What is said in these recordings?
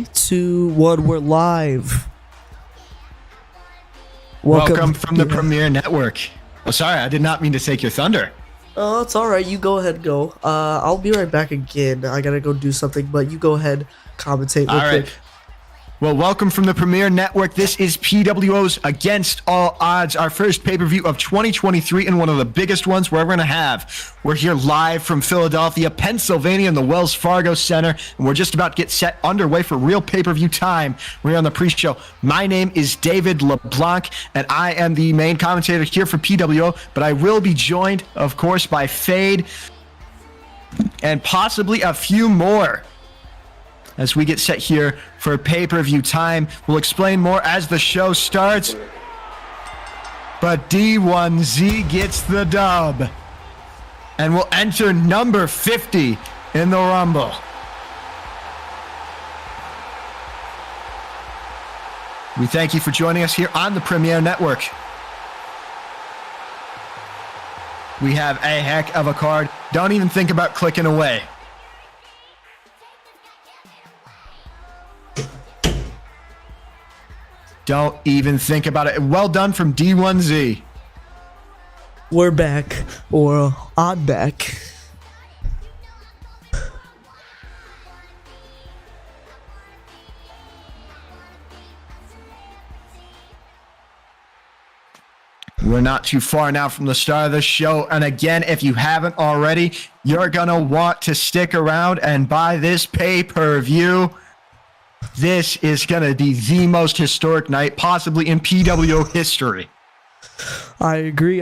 Three, two, one, we're live. Welcome from the Premier Network. Oh, sorry, I did not mean to take your thunder. Oh, it's alright. You go ahead and go. I'll be right back again. I gotta go do something, but you go ahead, commentate real quick. Well, welcome from the Premier Network. This is PWO's Against All Odds, our first pay-per-view of 2023 and one of the biggest ones we're ever going to have. We're here live from Philadelphia, Pennsylvania in the Wells Fargo Center, and we're just about to get set underway for real pay-per-view time. We're on the pre-show. My name is David LeBlanc, and I am the main commentator here for PWO, but I will be joined, of course, by Fade and possibly a few more as we get set here for pay-per-view time. We'll explain more as the show starts. But D1Z gets the dub and will enter number 50 in the Rumble. We thank you for joining us here on the Premier Network. We have a heck of a card. Don't even think about clicking away. Don't even think about it. Well done from D1Z. We're back, or I'm back. We're not too far now from the start of the show. And again, if you haven't already, you're going to want to stick around and buy this pay-per-view. This is going to be the most historic night possibly in PWO history. I agree.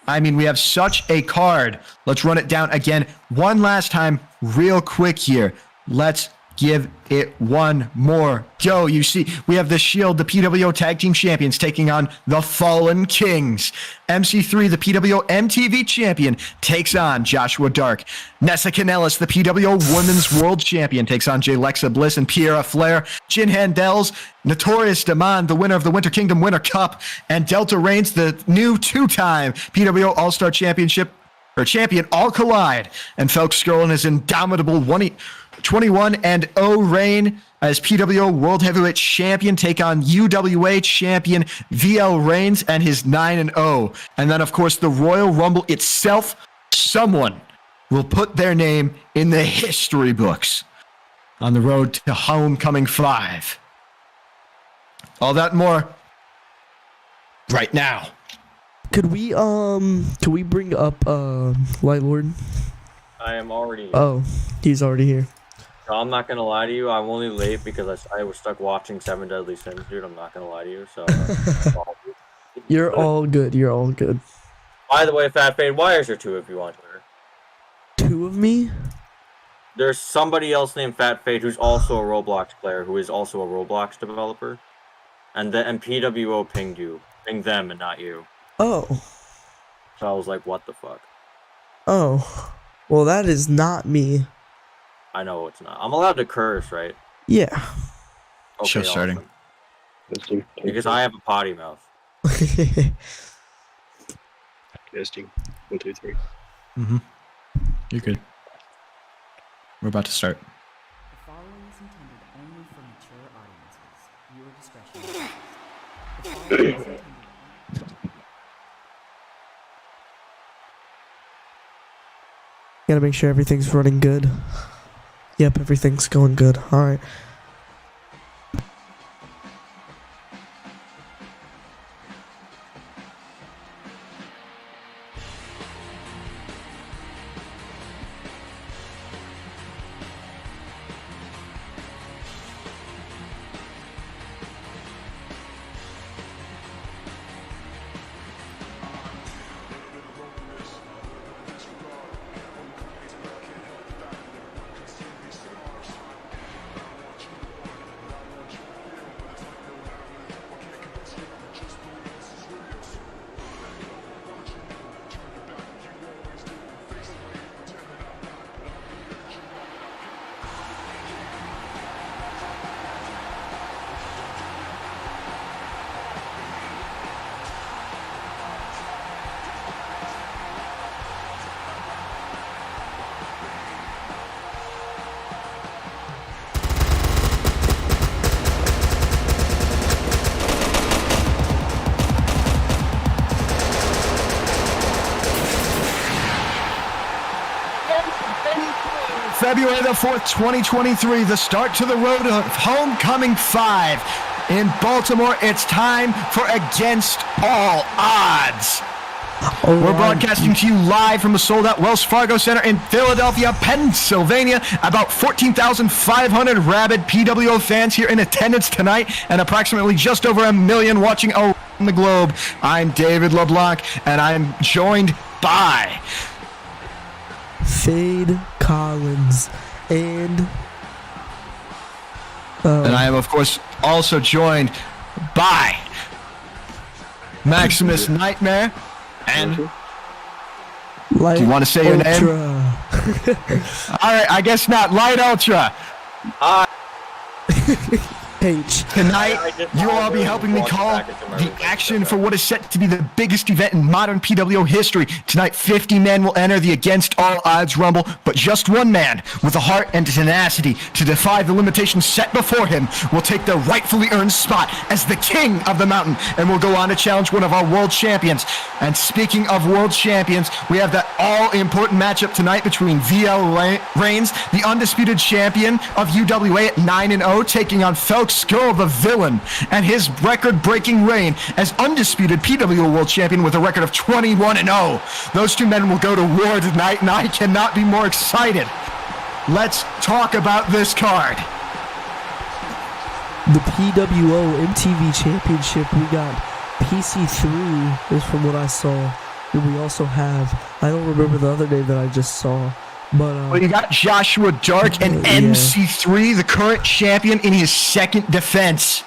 I mean, we have such a card. Let's run it down again one last time real quick here. Let's give it one more go. You see, we have the Shield, the PWO Tag Team Champions, taking on the Fallen Kings. MC3, the PWO MTV Champion, takes on Joshua Dark. Nessa Kanellis, the PWO Women's World Champion, takes on Jalexa Bliss and Piera Flair. Jin Handels, Notorious Daman, the winner of the Winter Kingdom Winter Cup, and Delta Reigns, the new two-time PWO All-Star Championship champion, all collide. And Felix Skrull and his indomitable 21-0 reign as PWO World Heavyweight Champion take on UWA Champion VL Reigns and his 9-0. And then, of course, the Royal Rumble itself. Someone will put their name in the history books on the road to Homecoming 5. All that and more right now. Could we bring up Light Lord? I am already here. Oh, he's already here. So I'm not gonna lie to you. I'm only late because I was stuck watching Seven Deadly Sins, dude. I'm not gonna lie to you. So You're all good. By the way, Fat Fade, why is there two of you on Twitter? Two of me? There's somebody else named Fat Fade who's also a Roblox player, who is also a Roblox developer, and PWO pinged them, and not you. Oh. So I was like, what the fuck? Oh. Well, that is not me. I know it's not. I'm allowed to curse, right? Yeah. Okay, Show starting. Awesome. Because I have a potty mouth. Testing. 1, 2, 3. Mm-hmm. You're good. We're about to start. The following is intended only for mature audiences. Viewer discretion. Gotta make sure everything's running good. Yep, everything's going good. Alright. February the 4th, 2023, the start to the road of Homecoming 5. In Baltimore, it's time for Against All Odds. We're broadcasting to you live from the sold-out Wells Fargo Center in Philadelphia, Pennsylvania. About 14,500 rabid PWO fans here in attendance tonight, and approximately just over 1 million watching around the globe. I'm David LeBlanc, and I'm joined by Fade Collins and I am, of course, also joined by Maximus Nightmare. And Light do you want to say your name? All right, I guess not. Light Ultra. H. Tonight, you will all be helping me call the action for what is set to be the biggest event in modern PWO history. Tonight, 50 men will enter the Against All Odds Rumble, but just one man with the heart and tenacity to defy the limitations set before him will take the rightfully earned spot as the king of the mountain and will go on to challenge one of our world champions. And speaking of world champions, we have that all-important matchup tonight between VL Reigns, the undisputed champion of UWA at 9-0, taking on Felix Skull, the villain, and his record-breaking reign as undisputed PWO World Champion with a record of 21-0. Those two men will go to war tonight, and I cannot be more excited. Let's talk about this card. The PWO MTV Championship, we got PC3 is from what I saw. And we also have, I don't remember the other name that I just saw. But well, you got Joshua Dark and MC3, the current champion, in his second defense.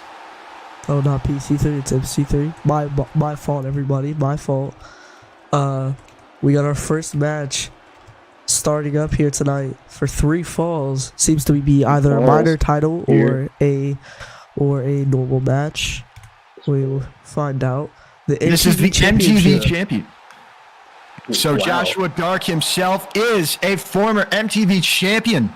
Oh, not PC3, it's MC3. My fault, everybody. My fault. We got our first match starting up here tonight for 3 falls. Seems to be either a minor title or a normal match. We'll find out. This is the MTV champion. So Joshua Dark himself is a former MTV champion.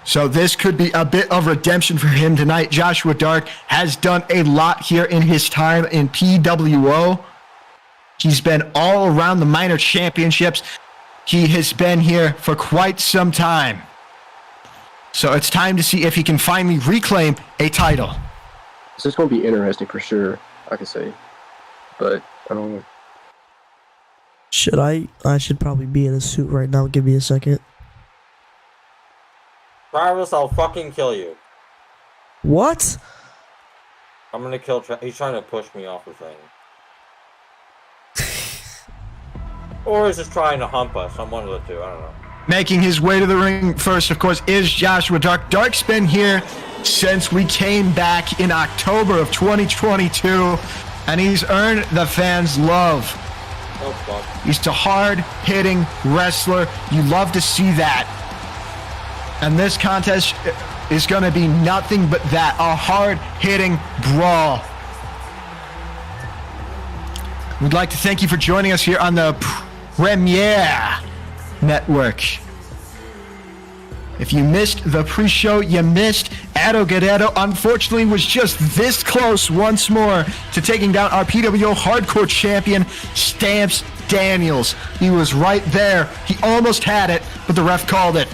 So this could be a bit of redemption for him tonight. Joshua Dark has done a lot here in his time in PWO. He's been all around the minor championships. He has been here for quite some time. So it's time to see if he can finally reclaim a title. This is going to be interesting for sure, I can say. But I don't know. Should I should probably be in a suit right now. Give me a second. Travis, I'll fucking kill you. What? I'm gonna kill he's trying to push me off the thing. Or he's just trying to hump us. I'm one of the two, I don't know. Making his way to the ring first, of course, is Joshua Dark. Dark's been here since we came back in October of 2022, and he's earned the fans' love. Oh, fuck. He's a hard-hitting wrestler. You love to see that. And this contest is going to be nothing but that, a hard-hitting brawl. We'd like to thank you for joining us here on the Premiere Network. If you missed the pre-show, you missed. Ado Guerrero, unfortunately, was just this close once more to taking down our PWO Hardcore Champion, Stamps Daniels. He was right there. He almost had it, but the ref called it.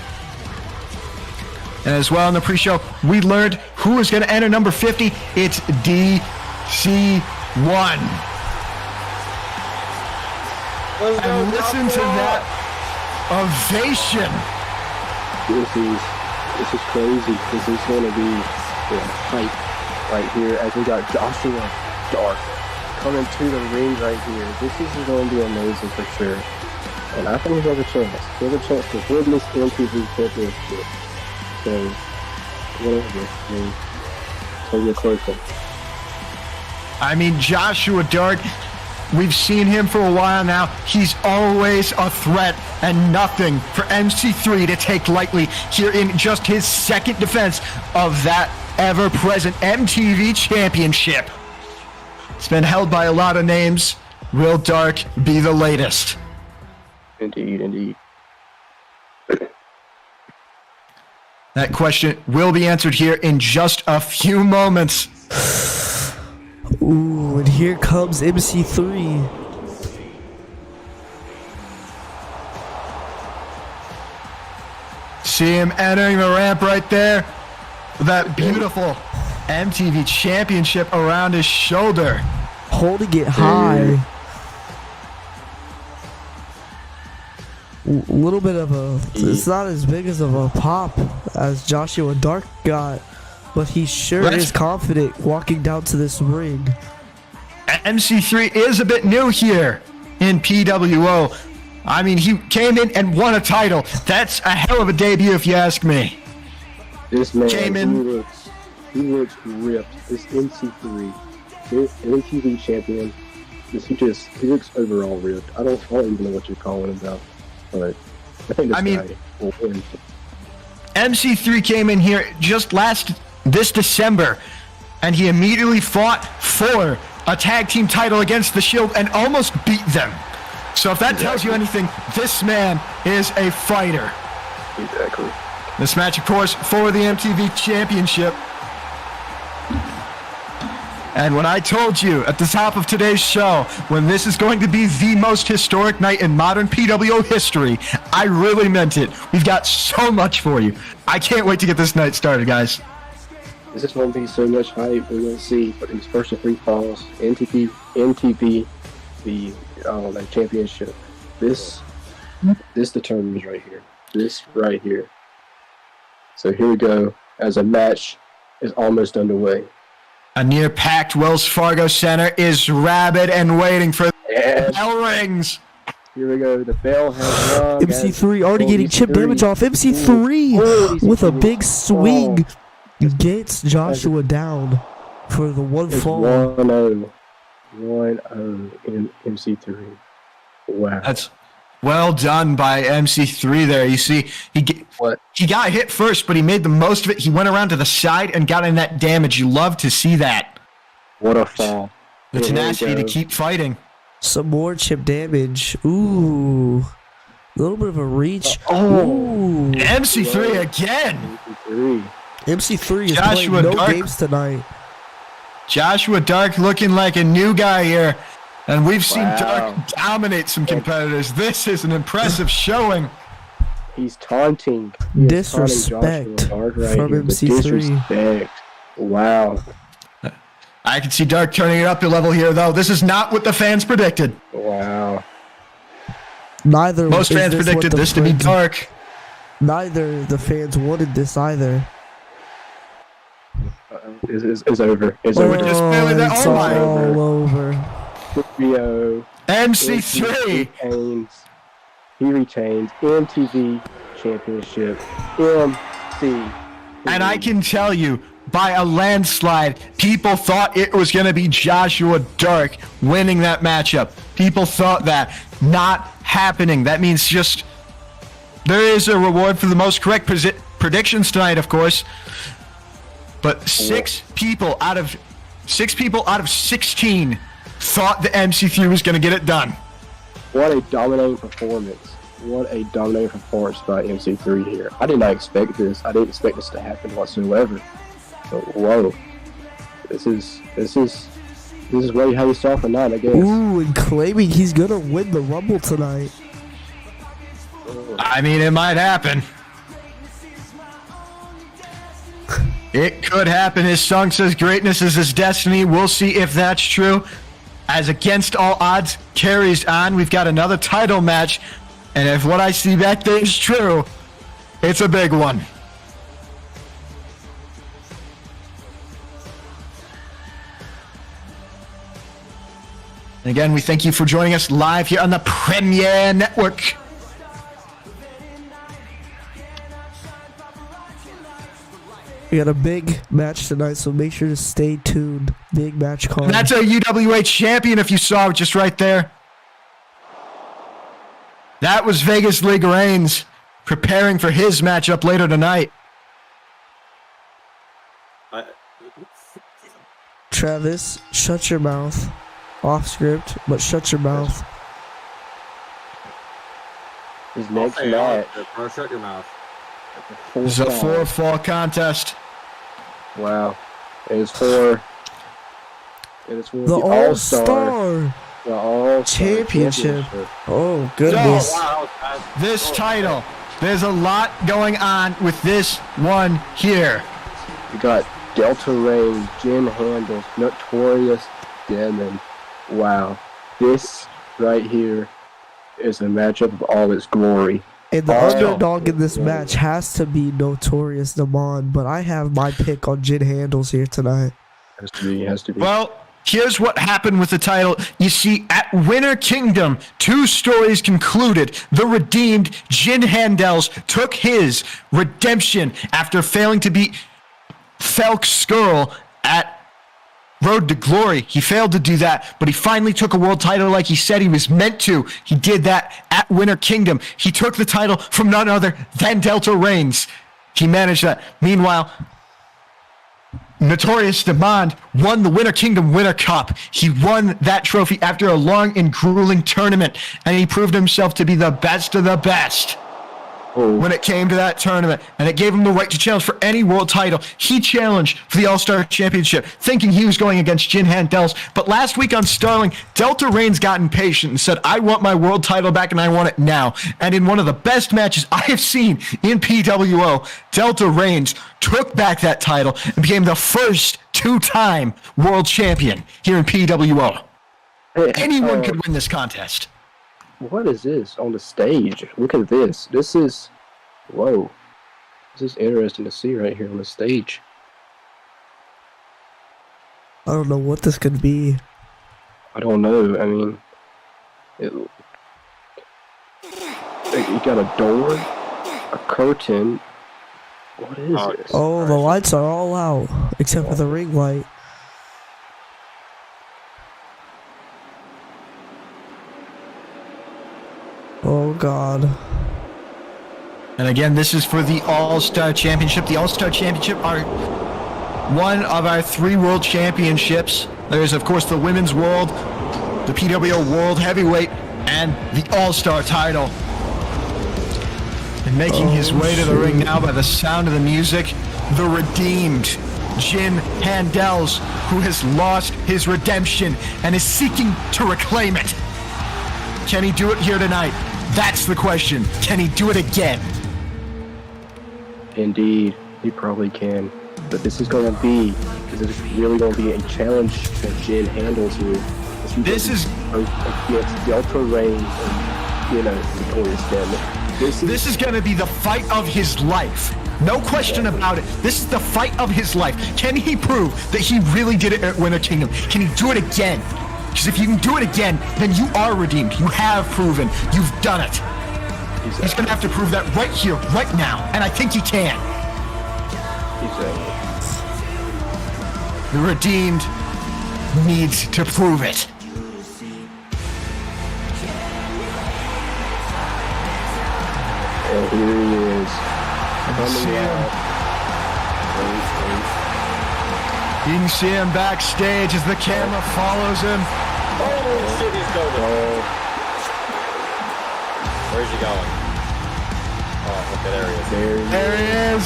And as well in the pre-show, we learned who is going to enter number 50. It's DC1. And listen to that ovation. This is crazy. This is going to be hype right here as we got Joshua Dark coming to the ring right here. This is going to be amazing for sure. And I think he has a chance. He has a chance to win this MTV championship. So, whatever. Take it closer. I mean, Joshua Dark, we've seen him for a while now. He's always a threat and nothing for MC3 to take lightly here in just his second defense of that ever-present MTV championship. It's been held by a lot of names. Will Dark be the latest? Indeed. That question will be answered here in just a few moments. Ooh, and here comes MC3. See him entering the ramp right there. That beautiful MTV championship around his shoulder. Holding it high. Little bit of a, it's not as big as of a pop as Joshua Dark got, but he sure Right. is confident walking down to this ring. MC3 is a bit new here in PWO. I mean, he came in and won a title. That's a hell of a debut, if you ask me. This man, Came in. he looks ripped. This MC3, this MTV champion, he looks overall ripped. I don't even know what you're calling about, but I think this guy will win. MC3 came in here just this December, and he immediately fought for a tag team title against the Shield and almost beat them. So if that tells you anything, this man is a fighter. Exactly. This match, of course, for the MTV Championship. And when I told you at the top of today's show, when this is going to be the most historic night in modern PWO history, I really meant it. We've got so much for you. I can't wait to get this night started, guys. This is going to be so much hype. We're going to see for these first 3 falls, NTP, the championship. This determines right here. This right here. So here we go. As a match is almost underway. A near-packed Wells Fargo Center is rabid and waiting for the bell rings. Here we go. The bell has rung. MC3 already getting chip damage off. MC3 with a big swing gets Joshua down for the 1 fall. 1-0. 1-0 in MC3. Wow. That's well done by MC3 there. You see, he got hit first, but he made the most of it. He went around to the side and got in that damage. You love to see that. What a fall. The tenacity to keep fighting. Some more chip damage. Ooh. A little bit of a reach. Ooh. MC3 again. MC3. MC3 is Joshua playing no Dark. games tonight. Joshua Dark looking like a new guy here. And we've seen Wow. Dark dominate some competitors. This is an impressive showing. He's taunting. He is taunting Disrespect Joshua Dark right from here. The MC3. disrespect. Wow. I can see Dark turning it up a level here, though. This is not what the fans predicted. Wow. Neither Most is fans this predicted what the this to be fans- Dark. Neither the fans wanted this either. It's over. It's We're over. just feeling that- It's oh my. all over. PWO. MC3. He retains MTV Championship. MC. And I can tell you, by a landslide, people thought it was going to be Joshua Dark winning that matchup. People thought that. Not happening. That means just there is a reward for the most correct predictions tonight, of course. But 6 people out of 16 thought the MC3 was going to get it done. What a dominating performance. What a dominating performance by MC3 here. I did not expect this. I didn't expect this to happen whatsoever. But whoa. This is way how you saw for 9, I guess. Ooh, and claiming he's gonna win the Rumble tonight. I mean, it might happen. It could happen. His song says greatness is his destiny. We'll see if that's true. As Against All Odds carries on, we've got another title match. And if what I see back there is true, it's a big one. And again, we thank you for joining us live here on the Premier Network. We got a big match tonight, so make sure to stay tuned. Big match card. And that's a UWA champion, if you saw it just right there. That was Vegas League Reigns preparing for his matchup later tonight. Travis, shut your mouth. Off script, but shut your mouth. His next match. Shut your mouth. This is a 4-fall contest. Wow. It is for The All-Star the All-Star Championship. Oh, goodness. Wow, This title There's a lot going on with this one here. We got Delta Rain, Jen Handles, Notorious Demon. Wow. This right here is a matchup of all its glory. And the All underdog in this its glory. match has to be Notorious Demon, but I have my pick on Jin Handles here tonight. Has to be. Well, here's what happened with the title. You see, at Winter Kingdom, 2 stories concluded. The redeemed Jin Handels took his redemption after failing to beat Felk Skrull at Road to Glory. He failed to do that, but he finally took a world title like he said he was meant to. He did that at Winter Kingdom. He took the title from none other than Delta Reigns. He managed that. Meanwhile, Notorious Demand won the Winter Kingdom Winter Cup. He won that trophy after a long and grueling tournament, and he proved himself to be the best of the best when it came to that tournament, and it gave him the right to challenge for any world title. He challenged for the All-Star Championship, thinking he was going against Jin Handels, but last week on Starling, Delta Reigns got impatient and said, I want my world title back and I want it now. And in one of the best matches I have seen in PWO, Delta Reigns took back that title and became the first 2-time world champion here in PWO. Anyone could win this contest. What is this on the stage? Look at this. This is, whoa. This is interesting to see right here on the stage. I don't know what this could be. I don't know. I mean, you got a door, a curtain. What is this? Oh, the lights are all out, except for the ring light. Oh, God. And again, this is for the All-Star Championship. The All-Star Championship are one of our 3 world championships. There's, of course, the Women's World, the PWO World Heavyweight, and the All-Star title. And making his way to the ring now by the sound of the music, the redeemed Jin Handels, who has lost his redemption and is seeking to reclaim it. Can he do it here tonight? That's the question. Can he do it again? Indeed, he probably can. But this is really going to be a challenge for Jin Handles here. This is against Delta Reigns and, Notorious Demon. This is going to be the fight of his life. No question about it. This is the fight of his life. Can he prove that he really did it at Winter Kingdom? Can he do it again? Because if you can do it again, then you are redeemed. You have proven. You've done it. Exactly. He's going to have to prove that right here, right now. And I think he can. Exactly. The redeemed needs to prove it. And here he is. See him. You can see him backstage as the camera follows him. Oh, shit, he's going. Where's he going? Oh, okay, there he is. There he is.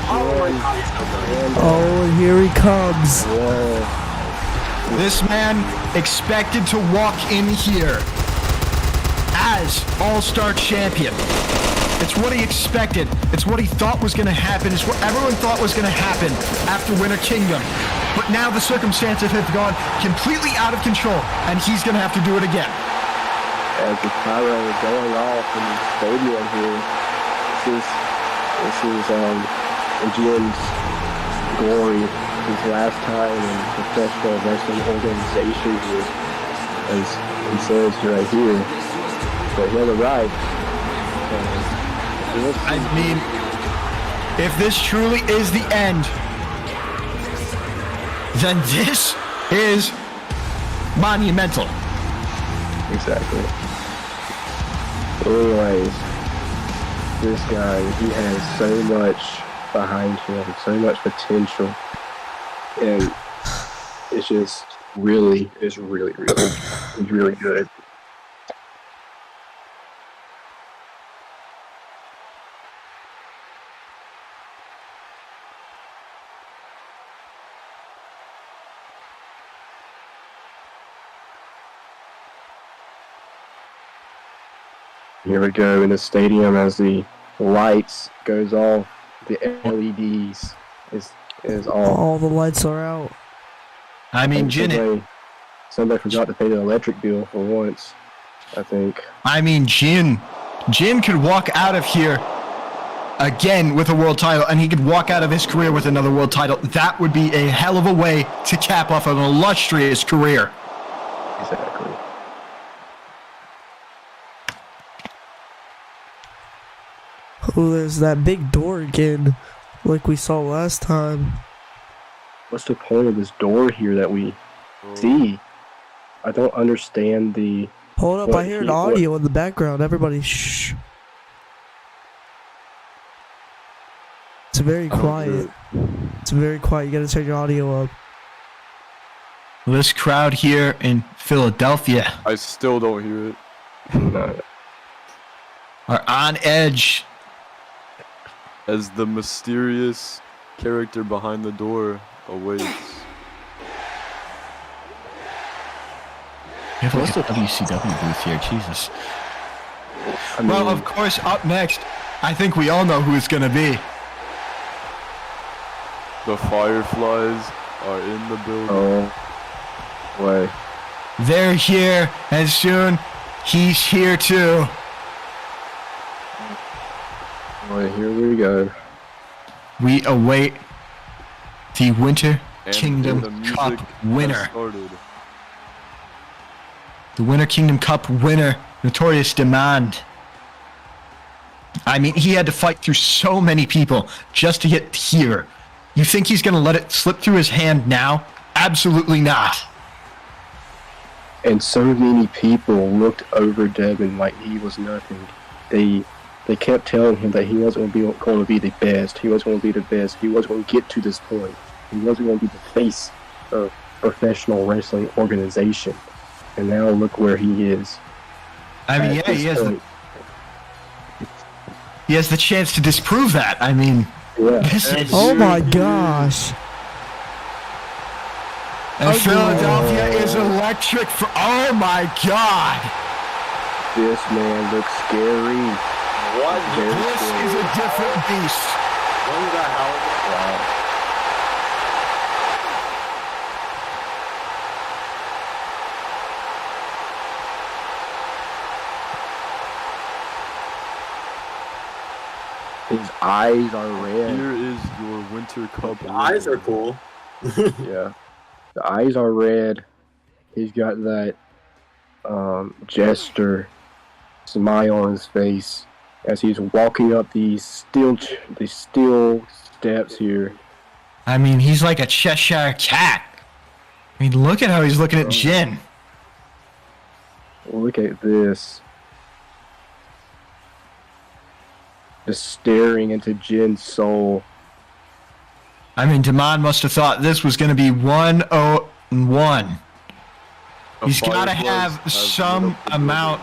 Oh, my God, he's so good. Oh, and here he comes. This man expected to walk in here as All-Star Champion. It's what he expected. It's what he thought was going to happen. It's what everyone thought was going to happen after Winter Kingdom. But now the circumstances have gone completely out of control, and he's going to have to do it again. As the pyro is going off in the stadium here, this is Jin's glory, his last time in professional wrestling organization here, as he says right here. But he'll arrive. I mean, if this truly is the end, then this is monumental. Exactly. Anyways, this guy, he has so much behind him, so much potential, and it's just really good. Here we go in the stadium as the lights goes off. The LEDs is off. All the lights are out. I mean, Jin. Somebody forgot to pay the electric bill for once, I think. I mean, Jin could walk out of here again with a world title, and he could walk out of his career with another world title. That would be a hell of a way to cap off an illustrious career. Exactly. Oh, there's that big door again, like we saw last time. What's the point of this door here that we see? I don't understand the... Hold up, I hear an audio in the background. Everybody, shh. It's very quiet. It's very quiet. You gotta turn your audio up. This crowd here in Philadelphia I still don't hear it. No. are on edge. As the mysterious character behind the door awaits. You have like a WCW booth here, Jesus. I mean, Well, of course, up next, I think we all know who it's going to be. The Fireflies are in the building. oh, way. They're here, and soon he's here too. Boy, here we go. We await the Winter And Kingdom the music Cup has winner. started. The Winter Kingdom Cup winner, Notorious Demand. I mean, he had to fight through so many people just to get here. You think he's going to let it slip through his hand now? Absolutely not. And so many people looked over Devin like he was nothing. They kept telling him that he wasn't going to be the best. He wasn't going to be the best. He wasn't going to get to this point. He wasn't going to be the face of professional wrestling organization. And now look where he is. I mean, At yeah, this he has the chance to disprove that. I mean, Yeah. this is... Oh my gosh. And Philadelphia is electric for... Oh my God! This man looks scary. What? Very This scary. is a different beast. When the hell? Wow. His eyes are red. Here is your Winter Cup. The eyes are cool. Yeah. The eyes are red. He's got that jester smile on his face as he's walking up these steel steps here. I mean, he's like a Cheshire cat. I mean, look at how he's looking at Jin. Look at this. Just staring into Jin's soul. I mean, Damon must have thought this was going to be 1-0-1. He's got to have some amount.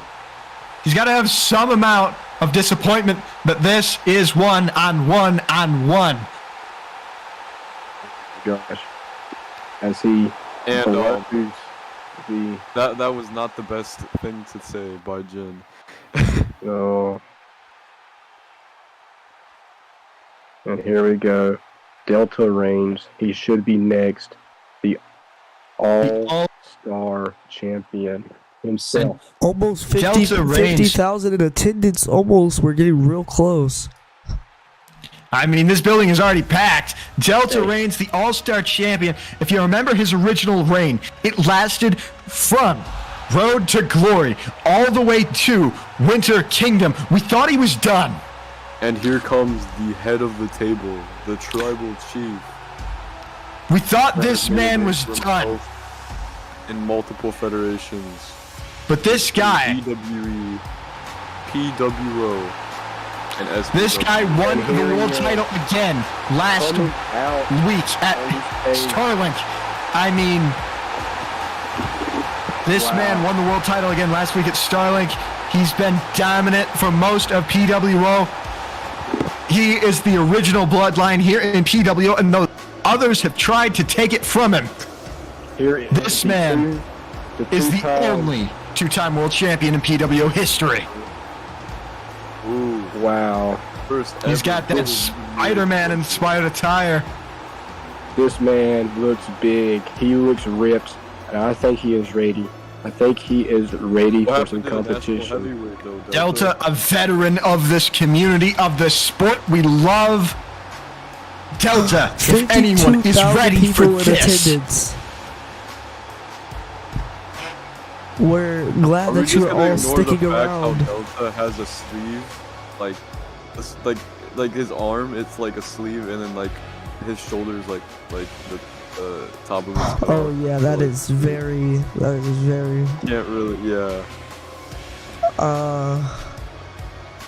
He's got to have some amount of disappointment, but this is 1-on-1-on-1. Gosh. As he And blows the that was not the best thing to say by Jin. oh. And here we go. Delta Reigns. He should be next. The All-Star Champion himself. Almost Delta Reigns. 50,000 in attendance. Almost. We're getting real close. I mean, this building is already packed. Delta Reigns, the All-Star Champion. If you remember his original reign, it lasted from Road to Glory all the way to Winter Kingdom. We thought he was done. And here comes the head of the table, the tribal chief. We thought this man was From done. both in multiple federations. But this guy, WWE, PWO, and SPW. this guy won the world title again last Coming out week at on this page. Starlink. I mean, this man won the world title again last week at Starlink. He's been dominant for most of PWO. He is the original bloodline here in PWO, and though others have tried to take it from him, Here this man is the two-time- only two-time world champion in PWO history. Ooh, Wow. First He's ever got that World Spider-Man inspired attire. This man looks big. He looks ripped, and I think he is ready. I think he is ready What for some happened to the national competition. heavyweight, though, Delta, a veteran of this community, of the sport we love. Delta, if anyone is 52,000 ready for people in this. attendance. We're glad Are we that just you're gonna all ignore the sticking fact around. how Delta has a sleeve, like, like his arm, it's like a sleeve, and then like his shoulders, like the top of his. Oh yeah, that is very. Can't really, yeah. Uh,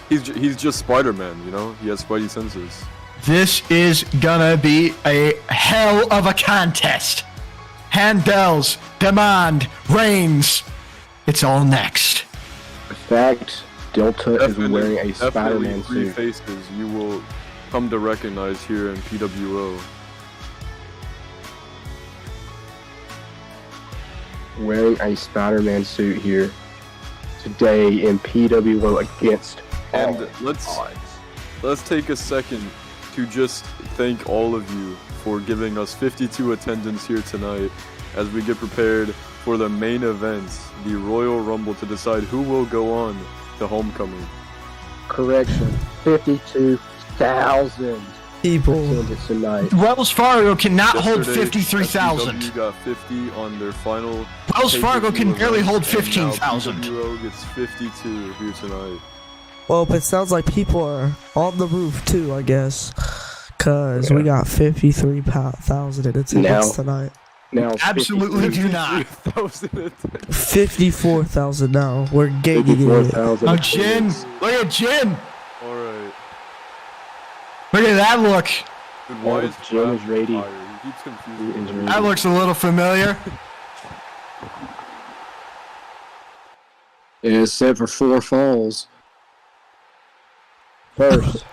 He's just Spider-Man, you know. He has Spidey senses. This is gonna be a hell of a contest. Handels, Demand, Reigns. It's all next. In fact, Delta is wearing a Definitely Spider-Man three suit. faces you will come to recognize here in PWO. Wearing a Spider-Man suit here today in PWO against And all let's take a second to just thank all of you for giving us 52 attendance here tonight as we get prepared for the main event, the Royal Rumble, to decide who will go on to Homecoming. Correction, 52,000 people. attendance tonight. Wells Fargo cannot hold Yesterday, 53,000. SCW got 50 on their final. Wells Fargo can pay-per-view barely event, hold and now 15,000. PWO gets 52 here tonight. Well, it sounds like people are on the roof too, I guess. Cause we got 53,000 in attendance tonight. Now, Absolutely do not. 53,000 54,000 now. We're gaining it. 54,000 Oh, Jin. Look at Jin. Alright. Look at that look. Dude, why is Jim is Brad ready. tired? He keeps confusing He is me. ready. That looks a little familiar. It is set for 4 falls. First,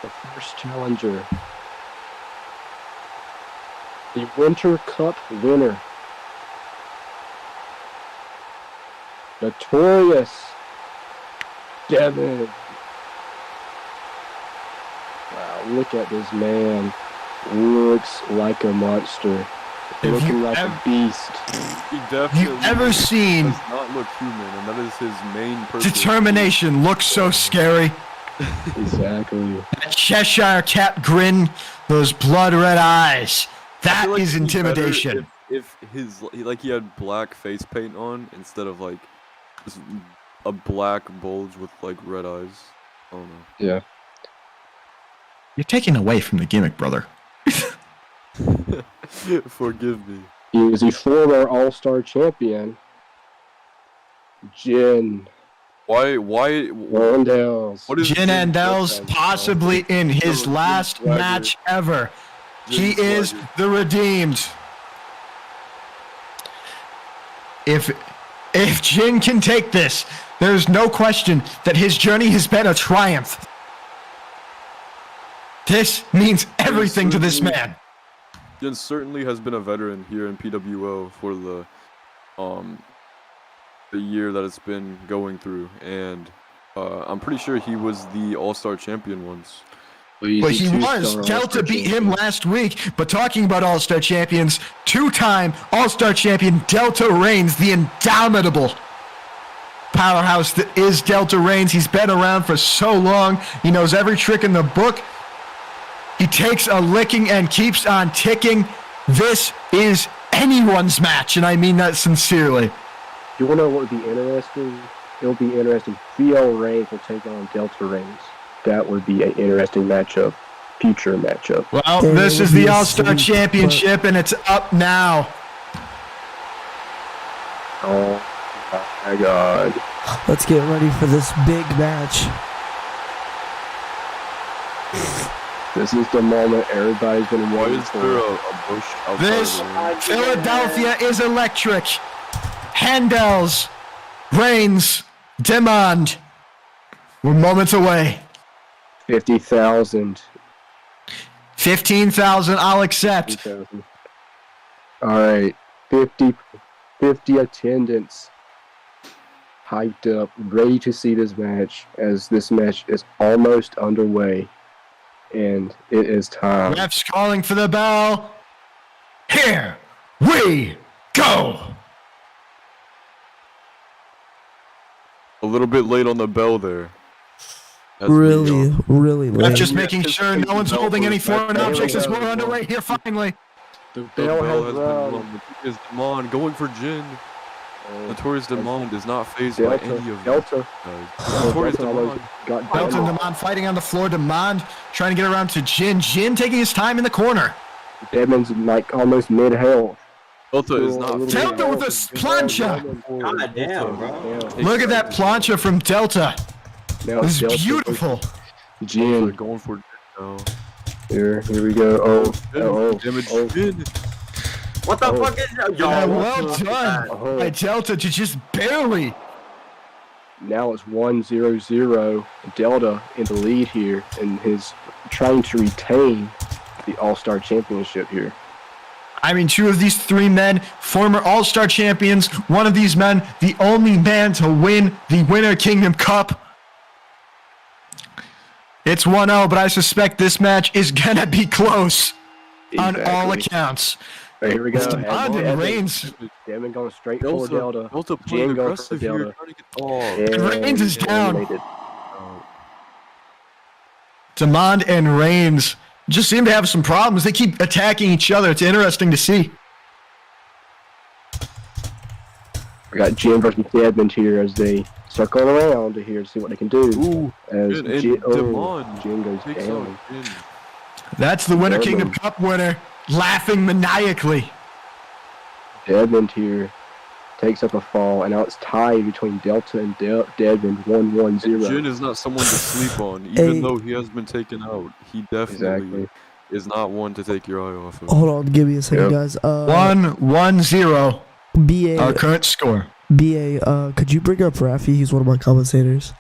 the first challenger, the Winter Cup winner, Notorious Devin. Wow, look at this man. Looks like a monster. If Looking you like ever- a beast. He Have definitely you ever seen does not look human, and that is his main purpose. determination look so scary? Exactly. That Cheshire cat grin, those blood red eyes. I That feel like is it'd be better intimidation. If he had black face paint on instead of like just a black bulge with like red eyes. I don't know. Yeah. You're taking away from the gimmick, brother. Forgive me. He is a former All-Star champion. Jin Why? Rondels. What is Jin Jin Andel's Jin possibly in his Jin last Swagger. match ever. Jin He is Swagger. the redeemed. If Jin can take this, there's no question that his journey has been a triumph. This means everything to this man. Jin certainly has been a veteran here in PWO for the year that it's been going through, and I'm pretty sure he was the All-Star champion once. But he was. Delta beat him last week. But talking about All-Star champions, two-time All-Star champion Delta Reigns, the indomitable powerhouse that is Delta Reigns. He's been around for so long. He knows every trick in the book. He takes a licking and keeps on ticking. This is anyone's match, and I mean that sincerely. You want to know what would be interesting? It'll be interesting. VL Reigns will take on Delta Reigns. That would be an interesting matchup. Future matchup. Well, There this will is be the a All-Star sweep, Championship, and it's up now. Oh my god. Let's get ready for this big match. This is the moment everybody's been Why waiting is there for. a bush outside This of the ring? Philadelphia is electric. Handels, Reigns, Demand. We're moments away. 50,000. 15,000, I'll accept. 50,000. Alright. 50 attendance. hyped up, ready to see this match, as this match is almost underway. And it is time. Ref's calling for the bell. Here we go. A little bit late on the bell there. As Really, really Ref late. just making sure no one's holding any foreign objects as we're underway here finally. The the bell bell has has rung. been rung. Is Demond going for Jin? Notorious Demond is not phased by Delta, any of them. Delta. Notorious Delta almost Demond. got Delta and down. Demond fighting on the floor. Demond trying to get around to Jin. Jin taking his time in the corner. Deadman's like almost mid-health. Delta is not phased. Delta with a plancha. God damn, bro. Look at that plancha from Delta. Now This is Delta beautiful. Delta Jin. going for Jin now. Here we go. Oh. Damage Oh. Jin. What the Oh. fuck is that? Yo, Yeah, what well the done Oh. by Delta to just barely. Now it's 1-0-0. Delta in the lead here, and his trying to retain the All-Star Championship here. I mean, two of these three men, former All-Star champions. One of these men, the only man to win the Winter Kingdom Cup. It's 1-0, but I suspect this match is gonna be close on all Exactly. accounts. Right, here we go. It's Demond and Reigns. Damon going straight for Delta. Delta Jin playing going for aggressive here, Delta. trying to get. Oh. And Reigns is down. eliminated. Demond and Reigns just seem to have some problems. They keep attacking each other. It's interesting to see. We got Jin versus Deadman here as they circle around to here to see what they can do. Ooh, As Jin and Jin, Demond Jin goes takes down. out Jin. That's the Winter Deadman. Kingdom Cup winner, laughing maniacally. Deadman here takes up a fall, and now it's tied between Delta and Deadman, 1-1-0. Jin is not someone to sleep on, Hey. even though he has been taken out. He definitely Exactly. is not one to take your eye off of. Hold on, give me a second, Yep. guys. 1-1-0, BA, our current score. BA, could you bring up Rafi? He's one of my commentators.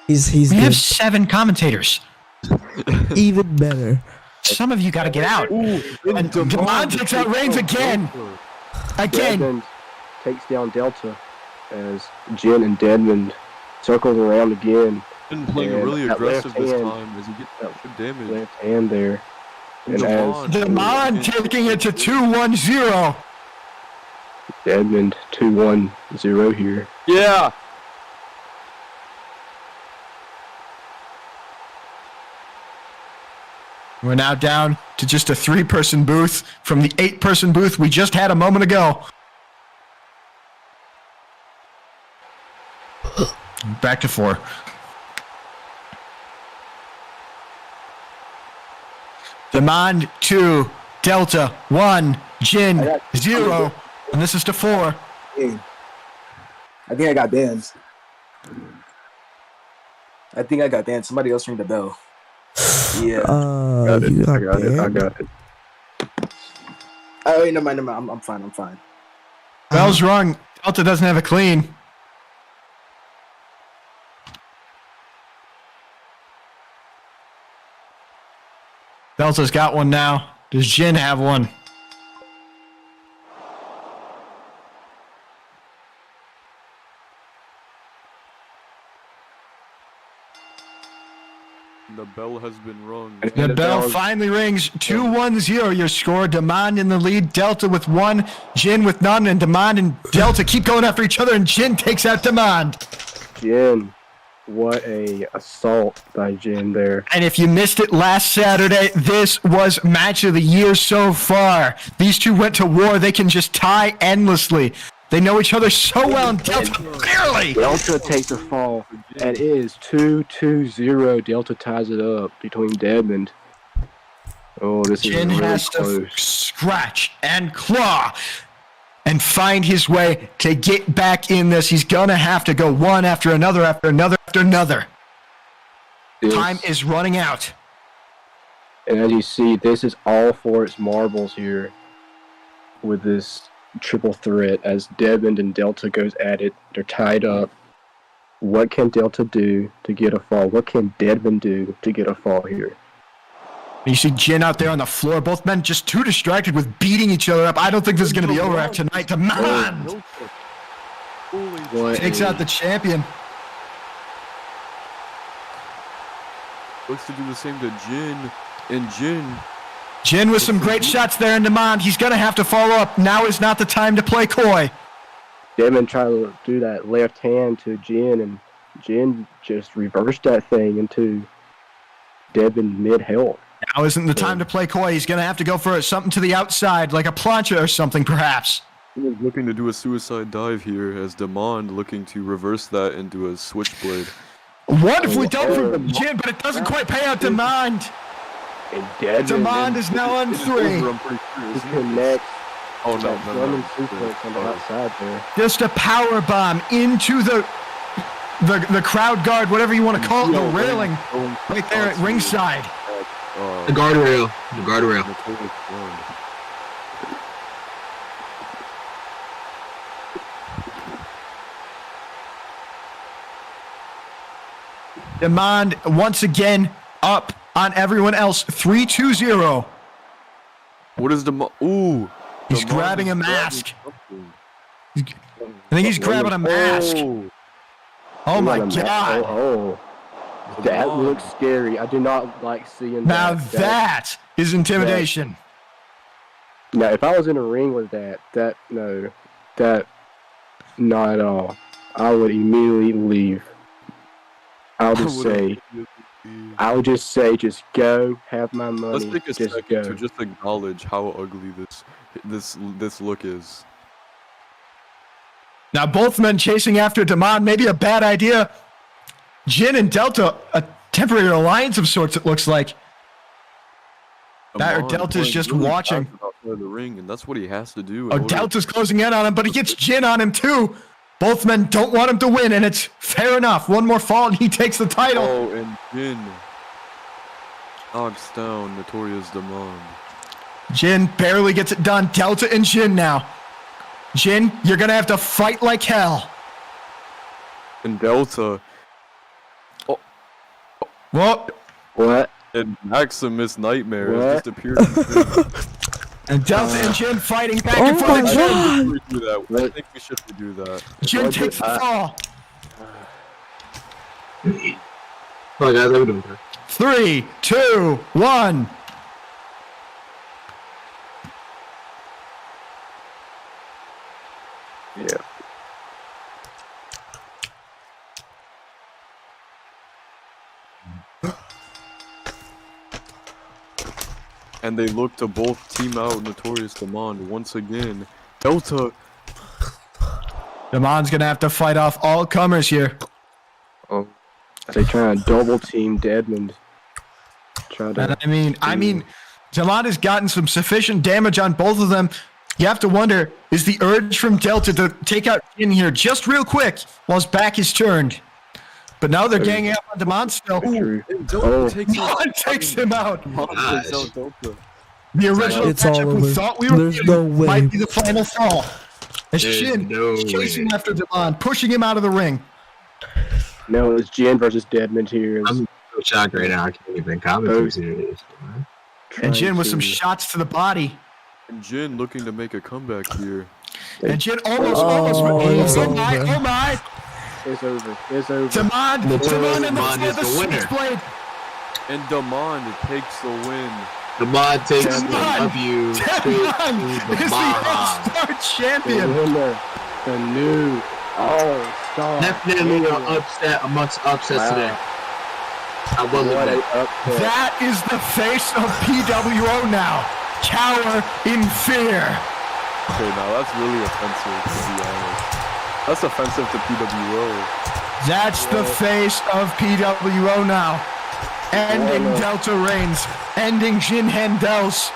He's We have good. 7 commentators. Even better. Some of you got to get out. Ooh, And Demond takes out Reigns again. Again. Deadman takes down Delta as Jin and Deadman circles around again. Jin playing And really that aggressive left this hand- time as he gets good damage. Left hand there. And Demond. as Demond taking it to 2-1-0. Deadman 2-1-0 here. Yeah. We're now down to just a 3-person booth from the 8-person booth we just had a moment ago. Back to 4. Demond 2, Delta 1, Jin 0, and this is to 4. I think I got banned. Somebody else ring the bell. Yeah. Got it. You I got it. I banned? got it. Oh, wait, never mind. I'm fine. Bell's wrong. Delta doesn't have a clean. Delta's got one now. Does Jin have one? The bell has been rung. And The bell bell's- finally rings. 2-1-0 your score. Demond in the lead. Delta with 1. Jin with none. And Demond and Delta keep going after each other. And Jin takes out Demond. Jin, what a assault by Jin there. And if you missed it last Saturday, this was match of the year so far. These two went to war. They can just tie endlessly. They know each other so well. And Delta barely. Delta takes a fall, and it is 2-2-0. Delta ties it up between Deadman. Oh, this Jin is really has to close. scratch and claw and find his way to get back in this. He's gonna have to go one after another after another after another. This- Time is running out. And as you see, this is all for its marbles here with this triple threat as Deadman and Delta goes at it. They're tied up. What can Delta do to get a fall? What can Deadman do to get a fall here? You see Jin out there on the floor. Both men just too distracted with beating each other up. I don't think this is gonna be over after tonight. Come on! Holy Takes out the champion. Looks to do the same to Jin. And Jin with some great shots there in demand. He's going to have to follow up. Now is not the time to play coy. Devin tried to do that left hand to Jin, and Jin just reversed that thing into Devin mid-health. Now isn't the time to play coy. He's going to have to go for something to the outside, like a plancha or something, perhaps. He was looking to do a suicide dive here as Demand looking to reverse that into a switchblade. Wonderfully done from Jin, but it doesn't quite pay out Demand. And Devin Demand is now on 3. I'm pretty sure, he isn't it? connects Oh, that German no. suplex on the outside there. Just a power bomb into the crowd guard, whatever you want to call it, the railing, right there at ringside. The guardrail. The guardrail. Demand once again up on everyone else. 3-2-0. What is Demand? Ooh. He's Demand grabbing is a mask. something. I think he's grabbing a mask. Oh my god. Oh. That looks scary. I do not like seeing Now that. that is intimidation. Now, if I was in a ring with that, not at all. I would immediately leave. I would just say, just go, have my money, Let's take a just second go. to just acknowledge how ugly this look is. Now both men chasing after Demand, maybe a bad idea. Jin and Delta, a temporary alliance of sorts, it looks like. That or Demand Delta's playing just really watching. passive outside the ring, and that's what he has to do. Oh, Delta's closing in on him, but he gets Jin on him too. Both men don't want him to win, and it's fair enough. One more fall, and he takes the title. Oh, and Jin knocks down Notorious Demand. Jin barely gets it done. Delta and Jin now. Jin, you're going to have to fight like hell. And Delta Whoa. What? and Maximus Nightmare What? has just appeared. in the And Delta and Jin fighting back Oh and forth. my And Jin, God. ring. We do that. I think we should redo that. Jin takes the fall. Oh, guys, how we doing? 3, 2, 1. Yeah. And they look to both team out Notorious Demand once again. Delta. Demand's going to have to fight off all comers here. Oh, they trying to double team Deadmond. Try And to. I mean, Demand has gotten some sufficient damage on both of them. You have to wonder, is the urge from Delta to take out Jin here just real quick while his back is turned? But now they're ganging up on Demand still. True. And Delta Oh. takes out Demand takes him out. Demand takes out Delta. The original It's all matchup over. we thought we were There's getting no way. might be the final fall. As There's Shin no is chasing way. after Demand, pushing him out of the ring. No, it's Jin versus Deadmond here. It's I'm so shocked right now. I can't even comment too serious. And Jin with some trying to- shots to the body. And Jin looking to make a comeback here. And Jin almost, Oh, it's oh my, over. oh my. It's over. It's over. Demand in Demand the is the winner. switchblade. And Demand takes the win. The mod takes the Demand. W straight Demand to is the the Baja. All-Star The champion. winner, the new All-Star. Definitely an champion. upset amongst upsets Wow. today. I will What admit. an upset. That is the face of PWO now. Cower in fear. Okay, now that's really offensive, to be honest. That's offensive to PWO. That's the face of PWO now. Ending Whoa. Delta Reigns. Ending Jin Handels.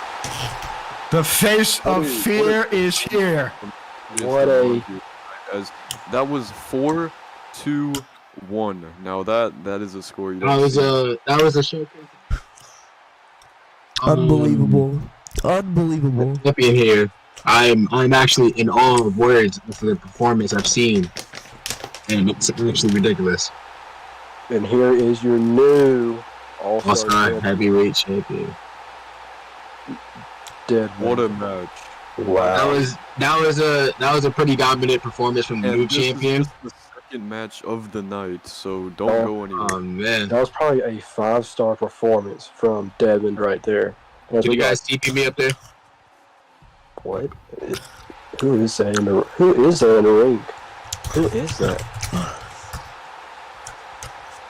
The face of fear is here. What a- As that was 4-2-1. Now that is a score you That don't was see. a showcase. Unbelievable. Unbelievable. Champion here. I'm actually in awe of words for the performance I've seen, and it's actually ridiculous. And here is your new All-Star All-Star champion, heavyweight champion. Deadmond. What a match. Wow. That was a pretty dominant performance from the And new this champion. is just the second match of the night, so don't go anywhere. Oh man. That was probably a 5-star performance from Devin right there. As Can we you got- guys TP me up there? What? Who is that in the ring? Who is that?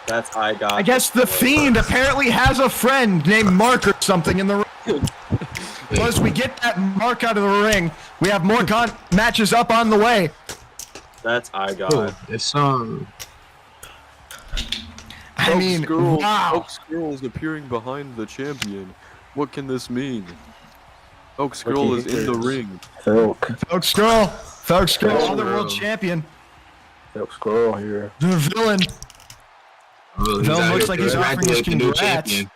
That's I got. I guess the Fiend apparently has a friend named Mark or something in the ring. Once we get that Mark out of the ring, we have more matches up on the way. That's I got. Oh, it's I mean, wow. Elk Skrull is appearing behind the champion. What can this mean? Elk Skrull is in the ring. Felk Skrull, other world champion. Felk Skrull here. The villain. Oh, Villain looks like he's offering his congratulate the new congrats. champion.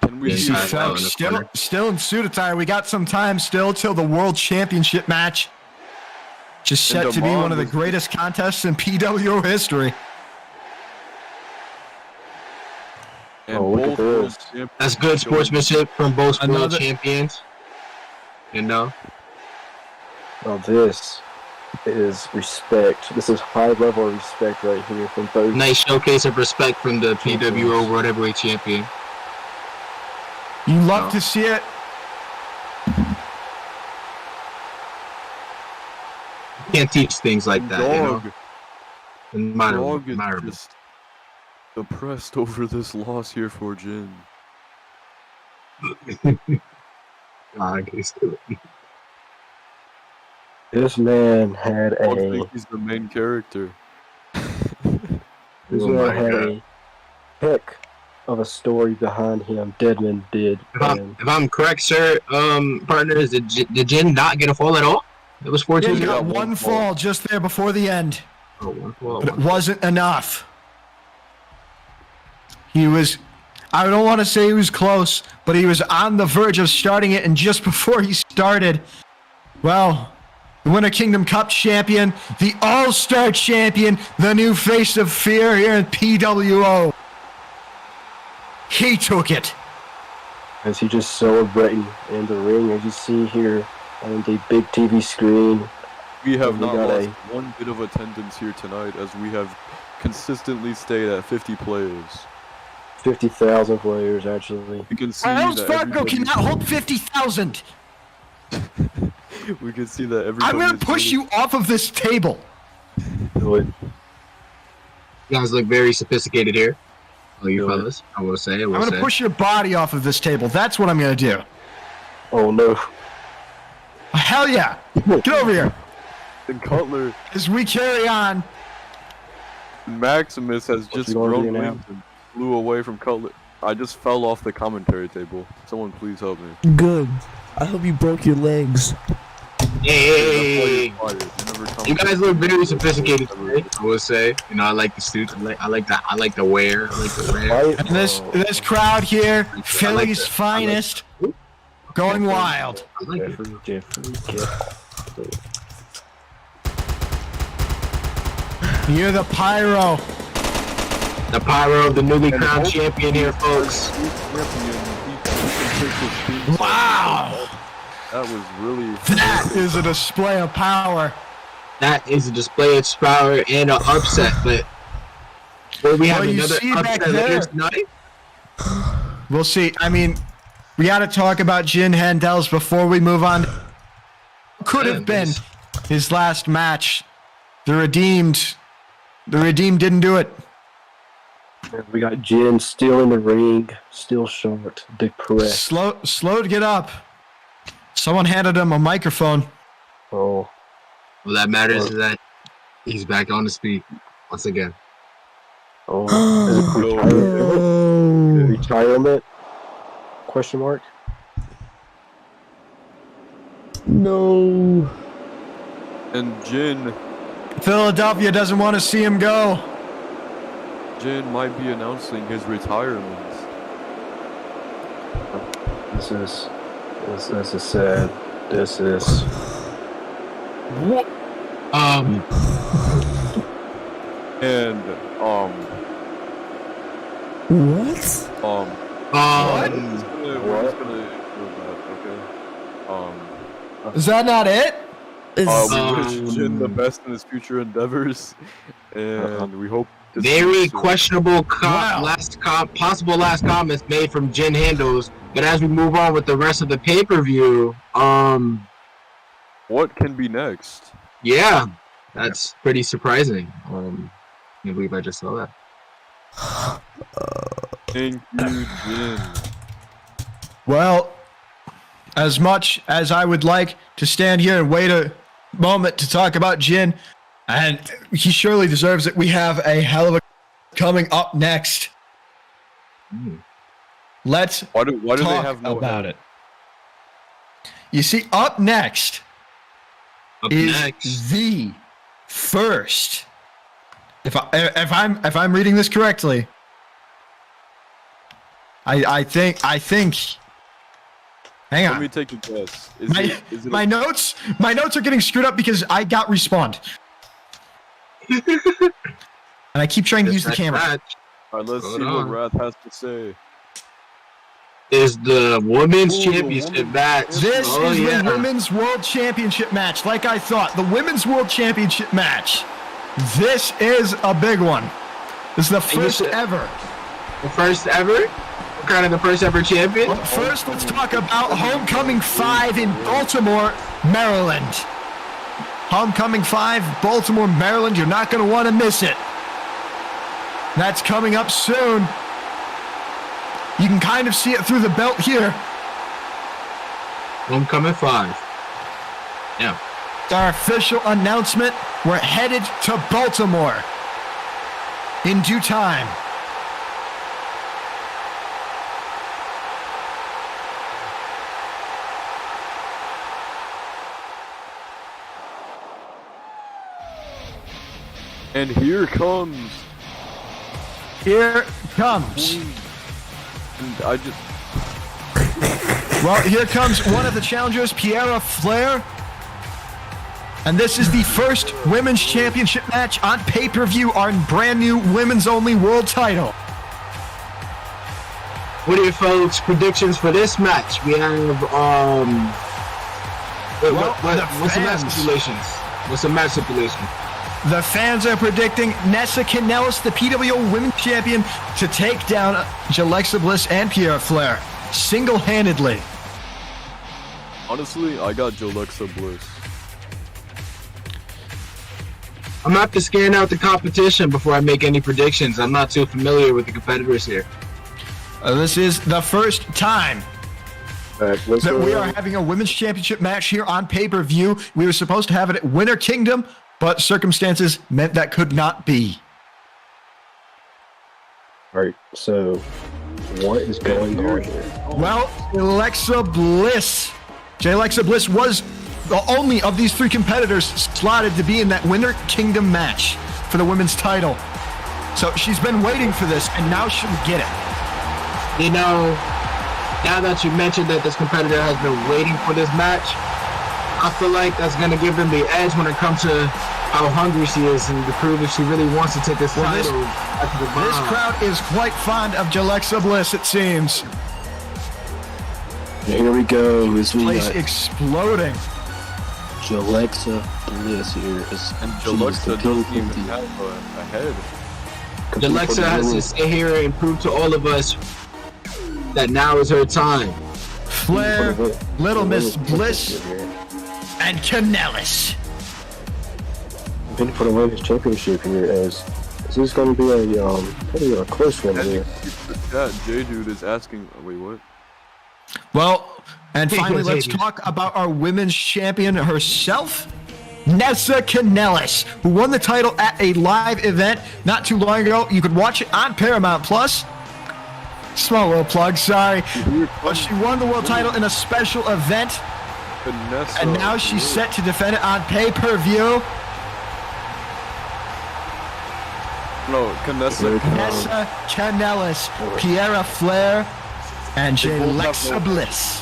Can we Yeah, see yeah, Felk in the corner. still in suit attire. We got some time still till the world championship match. Just set And to be one of the Amon greatest contests in PWO history. And Oh, look at both world this. champions That's good showing- sportsmanship from both world Another- champions. You know? Now this is respect. This is high level of respect right here from both. Nice showcase of respect from the PWO World Heavyweight Champion. You love Oh. to see it. You can't teach things like that, you know? Dog, Admirable. Dog is Admirable. just depressed over this loss here for Jin. This man had I don't a. think he's the main character. This Oh man my had God. a heck of a story behind him. Deadman did. And If I'm correct, sir, partners, did Jin not get a fall at all? It was 14 He got got one one fall just there before the end, Oh, one fall. but it wasn't enough. He was, I don't want to say he was close, but he was on the verge of starting it, and just before he started, well, the Winter Kingdom Cup champion, the All-Star champion, the new face of fear here in PWO, he took it. as he just celebrating in the ring, as you see here on the big TV screen. We have We not got lost a- one bit of attendance here tonight, as we have consistently stayed at 50 players. 50,000 players actually. You can see Wells that Fargo everybody- cannot hold 50,000. We can see that everybody. I'm going is to push really- you off of this table. Do it. You guys look very sophisticated here. Oh, you Do it. fellas. I will say. I'm going to push your body off of this table. That's what I'm going to do. Oh no. Hell yeah. Get over here. And Cutler, As we carry on. Maximus has What just you gonna grown do now? wings and flew away from Cutler. I just fell off the commentary table. Someone please help me. Good. I hope you broke your legs. Hey, That's why you're fired. you guys look very sophisticated today. I will say. You know, I like the suit. I like the wear. I like the wear. Right? And this crowd here, Philly's finest, going wild. I like it. Jeffrey. You're the pyro. The pyro of the newly crowned champion here, folks. Wow. That was really. That is a display of power. That is a display of power and an upset, but will we have Well, you another see back upset later there. tonight? We'll see. I mean, we got to talk about Jin Handel's before we move on. Could have been his last match. The Redeemed didn't do it. We got Jen still in the ring, still short, depressed. Slow to get up. Someone handed him a microphone. Oh, All that matters is that he's back on his feet once again. oh, is it retirement? Oh. Retirement? Question mark. No. And Jin Philadelphia doesn't want to see him go. might be announcing his retirement. This is sad. This is. What? Um, And What? What? We're just gonna ignore that, okay? Is that not it? We It's, wish Jin the best in his future endeavors, and we hope to see Very you soon. questionable Wow. possible last comments made from Jin Handles. But as we move on with the rest of the pay-per-view, What can be next? yeah, that's pretty surprising. I can't believe I just saw that. Thank you, Jin. Well, as much as I would like to stand here and wait a moment to talk about Jin, and he surely deserves it, we have a hell of a coming up next. Let's Why do they talk have no about head? it. You see, up next Up is next, the first. If I'm reading this correctly, I think. Hang Let on. me take a guess. Is it My notes are getting screwed up because I got respawned. And I keep trying to use the Next camera. match Alright, let's Hold see on. what Wrath has to say. is the women's Ooh, championship woman- match. This Oh, is yeah. the Women's World Championship match. Like I thought, the Women's World Championship match. This is a big one. This is the you first said- ever. The first ever? Kind of the first ever champion? Well, first, let's talk about Homecoming 5 in Baltimore, Maryland. Homecoming 5, Baltimore, Maryland. You're not going to want to miss it. That's coming up soon. You can kind of see it through the belt here. Homecoming 5. Yeah. It's our official announcement. We're headed to Baltimore in due time. And here comes. Here comes. And I just. Well, here comes one of the challengers, Pierre Flair. And this is the first women's championship match on pay-per-view, our brand new women's only world title. What are your folks' predictions for this match? We have wait, Well, what's the match fans- stipulations? What's the match stipulation? The fans are predicting Nessa Kanellis, the PWO Women's Champion, to take down Alexa Bliss and Pierre Flair single-handedly. Honestly, I got Alexa Bliss. I'm gonna have to scan out the competition before I make any predictions. I'm not too familiar with the competitors here. This is the first time What's that we going are on? having a women's championship match here on pay-per-view. We were supposed to have it at Winter Kingdom, but circumstances meant that could not be. All right, so what is going on here? Well, Alexa Bliss. Alexa Bliss was the only of these three competitors slotted to be in that Winter Kingdom match for the women's title. So she's been waiting for this, and now she'll get it. You know, now that you mentioned that this competitor has been waiting for this match, I feel like that's gonna give them the edge when it comes to how hungry she is and to prove if she really wants to take this Well, this- title back to the This bomb. crowd is quite fond of Alexa Bliss, it seems. And here we go. As we Place got exploding. Alexa Bliss here. And She is Alexa competing doesn't even for the- have a head. competing for Alexa the has to women's- stay here and prove to all of us that now is her time. Flair, for the- Little the Miss women's Bliss, championship here. and Kanellis. Competing for the women's championship here. As this is going to be probably a close one As here. you can see in the chat, J-Dude is asking. Wait, what? Well, and finally, let's Hey, talk about our women's champion herself, Nessa Kanellis, who won the title at a live event not too long ago. You could watch it on Paramount Plus. Small little plug, sorry. But she won the world title in a special event, Vanessa. and now she's set to defend it on pay-per-view. No, Kanessa. Nessa Kanellis, Pierre Flair, and They both have Alexa no- Bliss.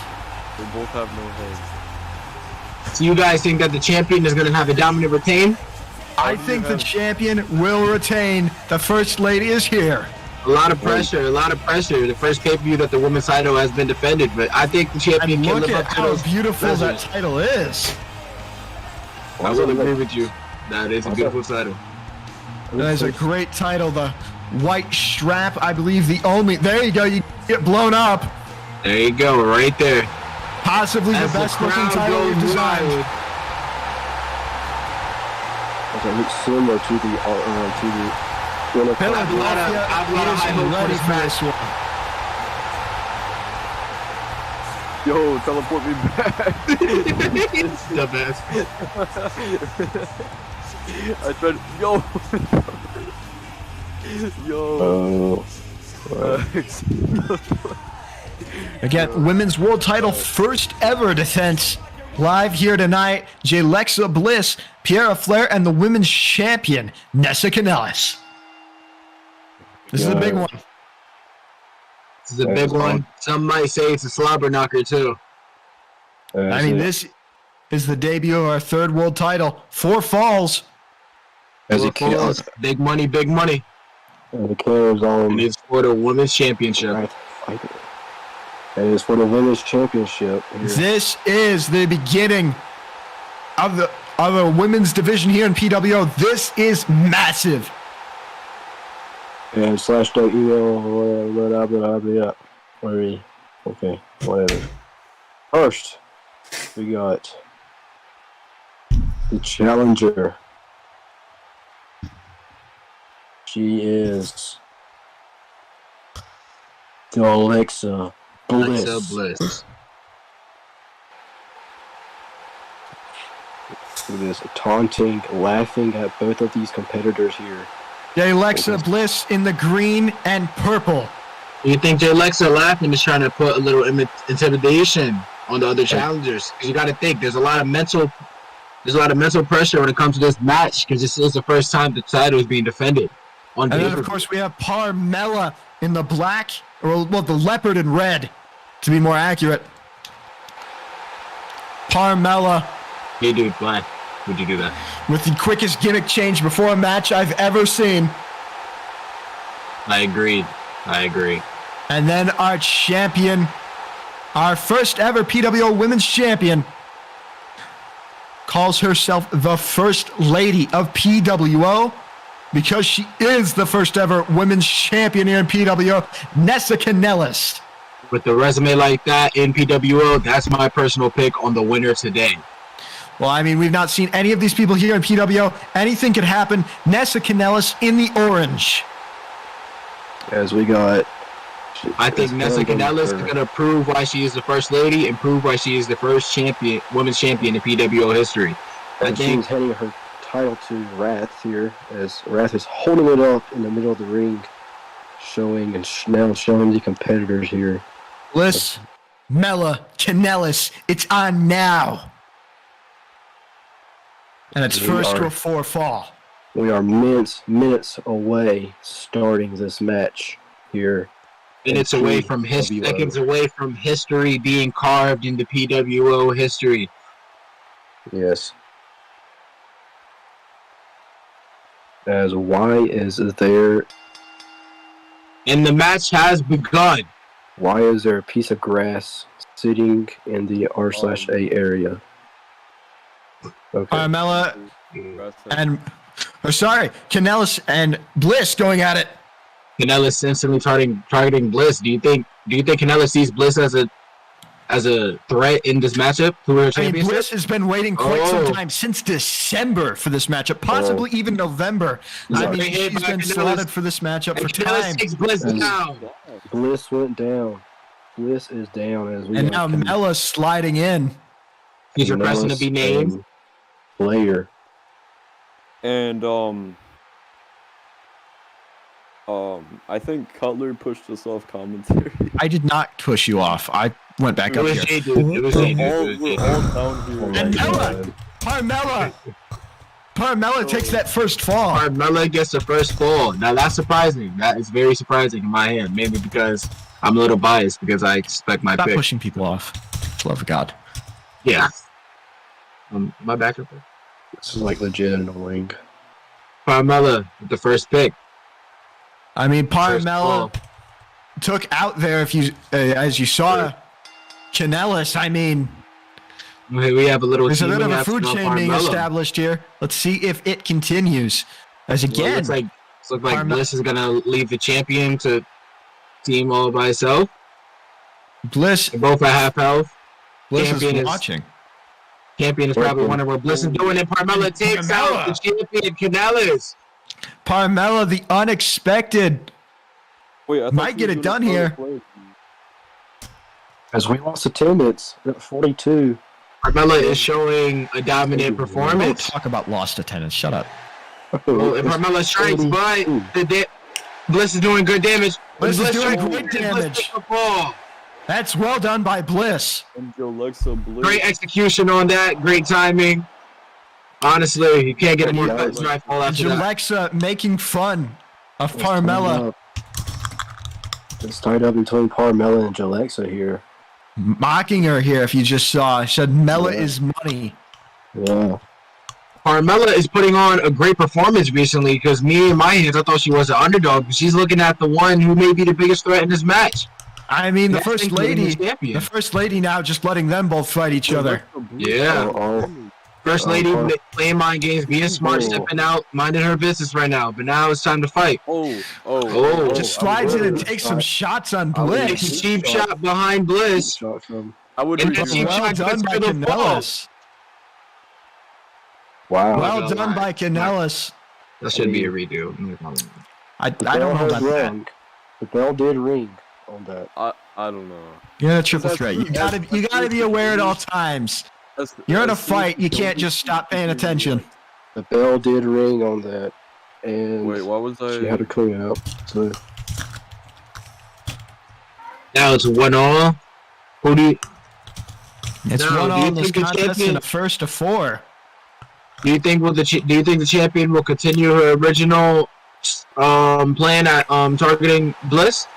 They both have no head. So you guys think that the champion is going to have a dominant retain? I think the champion will retain. The First Lady is here. A lot of pressure. The first pay-per-view that the women's title has been defended, but I think the champion And can look live at up to how those beautiful that measures. title is. I will agree with you. That is a beautiful title. That is a great title. The white strap, I believe the only. There you go. You get blown up. There you go, right there. Possibly the As the best looking crowd title goes we've designed. wild. It looks similar to the Philadelphia I have a lot of high is hopes for ready this for match. this one. Yo, teleport me back. The best. I tried. Yo. Yo. Again, women's world title, first ever defense. Live here tonight, Jalexa Bliss, Pierre Flair, and the women's champion, Nessa Kanellis. This is a big one. This is a big one. Some might say it's a slobber knocker too. I mean, this is the debut of our third world title. 4 falls. As Four it can, falls. Big money, big money. the camera's on. And it's for the women's championship. Right. And it's for the women's championship. Here. This is the beginning of the women's division here in PWO. This is massive. And slash the email whatever. Okay, whatever. First, we got the challenger. She is the Alexa Bliss. Alexa Bliss. Look at this, taunting, laughing at both of these competitors here. Alexa Bliss in the green and purple. You think Alexa laughing is trying to put a little intimidation on the other challengers? Because you got to think there's a lot of mental pressure when it comes to this match because this is the first time the title is being defended. And then, of course, we have Parmella in the black, or well, the leopard in red, to be more accurate. Parmella Hey, dude, why would you do that? with the quickest gimmick change before a match I've ever seen. I agree. And then our champion, our first ever PWO Women's Champion, calls herself the First Lady of PWO because she is the first ever Women's Champion here in PWO, Nessa Kanellis. With a resume like that in PWO, that's my personal pick on the winner today. Well, I mean, we've not seen any of these people here in PWO. Anything could happen. Nessa Kanellis in the orange. As we got. I think Nessa Kanellis is going to prove why she is the first lady and prove why she is the first champion, women's champion in PWO history. I And think she's handing her title to Wrath here, as Wrath is holding it up in the middle of the ring, showing now showing the competitors here. Bliss, Mella, Kanellis, it's on now. And it's first to a 4 fall. We are minutes away starting this match here. minutes away from seconds away from history being carved into PWO history. Yes. As why is there? And the match has begun. Why is there a piece of grass sitting in the R/A area? Okay. Carmella and, Kanellis and Bliss going at it. Kanellis instantly targeting Bliss. Do you think Kanellis sees Bliss as a threat in this matchup for her I mean, championship? Bliss has been waiting quite some time, since December, for this matchup, possibly even November. I mean, she's been slotted for this matchup for time. Takes Bliss down. Bliss went down. Bliss is down as we. And now Mella's sliding in. He's requesting to be named. Player. And I think Cutler pushed us off commentary. I did not push you off. I went back It up was here. Jay, dude. It was Jay, dude. We're all down here. And Parmella takes that first fall. Carmella gets the first fall. Now that's surprising. That is very surprising in my hand. Maybe because I'm a little biased because I expect my Stop pick. pushing people off. For love of God. Yeah. My backup. This is like legit annoying. Carmella with the first pick. I mean, First Parmella fall. took out there, if you as you saw, Canellis. I mean, We have a little there's a bit teaming of a action food on chain being Parmella. established here. Let's see if it continues. As Well, again, looks like Parma- Bliss is gonna leave the champion to team all by itself. Bliss They're both at half health. is champion is- watching. Champion is probably wondering what Bliss is doing, and Parmella takes out the champion Canellis. Parmella, the unexpected. Wait, I thought Might she get was it doing done a here. play. As we lost attendance, we're at 42. Parmella is showing a dominant Don't performance. talk about lost attendance. Shut up. Well, and Parmella strikes, but Bliss is doing good damage. Bliss is doing strikes, great and Bliss damage. takes the fall. That's well done by Bliss. And Alexa Bliss. Great execution on that. Great timing. Honestly, you can't get a more Yeah, strike fall after that. Alexa making fun of Parmella, It's tied up between Parmella and Jalexa here. mocking her here. If you just saw, she said Mella Yeah. is money. Yeah. Parmella is putting on a great performance recently because me in my hands, I thought she was an underdog, but she's looking at the one who may be the biggest threat in this match. I mean, the Next first including lady, the champion. the first lady now just letting them both fight each other. Alexa Bliss. Yeah. Oh, First lady playing mind games, being smart, Oh. stepping out, minding her business right now. But now it's time to fight. Just slides in and takes some shots on Takes a Bliss. cheap shot behind Bliss. shot from. I would And redo that cheap that. Well shot done gets by to the fall. Canellis. Wow. Well gonna done lie. by Canellis. That should be a redo. I The don't bell know has about that. rung. The bell did ring on that. I don't know. You're in a triple That's- threat. You gotta be aware at all times. You're in a fight. You can't just stop paying attention. The bell did ring on that. And Wait, why was she had to I? clean out. So Now it's 1-all. Who do you, It's No, one do all you in this think the contest champion- in a first to four. do you think the champion will continue her original plan at targeting Bliss?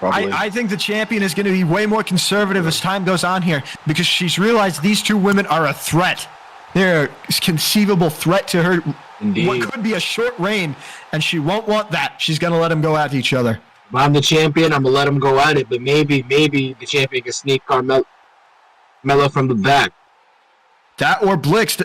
probably. I think the champion is going to be way more conservative as time goes on here because she's realized these two women are a threat. They're a conceivable threat to her. Indeed. What could be a short reign, and she won't want that. She's going to let them go at each other. If I'm the champion, I'm gonna let him go at it. But maybe the champion can sneak Carmella from the back. That or Bliss,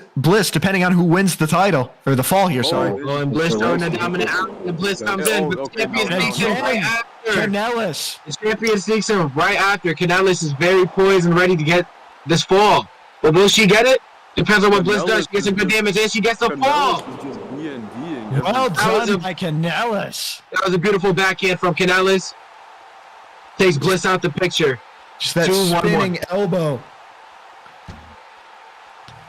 depending on who wins the title or the fall here. Sorry. Well, and Bliss throwing the dominant out, and Bliss comes in, but the champion And sneaks in again, right after. Canellis. The champion sneaks in right after. Canellis is very poised and ready to get this fall. But will she get it? Depends on what Bliss does. She gets some good damage, and she gets the fall. Canellis is just B&D'ing Well That was done a- by Canellis. That was a beautiful backhand from Canellis. Takes Bliss out the picture. Just that 2-1-1. spinning elbow.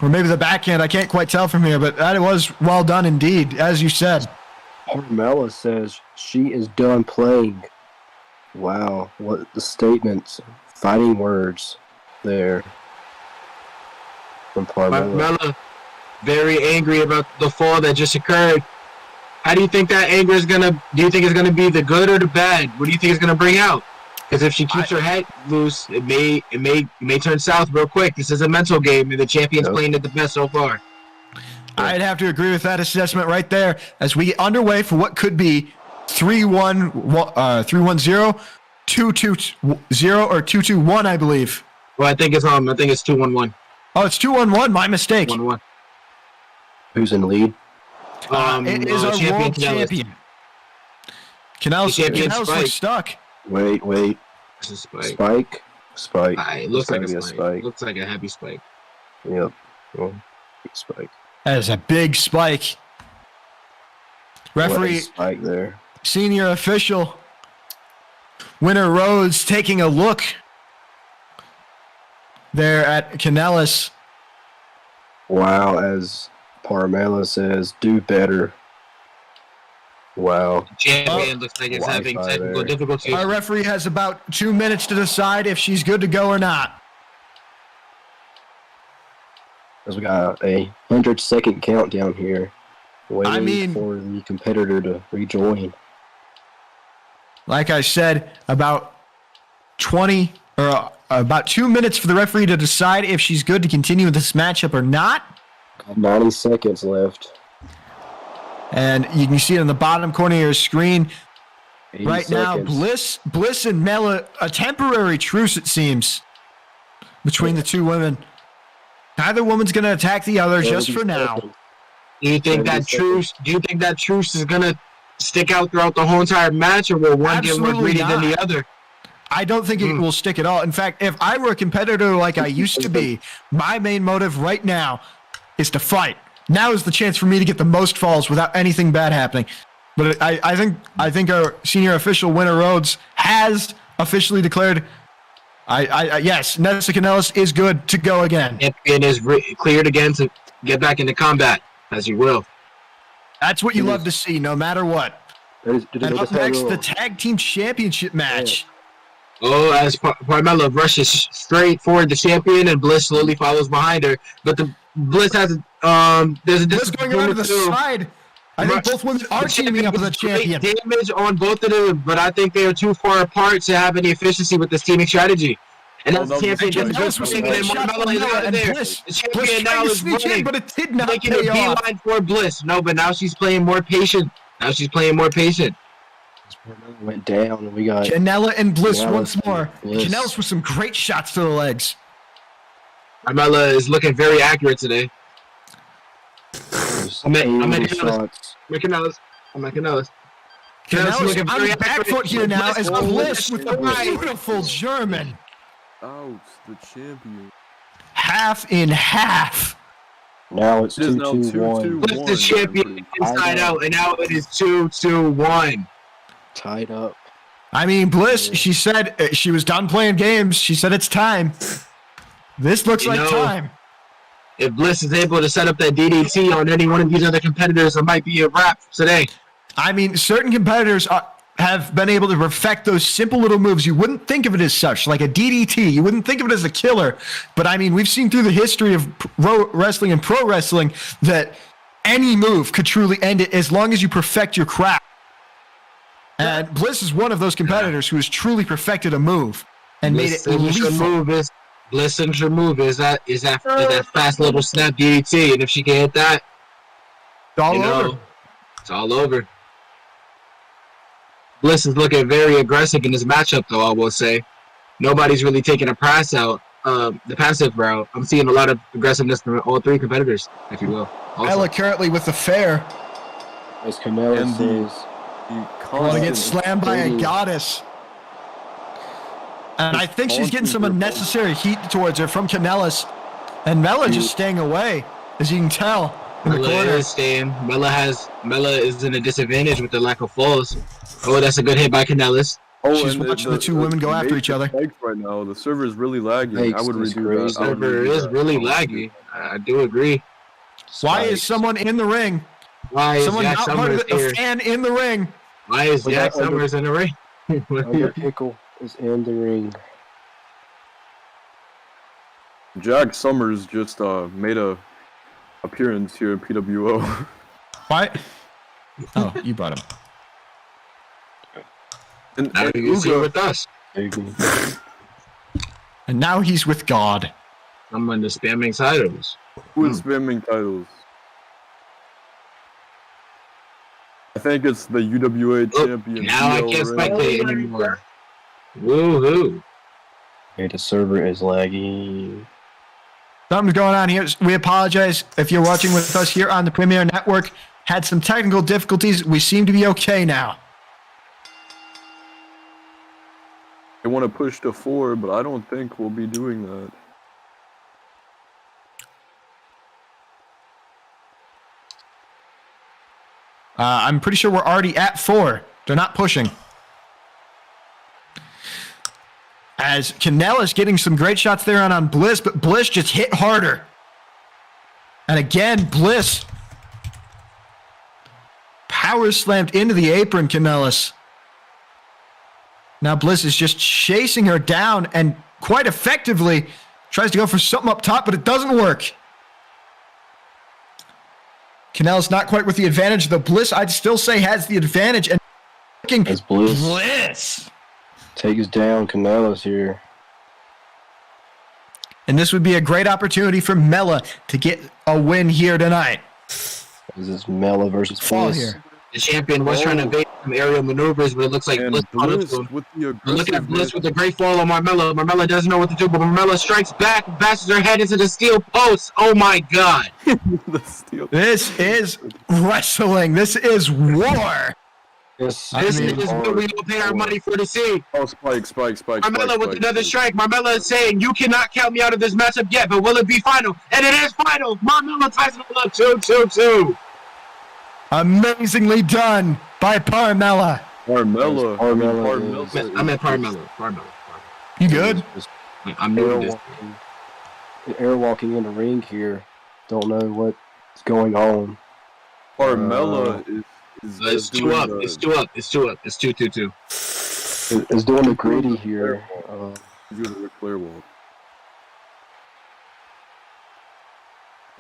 Or maybe the backhand. I can't quite tell from here, but that was well done indeed, as you said. Carmella says she is done playing. Wow, what the statements, fighting words there from Carmella. Carmella, very angry about the fall that just occurred. How do you think that anger is gonna? Do you think it's gonna be the good or the bad? What do you think it's gonna bring out? Because if she keeps her head loose, it may turn south real quick. This is a mental game, and the champion's Yep. playing it the best so far. I'd have to agree with that assessment right there as we get underway for what could be 3-1, 3-1-0, 2-2-0, or 2-2-1, I believe. Well, I think it's 2-1-1. Oh, it's 2-1-1. My mistake. 1-1. Who's in lead? It is our world champion. Canellis The champion looks Spike. stuck. Wait. This is Spike. Spike. It looks like It's a gotta be spike. Looks like a heavy spike. Yep. Well, Spike. That is a big spike. What a Referee, Spike there. senior official, Winter Rhodes taking a look there at Canellis. Wow, as Parmella says, do better. Wow. Champion looks like it's having Wi-Fi technical there. difficulties. Our referee has about 2 minutes to decide if she's good to go or not. As we got a 100-second countdown here, waiting for the competitor to rejoin. Like I said, about 2 minutes for the referee to decide if she's good to continue with this matchup or not. 90 seconds left. And you can see it on the bottom corner of your screen. 80 right now. seconds. Bliss and Mela, a temporary truce, it seems, between the two women. Neither woman's going to attack the other just 70 for now. seconds. Do you think 70 that truce? Do you think that truce is gonna stick out throughout the whole entire match, or will one get more Absolutely greedy than the not. other? I don't think it will stick at all. In fact, if I were a competitor like I used to be, my main motive right now is to fight. Now is the chance for me to get the most falls without anything bad happening. But I think our senior official Winter Rhodes has officially declared. Yes, Nessa Canellis is good to go again. Champion is cleared again to get back into combat, as you will. That's what you love to see, no matter what. And up next, the tag team championship match. Oh, as Carmella rushes straight forward the champion, and Bliss slowly follows behind her. But the Bliss has there's a Bliss going around to the side. I think both women are teaming up with a champion. Damage on both of them, but I think they are too far apart to have any efficiency with this teaming strategy. And as the champion just goes swinging, and Carmella is out of there. The champion now is running, but it did not making a pay off. beeline for Bliss. No, but now she's playing more patient. Went down, and we got Janela and Bliss once more. Bliss. Janela's with some great shots to the legs. Carmella is looking very accurate today. I'm at shots. Canellis. Janela's looking on very the back accurate. foot here now as Oh, Bliss with the right. beautiful German. Out, the champion. Half in half. Now it's It is now 2-2-1. 2-2. Bliss the champion inside out, and now it is 2-2-1. Tied up. I mean, Bliss, she said she was done playing games. She said it's time. This looks You like know, time. If Bliss is able to set up that DDT on any one of these other competitors, it might be a wrap today. I mean, certain competitors have been able to perfect those simple little moves. You wouldn't think of it as such, like a DDT. You wouldn't think of it as a killer. But I mean, we've seen through the history of wrestling and pro wrestling that any move could truly end it as long as you perfect your craft. And Bliss is one of those competitors who has truly perfected a move and made it lethal. Bliss signature move is that fast little snap DDT, and if she can hit that, It's all over. It's all over. Bliss is looking very aggressive in this matchup, though. I will say, nobody's really taking a pass out, the passive route. I'm seeing a lot of aggressiveness from all three competitors, if you will. Ella currently with the fair. As Canelo And says, Gonna get slammed by a goddess. And I think she's getting some unnecessary heat towards her from Canellis. And Mela just staying away, as you can tell in the Mela corner. is staying. Mela is in a disadvantage with the lack of falls. Oh, that's a good hit by Canellis. She's watching the two women go after each other. Right now, the server is really lagging. Makes I would this redo crazy. that. I would Server redo is that. really laggy. I do agree. Why is spikes. someone in the ring? Why is Someone Jack not part of Summers it, a here? fan in the ring. Why is We Jack got under- Summers in the ring? Under Pickle is in the ring. Jack Summers just made a appearance here at PWO. Why? Oh, you brought him. and Now he's here with us. Pickle. And now he's with God. Someone is spamming titles. who is spamming titles? I think it's the UWA champion. Now I CL can't Ray. spectate anymore. Woohoo! Okay, the server is laggy. Something's going on here. We apologize if you're watching with us here on the Premier Network. Had some technical difficulties. We seem to be okay now. They want to push to 4, but I don't think we'll be doing that. I'm pretty sure we're already at 4. They're not pushing. As Canellis getting some great shots there on Bliss, but Bliss just hit harder. And again, Bliss power slammed into the apron, Canellis. Now Bliss is just chasing her down and quite effectively tries to go for something up top, but it doesn't work. Canellis not quite with the advantage. The Bliss, I'd still say, has the advantage. And looking As Bliss Bliss. takes down Canellis here. And this would be a great opportunity for Mela to get a win here tonight. This is Mela versus Fall Bliss. here. The champion was trying to evade some aerial maneuvers, but it looks like And Bliss caught up Bliss to him. with the But look at Bliss aggressiveness. with a great fall on Marmella. Marmella doesn't know what to do, but Marmella strikes back, bashes her head into the steel post. Oh my god. The steel. This is wrestling. This is war. This This mean, is what we all pay our money for to see. Oh, Spike. Marmella with another strike. Marmella is saying, you cannot count me out of this matchup yet, but will it be final? And it is final. Marmella ties it all up 2-2-2. Amazingly done by Parmella. Parmella. Parmella. I meant Parmella. You good? I'm new to this. Airwalking in the ring here. Don't know what's going on. Parmella is It's two up. It's 2-2-2. Is doing the gritty here. Doing the Ric Flair walk.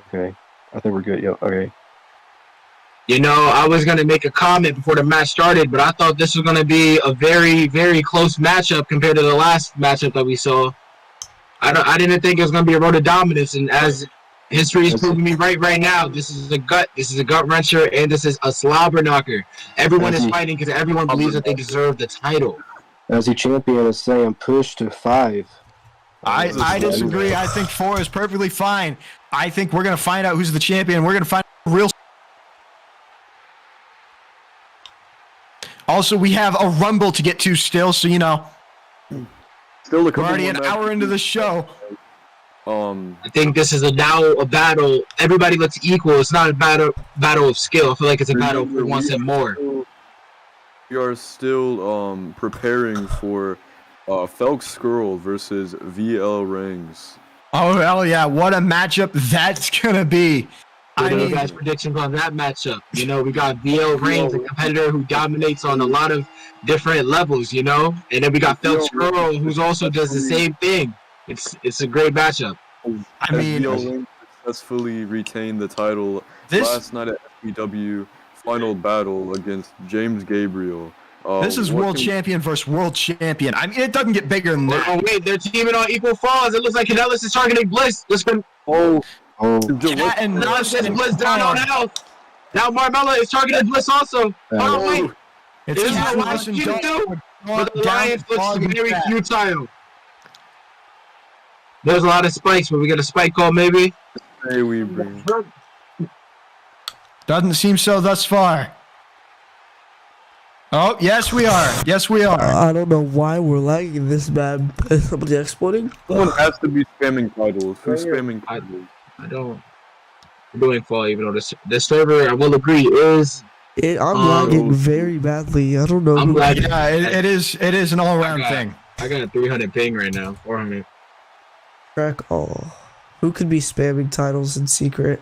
Okay, I think we're good. Yep. Okay. You know, I was going to make a comment before the match started, but I thought this was going to be a very, very close matchup compared to the last matchup that we saw. I didn't think it was going to be a road of dominance, and as history is proving me right now, this is a gut wrencher, and this is a slobber knocker. Everyone is fighting because everyone believes that they deserve the title. As the champion is saying, push to 5. I disagree. I think 4 is perfectly fine. I think we're going to find out who's the champion. We're going to find out real. Also, we have a Rumble to get to still, so, you know, Still a we're couple already more an matches. hour into the show. I think this is now a battle. Everybody looks equal. It's not a battle of skill. I feel like it's a battle of who wants it more. We are still preparing for Felk Skrull versus VL Rings. Oh, hell yeah. What a matchup that's going to be. What I are you mean, guys' predictions on that matchup? You know, we got VL Reigns, a competitor who dominates on a lot of different levels, you know? And then we got Felk Skrull, who also does the same thing. It's a great matchup. I mean, VL Rings successfully retained the title This- last night at FPW Final Battle against James Gabriel. this is world champion versus world champion. I mean, it doesn't get bigger than that. Oh, wait, they're teaming on equal falls. It looks like Canellis is targeting Bliss. Let's go. Cat and Bliss mouse and Bliss down on health. Now Marmella is targeting Bliss also. Oh, wait. It's This is cat what mouse and you dog. do. But the Down Lions looks dog and very cat. futile. There's a lot of spikes, but we get a spike call maybe. Hey, we bring. Doesn't seem so thus far. Oh, yes, we are. Yes, we are. I don't know why we're lagging this bad. Is somebody exploding? Someone has to be spamming titles. Who's spamming titles? I don't. We're doing fall, even though this server, I will agree, is. I'm lagging very badly. I don't know. I'm glad. Yeah, it is an all-around thing. I got a 300 ping right now. 400. Track all. Who could be spamming titles in secret?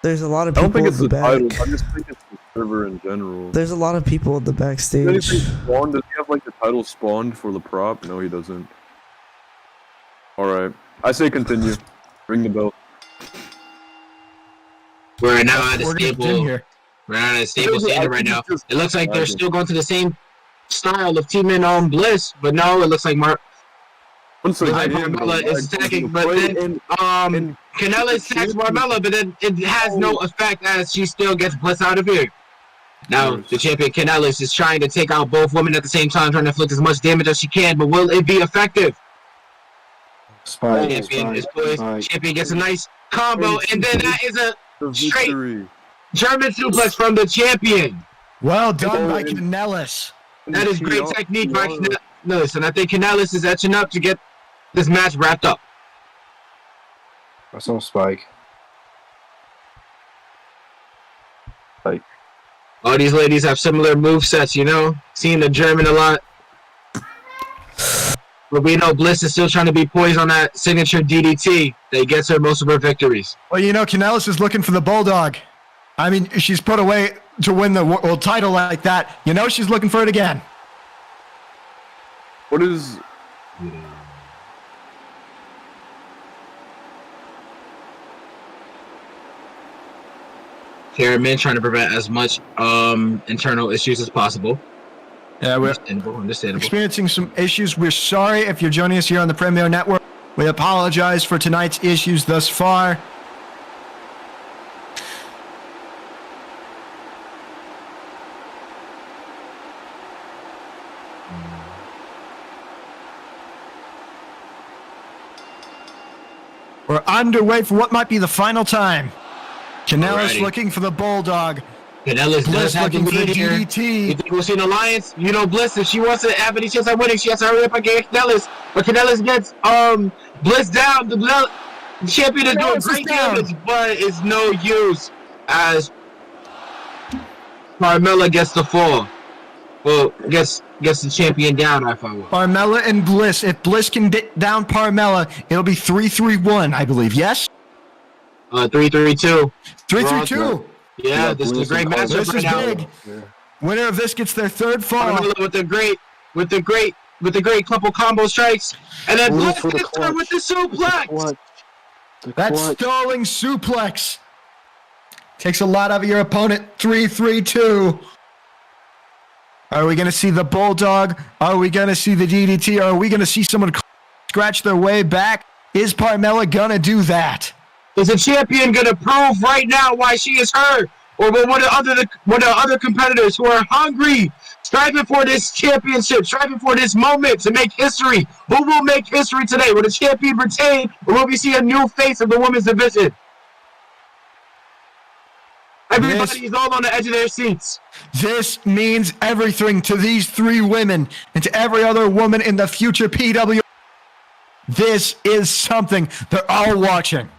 There's a lot of I don't people think in it's the the title. back. I just think it's the server in general. There's a lot of people in the Does backstage. anything spawn? Does he have like the title spawned for the prop? No, he doesn't. Alright. I say continue. Ring the bell. We're now at a We're gonna stable. continue here. We're at a stable standard right now. Just- It looks like they're still going to the same style of teaming on Bliss, but no, it looks like Once looks like again, Marmella the is lag attacking, goes but away, then and Canellis attacks Marmella, but then it has no effect as she still gets Bliss out of here. Now the champion Canellis is trying to take out both women at the same time, trying to inflict as much damage as she can, but will it be effective? Spike. Champion is poised. Champion gets a nice combo, and then that is a the straight victory. German suplex from the champion. Well done by Canellis. That is great technique by Canellis, and I think Canellis is etching up to get this match wrapped up. That's on Spike. All these ladies have similar movesets, you know? Seeing the German a lot. But we know Bliss is still trying to be poised on that signature DDT that gets her most of her victories. Well, you know, Canellis is looking for the Bulldog. I mean, she's put away to win the world title like that. You know she's looking for it again. What is... Chairman trying to prevent as much internal issues as possible. Yeah, we're Understandable. experiencing some issues. We're sorry if you're joining us here on the Premier Network. We apologize for tonight's issues thus far. We're underway for what might be the final time. Canellis Alrighty. looking for the Bulldog. Canellis does Bliss have the looking for the lead here. You DDT. think we'll see an alliance? You know, Bliss, if she wants to have any chance at winning, she has to hurry up and get Canellis. But Canellis gets Bliss down. The champion is doing Canellis is great down. damage, but it's no use as Carmella gets the fall. Well, gets the champion down, I thought. Parmella and Bliss. If Bliss can down Parmella, it'll be 3-3-1, I believe. Yes? 3-3-2. 3-3-2. Yeah, this is a great matchup This right is now. big. Winner of this gets their third fall. Carmella with the great couple combo strikes, and then Ooh, Bliss for the hits her clutch. with the suplex. What? The That's clutch. stalling suplex. Takes a lot out of your opponent. 3-3-2. Are we going to see the Bulldog? Are we going to see the DDT? Are we going to see someone scratch their way back? Is Parmella going to do that? Is the champion gonna prove right now why she is her, or will one of the other competitors who are hungry, striving for this championship, striving for this moment to make history? Who will make history today? Will the champion retain, or will we see a new face of the women's division? Everybody is all on the edge of their seats. This means everything to these three women and to every other woman in the future PWO. This is something they're all watching.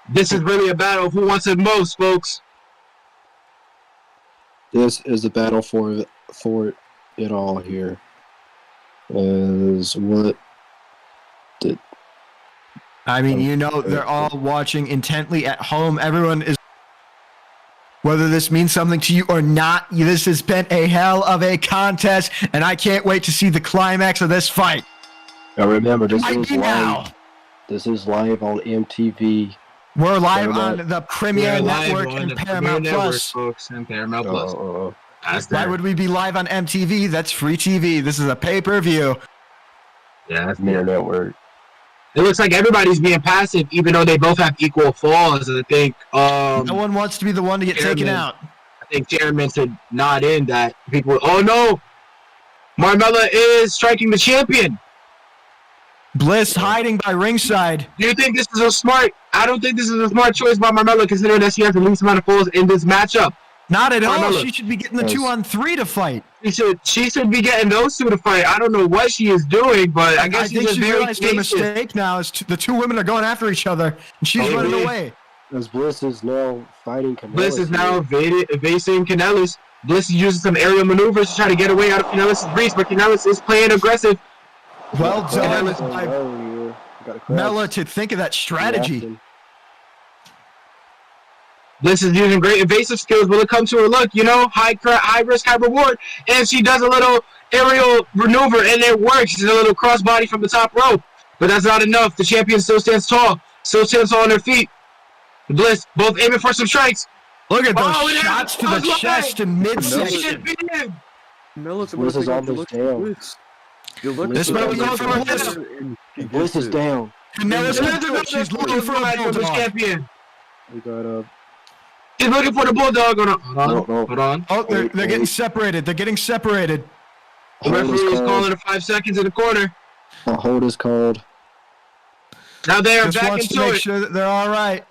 This is really a battle of who wants it most, folks. This is the battle for it all here. Is what did I mean, you know, they're all watching intently at home. Everyone is, whether this means something to you or not, this has been a hell of a contest, and I can't wait to see the climax of this fight. now remember this Might is be live. now. This is live on MTV. We're live Paramount. on the Premier Network and Paramount Plus. folks, and Paramount Plus. That's Why that. would we be live on MTV? That's free TV. This is a pay-per-view. Yeah, that's Mirror Network. It looks like everybody's being passive, even though they both have equal falls. I think No one wants to be the one to get taken Chairman. out. I think Chairman said nod in that people. Oh no, Marmella is striking the champion. Bliss hiding by ringside. Do you think this is a smart? I don't think this is a smart choice by Marmella, considering that she has the least amount of falls in this matchup. Not at all. Carmella. She should be getting the Yes. 2-on-3 to fight. She should be getting those two to fight. I don't know what she is doing, but I guess I think she's she very realized her patient. mistake now is the two women are going after each other, and she's Oh, running yeah. away. As Bliss is now fighting Canellis. Bliss is now here. evading Canellis. Bliss is using some aerial maneuvers to try to get away out of Canellis' reach, but Canellis is playing aggressive. Well done Canellis- by Here. Got a crouch. Mella to think of that strategy. Reacting. Bliss is using great evasive skills. Will it come to her? Look, you know, high risk, high reward, and she does a little aerial maneuver, and it works. She's a little crossbody from the top rope, but that's not enough. The champion still stands tall, on her feet. Bliss both aiming for some strikes. Look at those Oh, it is. shots to I the was chest and midsection. Champion. Mella's Bliss is almost down. This might be it for Bliss. Bliss is down. Canellis can do it. She's looking for a the bulldog. champion. We got a. She's looking for the bulldog. Hold on. No. Hold on. Oh, they're getting separated. They're getting separated. The referee is calling it 5 seconds in the corner. A hold is called. Now they are Just back wants to into make it. sure that they're all right.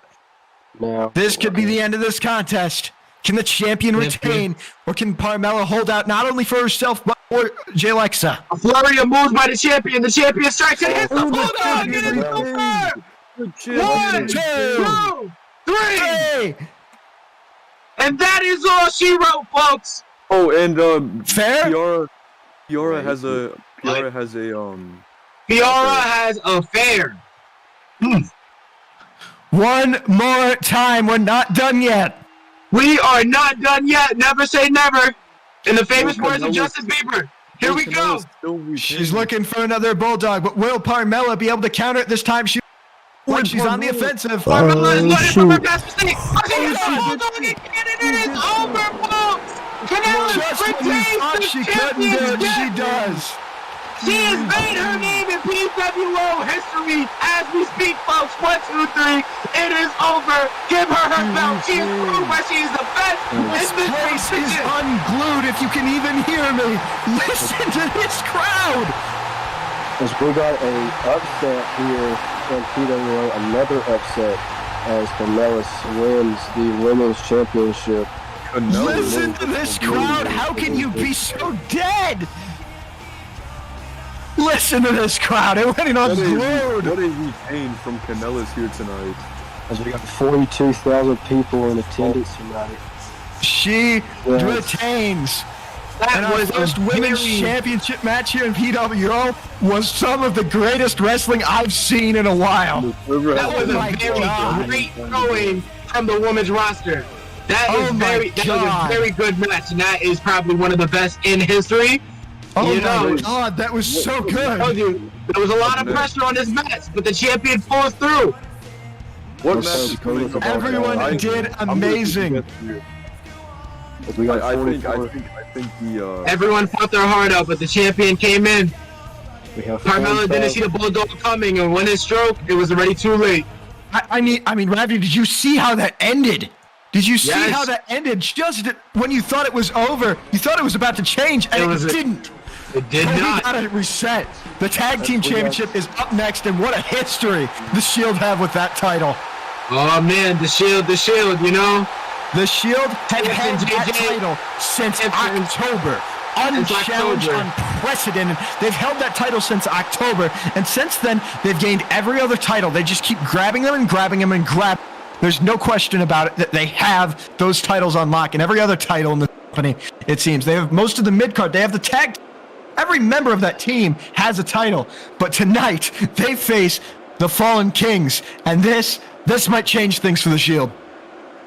Now. This could be the end of this contest. Can the champion retain, or can Parmella hold out not only for herself but for Jalexa? A flurry of moves by the champion. The champion strikes and hits the bulldog. champion It is retains. confirmed. 1, 2, 3. Hey! And that is all she wrote, folks. Oh, and Fair? Piora has a What? Piora Fiora has a fair. One more time. We're not done yet. We are not done yet. Never say never. In the famous Oh, words of Canelo- Justin Bieber. Here we go. She's looking for another bulldog, but will Parmella be able to counter it this time? She's on the offensive. Marmella is Oh, learning from her shoot. past mistake. She hits the bulldog again, and it is over, folks. Canelo Just when you retains thought the she couldn't do it, she championship. does. She has made her name in PWO history as we speak, folks. 1, 2, 3. It is over. Give her her belt. She is proved why she is the best in This this place is competition. unglued, if you can even hear me. Listen to this crowd. As we got a upset here in PWO, another upset as Canellis wins the women's championship. Listen to this crowd. How can you be so dead? Listen to this crowd. It went unglued. What a retain from Canellis here tonight. As we got 42,000 people in attendance tonight. She retains. And our first women's championship match here in PWO was some of the greatest wrestling I've seen in a while. That was a very great showing from the women's roster. That was a very good match, and that is probably one of the best in history. Oh my God, that was so I good. told you, there was a lot of pressure on this match, but the champion pulls through. What match is coming up? Everyone did amazing. We got I think the Everyone fought their heart out, but the champion came in. we have Carmella didn't see the bulldog coming, and when it stroked, it was already too late. I mean, Ravi, did you see how that ended? Did you see Yes. how that ended? Just when you thought it was over, you thought it was about to change, and it didn't. It did We not. got it reset. The tag team championship is up next, and what a history the Shield have with that title. Oh man, the Shield, you know? The Shield had Yes, had and that JJ title since Yes, and- October. Unchallenged, October. unprecedented. They've held that title since October, and since then, they've gained every other title. They just keep grabbing them and grabbing them and grabbing. There's no question about it that they have those titles on lock, and every other title in the company, it seems. They have most of the mid-card. They have the tag. Every member of that team has a title, but tonight, they face the Fallen Kings, and this might change things for the Shield.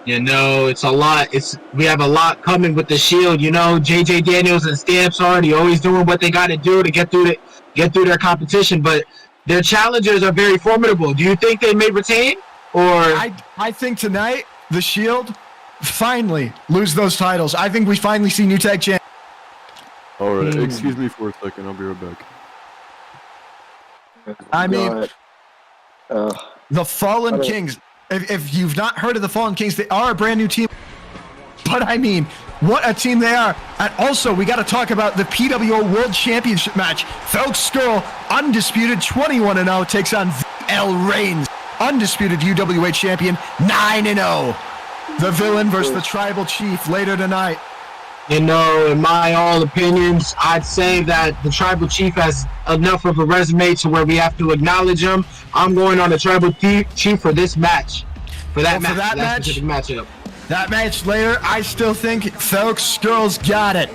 You know, it's a lot. We have a lot coming with the Shield. You know, JJ Daniels and Stamps already always doing what they got to do to get through their competition. But their challengers are very formidable. Do you think they may retain, or I think tonight the Shield finally lose those titles. I think we finally see new tag champions. all right. Excuse me for a second. I'll be right back. I mean, uh, the Fallen Kings. If you've not heard of the Fallen Kings, they are a brand new team. But I mean, what a team they are. And also, we got to talk about the PWO World Championship match. Felix Skrull, undisputed 21-0, takes on VL Reigns, undisputed UWA champion, 9-0. The Villain versus the Tribal Chief later tonight. you know, in my all opinions, I'd say that the Tribal Chief has enough of a resume to where we have to acknowledge him. I'm going on the Tribal Chief for this match. For that specific matchup. That match later, I still think Felix Skrull's got it.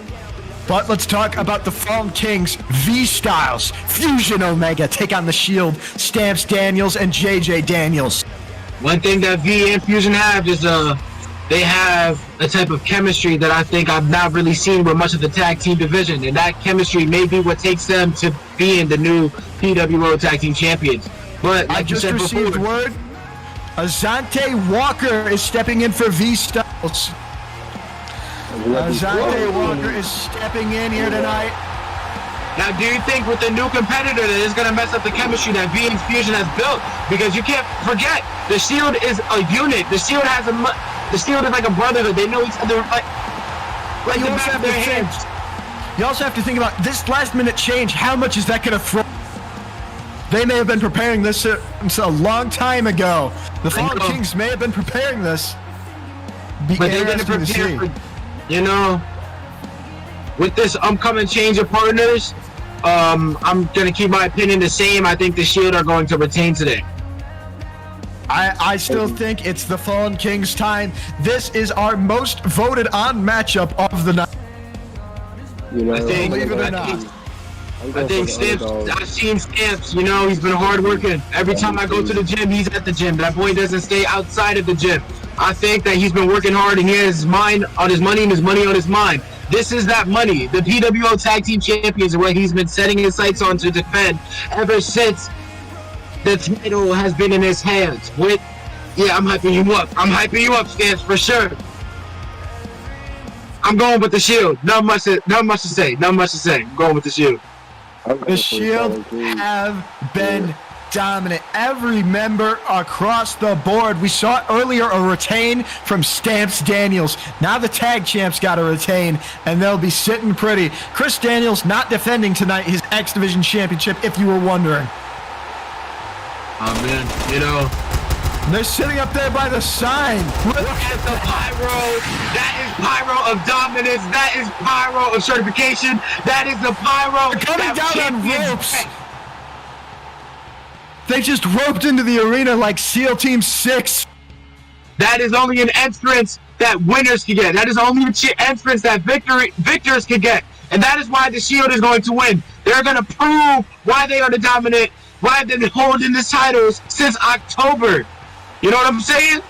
But let's talk about the Fallen Kings, V-Styles, Fusion Omega take on the Shield, Stamps Daniels and JJ Daniels. One thing that V and Fusion have is they have a type of chemistry that I think I've not really seen with much of the tag team division, and that chemistry may be what takes them to being the new PWO tag team champions. But like I just you said received before, word, Azante Walker is stepping in for V-Styles. Azante Walker is stepping in here tonight. now do you think with the new competitor that is going to mess up the chemistry that V and Fusion has built? Because you can't forget, the Shield is a unit. The Shield is like a brotherhood. They know each other like You the also back have of their to think- hands. You also have to think about this last-minute change. How much is that going to throw? They may have been preparing this since a long time ago. The Fallen know. Kings may have been preparing this. But they didn't prepare for, you know, with this upcoming change of partners, I'm going to keep my opinion the same. I think the Shield are going to retain today. I still think it's the Fallen Kings time. This is our most voted on matchup of the night. you know, I think, Believe it or I not. think, I'm I going think for the Stamps, underdog. I've seen Stamps, you know, he's been hard working. Every time I go to the gym, he's at the gym. That boy doesn't stay outside of the gym. I think that he's been working hard and he has his mind on his money and his money on his mind. This is that money. The PWO Tag Team Champions are what he's been setting his sights on to defend ever since the title has been in his hands. I'm hyping you up. I'm hyping you up, Stamps, for sure. I'm going with the Shield. Not much to say. I'm going with the Shield. The Shield have been dominant. Every member across the board. We saw earlier a retain from Stamps Daniels. Now the tag champs got a retain, and they'll be sitting pretty. Chris Daniels not defending tonight his X Division Championship, if you were wondering. Oh, man. You know, they're sitting up there by the sign. look at the pyro. That is pyro of dominance. That is pyro of certification. That is the pyro. They're coming that down on champions ropes. get. They just roped into the arena like SEAL Team 6. That is only an entrance that winners can get. That is only an entrance that victors can get. And that is why the Shield is going to win. They're going to prove why they are the dominant, why they've been holding the titles since October. You know what I'm saying?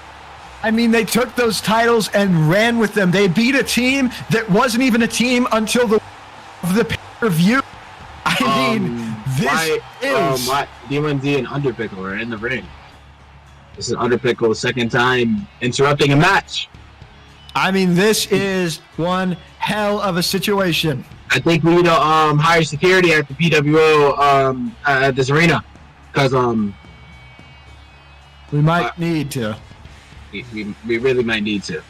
I mean, they took those titles and ran with them. They beat a team that wasn't even a team until the pay-per-view. I mean, this is... DMD and Underpickle are in the ring. This is Underpickle's second time interrupting a match. I mean, this is one hell of a situation. I think we need to hire security at the PWO at this arena, because we might need to. We really might need to.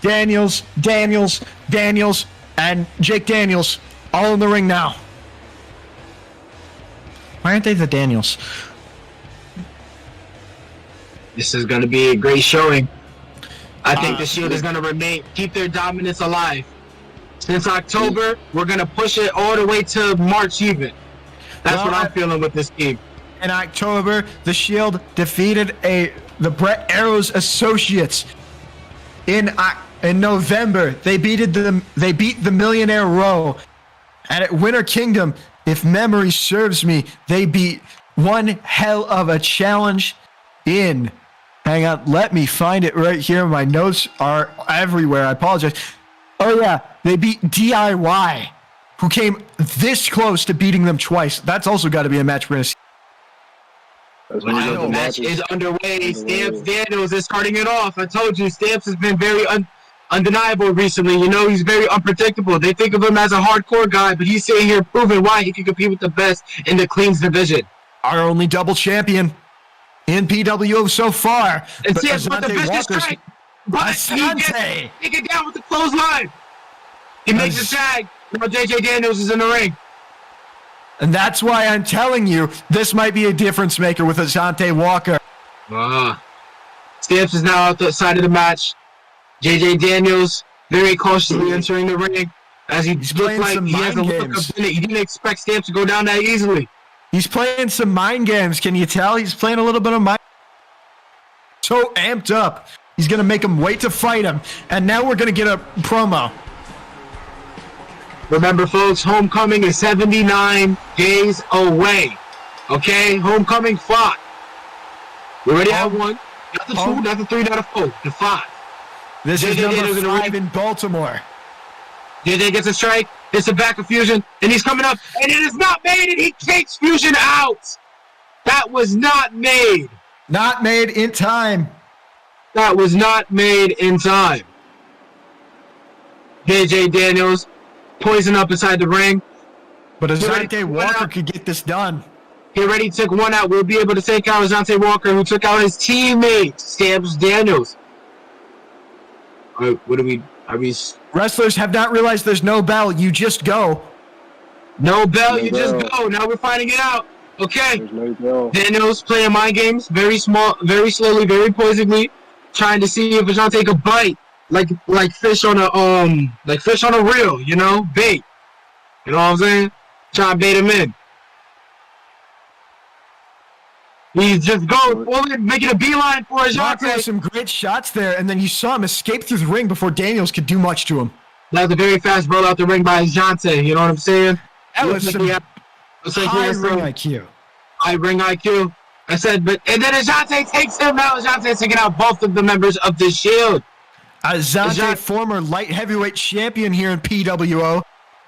Daniels, and Jake Daniels all in the ring now. Why aren't they the Daniels? This is going to be a great showing. I think the Shield is going to keep their dominance alive. Since October, we're going to push it all the way to March even. That's what I'm feeling with this team. In October, the Shield defeated the Brett Arrows Associates. In November, they beat the Millionaire Row. And at Winter Kingdom, if memory serves me, they beat one hell of a challenge in... Hang on, let me find it right here. My notes are everywhere. I apologize. Oh, yeah, they beat DIY, who came this close to beating them twice. That's also got to be a match we're going to see. The match is underway. Stamps Daniels is starting it off. I told you, Stamps has been very undeniable recently. You know, he's very unpredictable. They think of him as a hardcore guy, but he's sitting here proving why he can compete with the best in the Cleans division. Our only double champion in PWO so far. And Stamps with the vicious strike. But he gets down with the clothesline. He makes a tag. Now JJ Daniels is in the ring. And that's why I'm telling you, this might be a difference maker with Asante Walker. Stamps is now outside of the match. JJ Daniels very cautiously entering the ring, as he's looks like he has a look of it. He didn't expect Stamps to go down that easily. He's playing some mind games. Can you tell? He's playing a little bit of mind. So amped up. He's going to make him wait to fight him. And now we're going to get a promo. Remember, folks, Homecoming is 79 days away. Okay? Homecoming 5. We already have 1. Not the 2, not the 3, not the 4. The 5. This is number 5 in Baltimore. JJ gets a strike. It's a back of Fusion, and he's coming up, and it is not made, and he kicks Fusion out. That was not made. Not made in time. That was not made in time. JJ Daniels poison up inside the ring. But Asante Walker could get this done. He already took one out. We'll be able to take out Asante Walker, who took out his teammate, Stamps Daniels. All right, what are we? Wrestlers have not realized there's no bell. You just go. No bell, you just go. Now we're finding it out. Okay. There's no bell. Daniels playing mind games, very small, very slowly, very poisonally, trying to see if Asante could bite, like fish on a reel, you know, bait. You know what I'm saying? Trying to bait him in. He's just going forward, making a beeline for Asante. Some great shots there, and then you saw him escape through the ring before Daniels could do much to him. That was a very fast roll out the ring by Asante. You know what I'm saying? That was some high ring IQ. High ring IQ. I said, and then Asante takes him out. Asante taking out both of the members of the Shield. Asante, former light heavyweight champion here in PWO.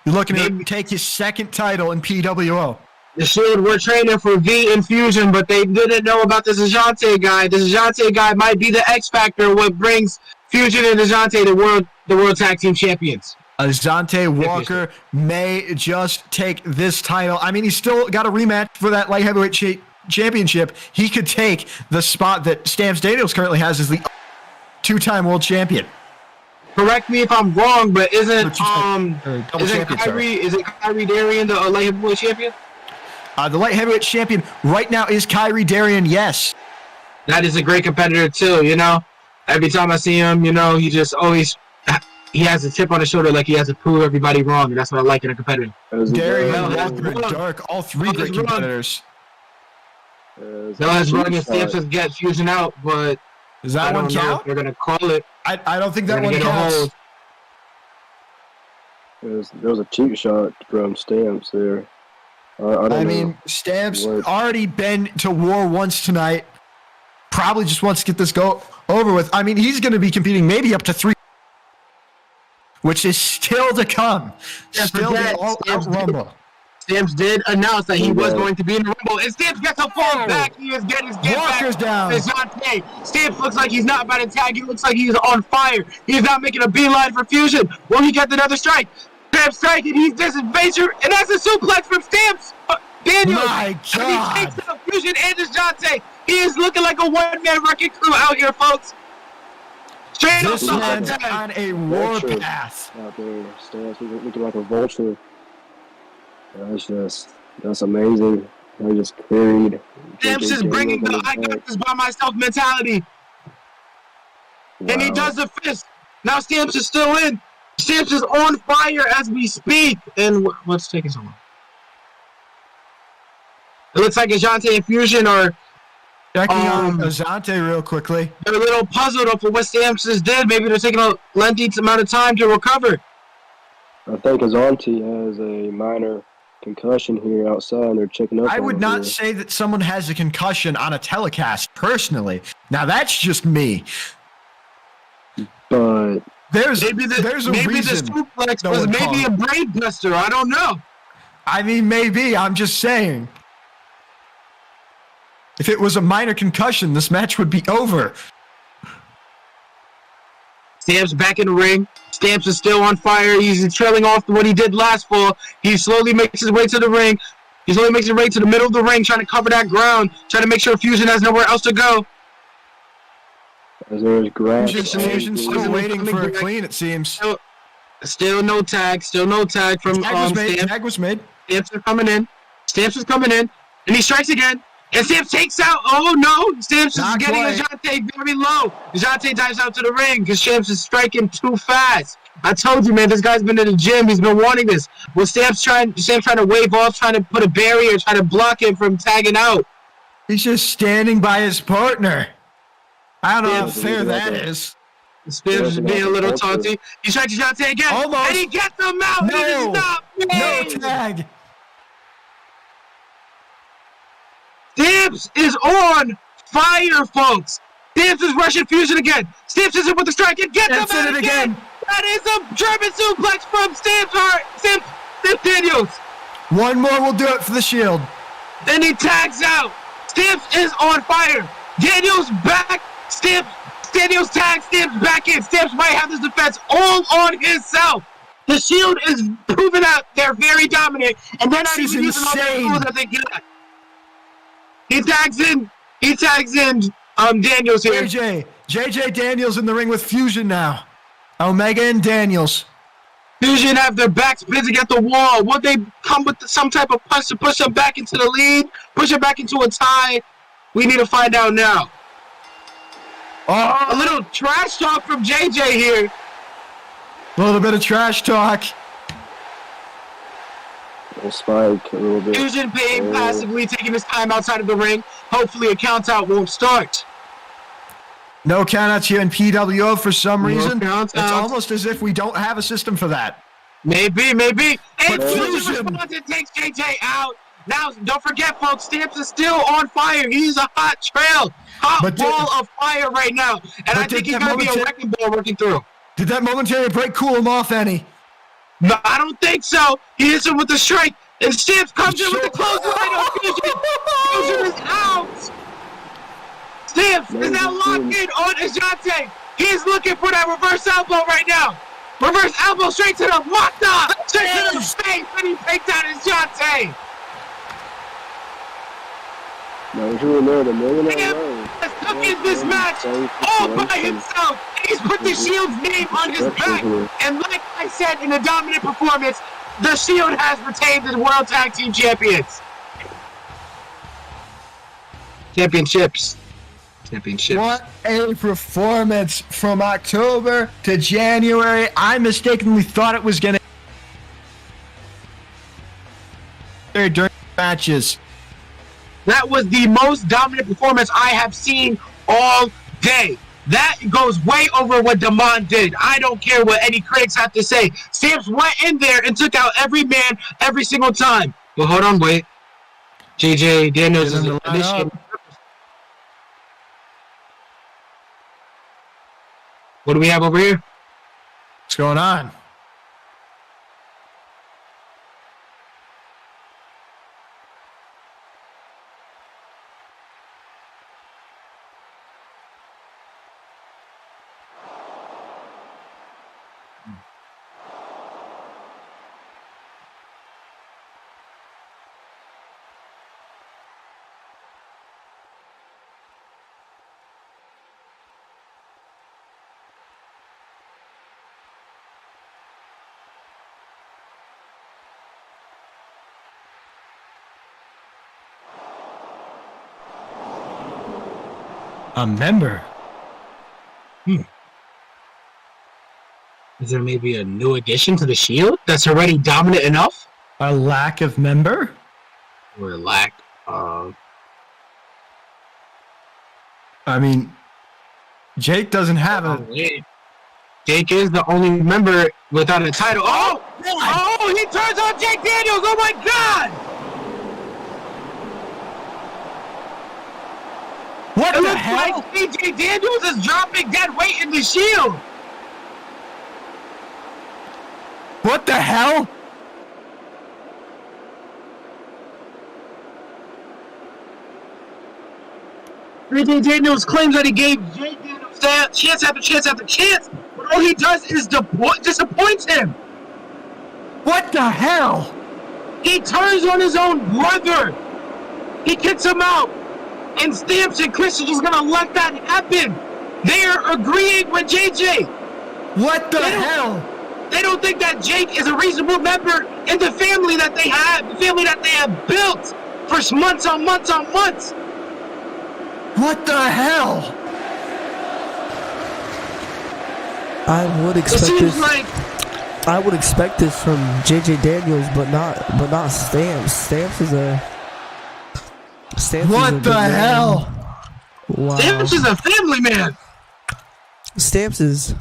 You're looking to take his second title in PWO. The Shield were training for V Infusion, but they didn't know about this Asante guy. This Asante guy might be the X factor, what brings Fusion and Asante the world tag team champions. Azante Walker may just take this title. I mean, he's still got a rematch for that light heavyweight championship. He could take the spot that Stamps Daniels currently has as the two-time world champion. Correct me if I'm wrong, but isn't Kyrie Darian the light heavyweight champion? The light heavyweight champion right now is Kyrie Darian, yes. That is a great competitor too, you know. Every time I see him, you know, he just always he has a chip on his shoulder like he has to prove everybody wrong, and that's what I like in a competitor. Darian, Walker, and Dark, all three great competitors. Now as long as Stamps doesn't get Fusion out, but does that one count? They're gonna call it. I don't think that one counts. There was a cheap shot from Stamps there. I mean, Stamps already been to war once tonight. Probably just wants to get this over with. I mean, he's going to be competing maybe up to 3, which is still to come. Still the all-out Rumble. Stamps did announce that he was going to be in the Rumble, and Stamps gets a fall back. He is getting his get Walker's back. down. Stamps looks like he's not about to tag. He looks like he's on fire. He's not making a beeline for Fusion. Will he get another strike? Stamps striking. He's disadvantage, and that's a suplex from Stamps. Daniels. My God. And he takes out Fusion and DeJounte. He is looking like a one-man wrecking crew out here, folks. Straight This up man's on a war path. Out there, Stamps looking like a vulture. That's amazing. I just carried. Stamps is bringing the I got this by myself mentality. Wow. And he does the fist. Now Stamps is still in. Stamps is on fire as we speak. And what's taking so long? It looks like Azante and Fusion are checking on Azante real quickly. They're a little puzzled over what Stamps did. Maybe they're taking a lengthy amount of time to recover. I think Azante has a minor concussion here outside, and they're checking up. I would not say that someone has a concussion on a telecast personally. Now that's just me. But there's a maybe reason. The suplex was maybe a brain buster. I don't know. I mean, maybe. I'm just saying. If it was a minor concussion, this match would be over. Stamps back in the ring. Stamps is still on fire. He's trailing off what he did last fall. He slowly makes his way to the ring. He slowly makes his way to the middle of the ring, trying to cover that ground, trying to make sure Fusion has nowhere else to go. Fusion's still waiting for a clean, it seems. Still no tag. Still no tag from Stamps. Tag was made. Stamps is coming in. Stamps is coming in. And he strikes again. And Stamps takes out. Oh no! Stamps is getting Azante very low. Azante dives out to the ring because Stamps is striking too fast. I told you, man, this guy's been in the gym. He's been wanting this. Well, Stamps trying to wave off, trying to put a barrier, trying to block him from tagging out. He's just standing by his partner. I don't know how fair that is. Stamps is being a little taunty. He strikes Azante again. Almost. And he gets him out. No. No tag. Stamps is on fire, folks. Stamps is rushing Fusion again. Stamps is in with the strike and gets him out again. That is a German suplex from Stamps Daniels. One more will do it for the Shield. Then he tags out. Stamps is on fire. Daniels back. Daniels tags Stamps back in. Stamps might have this defense all on himself. The Shield is proving out they're very dominant, and they're not even using all the tools that they got. He tags in Daniels here. JJ Daniels in the ring with Fusion now. Omega and Daniels. Fusion have their backs busy at the wall. Will they come with some type of punch to push them back into the lead? Push them back into a tie? We need to find out now. A little trash talk from JJ here. A little bit of trash talk. Spike a little bit. Fusion pain passively taking his time outside of the ring. Hopefully a count out won't start. No countouts here in PWO for some reason. Count-outs. It's almost as if we don't have a system for that. Maybe. And Fusion responds and takes JJ out. Now, don't forget, folks, Stamps is still on fire. He's a hot trail. Ball of fire right now. And I think he's going to be a wrecking ball working through. Did that momentary break cool him off any? No, I don't think so. He hits him with the strike, and Stamps comes in with the close line on Fusion. Fusion is out. Stamps is now locked in on Azante. He's looking for that reverse elbow right now. Reverse elbow straight to the what the? Straight to the face, and he picked out his Jonte. No, he was there the million He has taken this match all by himself. And he's put the Shield's name on his back. And like I said in a dominant performance, the Shield has retained the World Tag Team Championships. What a performance from October to January. I mistakenly thought it was going to during matches. That was the most dominant performance I have seen all day. That goes way over what Damon did. I don't care what any critics have to say. Stamps went in there and took out every man every single time. But hold on, wait. JJ Daniels is initiating. What do we have over here? What's going on? A member? Is there maybe a new addition to the Shield that's already dominant enough? A lack of member? Or a lack of... I mean, Jake doesn't have a... Jake is the only member without a title. Oh! Oh, he turns on Jake Daniels! Oh my God! What It the looks hell? like AJ Daniels is dropping dead weight in the Shield. What the hell? AJ Daniels claims that he gave Jake Daniels chance after chance after chance, but all he does is disappoints him. What the hell? He turns on his own brother. He kicks him out. And Stamps and Chris are just gonna let that happen. They are agreeing with JJ. What the hell? They don't think that Jake is a reasonable member in the family that they have, the family that they have built for months on months on months. What the hell? I would It expect seems this. like I would expect this from JJ Daniels, but not Stamps. Stamps is a. Stamps is a What good the man. hell? Wow. Stamps is a family man. Stamps is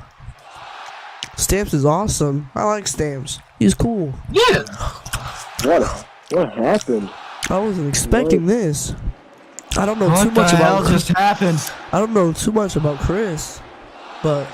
awesome. I like Stamps. He's cool. Yeah. What happened? I wasn't expecting this. I don't know too What the much hell about. just happened? I don't know too much about Chris, but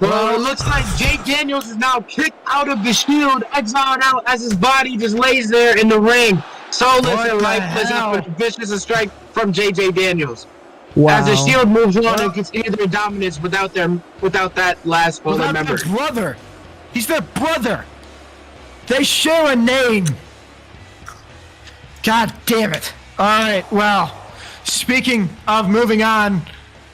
Well, it looks like Jake Daniels is now kicked out of the Shield, exiled out as his body just lays there in the ring. Soulless What and the lifeless hell? after vicious a strike from JJ Daniels. wow. As the Shield moves on and continue their dominance without that last fallen Without member. their brother. He's their brother. They share a name. God damn it. All right, well, speaking of moving on,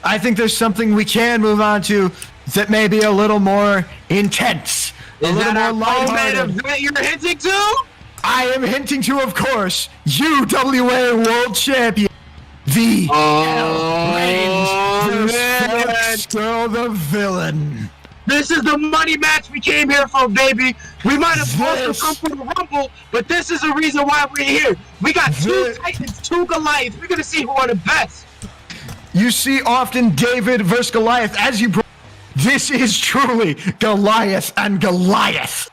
I think there's something we can move on to that may be a little more intense. Is a little that more our main lighthearted. event you're hinting to? I am hinting to, of course, UWA World Champion, the Reigns versus Girl the Villain. This is the money match we came here for, baby. We might have also This- come for the Rumble, but this is the reason why we're here. We got two This- Titans, two Goliaths. We're going to see who are the best. You see often David versus Goliath. As you this is truly Goliath and Goliath.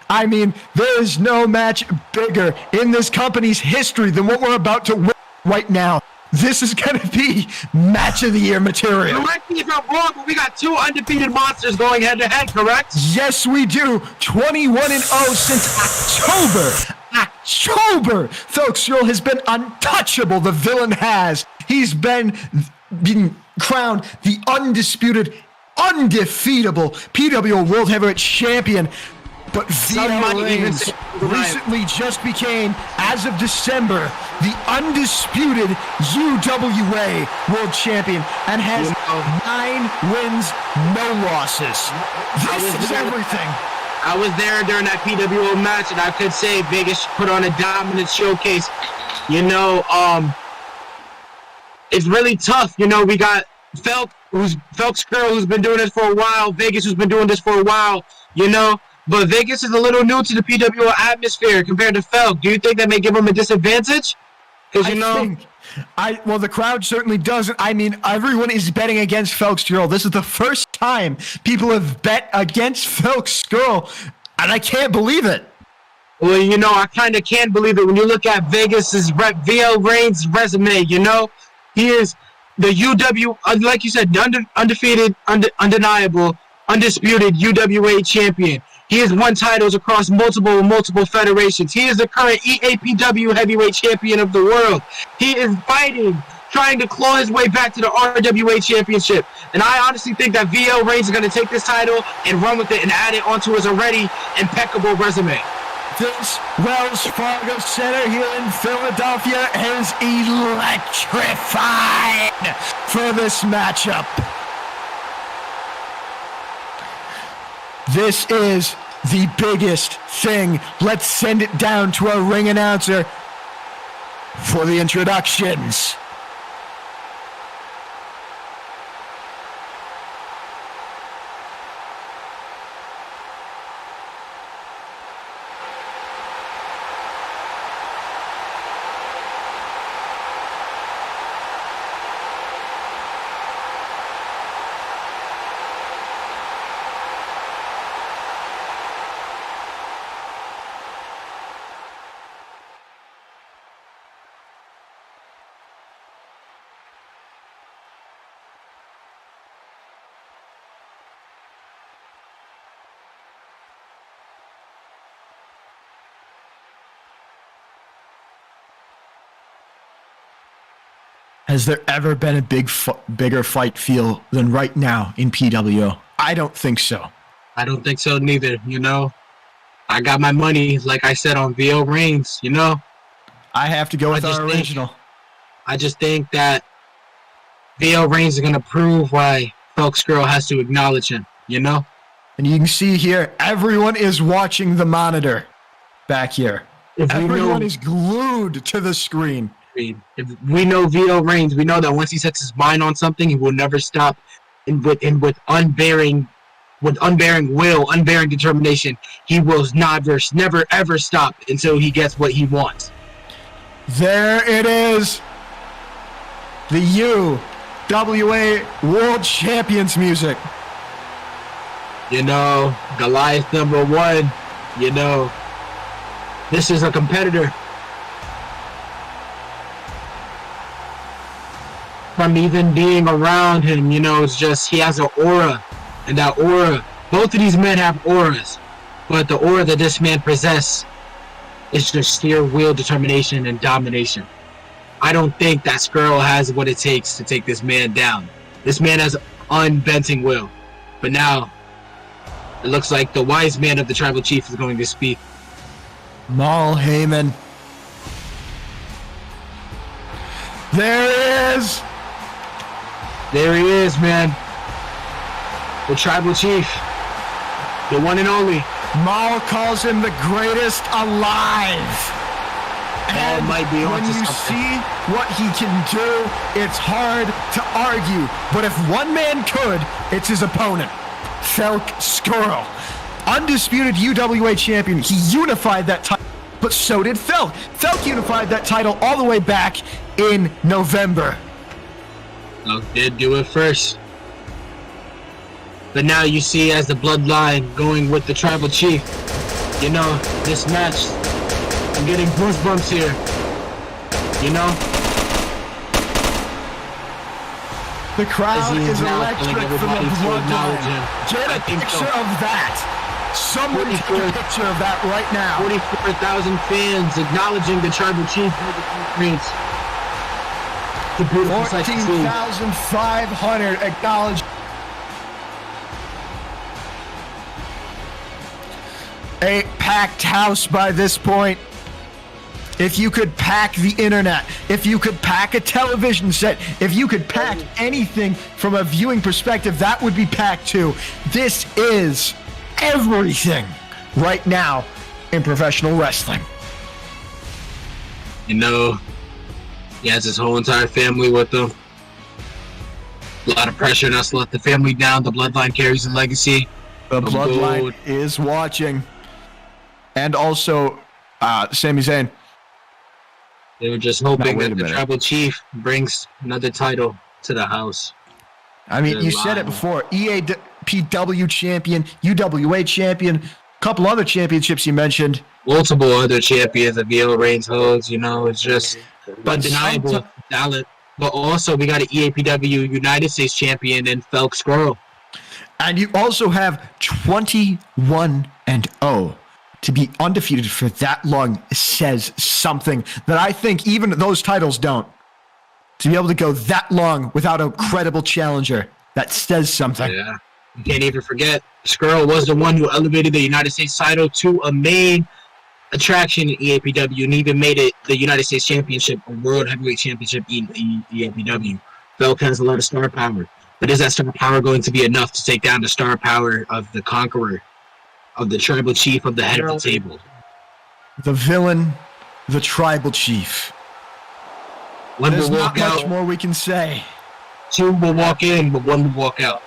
I mean, there is no match bigger in this company's history than what we're about to win right now. This is going to be match of the year material. Correct me if I'm wrong, but we got two undefeated monsters going head to head, correct? Yes, we do. 21-0 since October. October. Folks, Earl has been untouchable. The Villain has. He's been crowned the undisputed, undefeatable PWO World Heavyweight Champion. But Some VL might even Reigns say- recently just became, as of December, the undisputed UWA World Champion and has 9 wins, no losses. This is everything. I was there during that PWO match, and I could say Vegas put on a dominant showcase. You know, it's really tough. You know, we got Felk's girl who's been doing this for a while, Vegas who's been doing this for a while, you know. But Vegas is a little new to the PWO atmosphere compared to Felk. Do you think that may give him a disadvantage? Because, you know... Well, the crowd certainly doesn't. I mean, everyone is betting against Felk's girl. This is the first time people have bet against Felk's girl, and I can't believe it. Well, you know, I kind of can't believe it when you look at Vegas's VL Reigns' resume. You know, he is the like you said, undefeated, undeniable, undisputed UWA champion. He has won titles across multiple federations. He is the current EAPW heavyweight champion of the world. He is fighting, trying to claw his way back to the RWA championship. And I honestly think that VL Reigns is going to take this title and run with it and add it onto his already impeccable resume. This Wells Fargo Center here in Philadelphia is electrified for this matchup. This is the biggest thing. Let's send it down to our ring announcer for the introductions. Has there ever been a bigger fight feel than right now in PWO? I don't think so. I don't think so neither, you know. I got my money, like I said, on VL Reigns, you know. I have to go with our original. I just think that VL Reigns is going to prove why Felk's girl has to acknowledge him, you know. And you can see here, everyone is watching the monitor back here. Everyone is glued to the screen. If we know VL Reigns, we know that once he sets his mind on something, he will never stop. And with unbearing will, unbearing determination, he will never ever stop until he gets what he wants. There it is. The UWA World Champions music. You know, Goliath #1. You know, this is a competitor. From even being around him, you know, it's just he has an aura, and that aura, both of these men have auras, but the aura that this man possesses is just sheer will, determination, and domination. I don't think that Skrull has what it takes to take this man down. This man has unbending will, but now it looks like the wise man of the tribal chief is going to speak. Mal Heyman. There he is. There he is, man. The tribal chief. The one and only. Mal calls him the greatest alive. Mal might be when onto you something. see what he can do, it's hard to argue. But if one man could, it's his opponent, Felk Skrull. Undisputed UWA champion. He unified that title, but so did Felk. Felk unified that title all the way back in November. Felk did do it first. But now you see as the bloodline going with the tribal chief. You know, this match, I'm getting goosebumps here. You know? The crowd As he is is now electric telling from the everybody to acknowledge bloodline. him. Get I a think picture so. of that. Someone take a 44 picture of that right now. 44,000 fans acknowledging the tribal chief. It's a beautiful sight to see. 14,500 acknowledged. a packed house by this point. If you could pack the internet, if you could pack a television set, if you could pack anything from a viewing perspective, that would be packed too. This is everything right now in professional wrestling. You know, he has his whole entire family with him. A lot of pressure not to let the family down. The bloodline carries the legacy. The bloodline is watching. And also, Sami Zayn. They were just hoping that the tribal chief brings another title to the house. I mean, you said it before. EAPW champion, UWA champion, a couple other championships you mentioned. Multiple other champions that VO Reigns holds, you know, it's just undeniable talent. But also, we got an EAPW United States champion in Felk Squirrel. And you also have 21-0. To be undefeated for that long says something that I think even those titles don't. To be able to go that long without a credible challenger, that says something. Yeah. You can't even forget, Skrull was the one who elevated the United States title to a main attraction in EAPW and even made it the United States Championship, a World Heavyweight Championship in EAPW. Felk has a lot of star power. But is that star power going to be enough to take down the star power of the Conqueror, of the Tribal Chief, of the head of the table? The villain, the Tribal Chief. One There's will not walk much out. more we can say. Two will walk in, but one will walk out.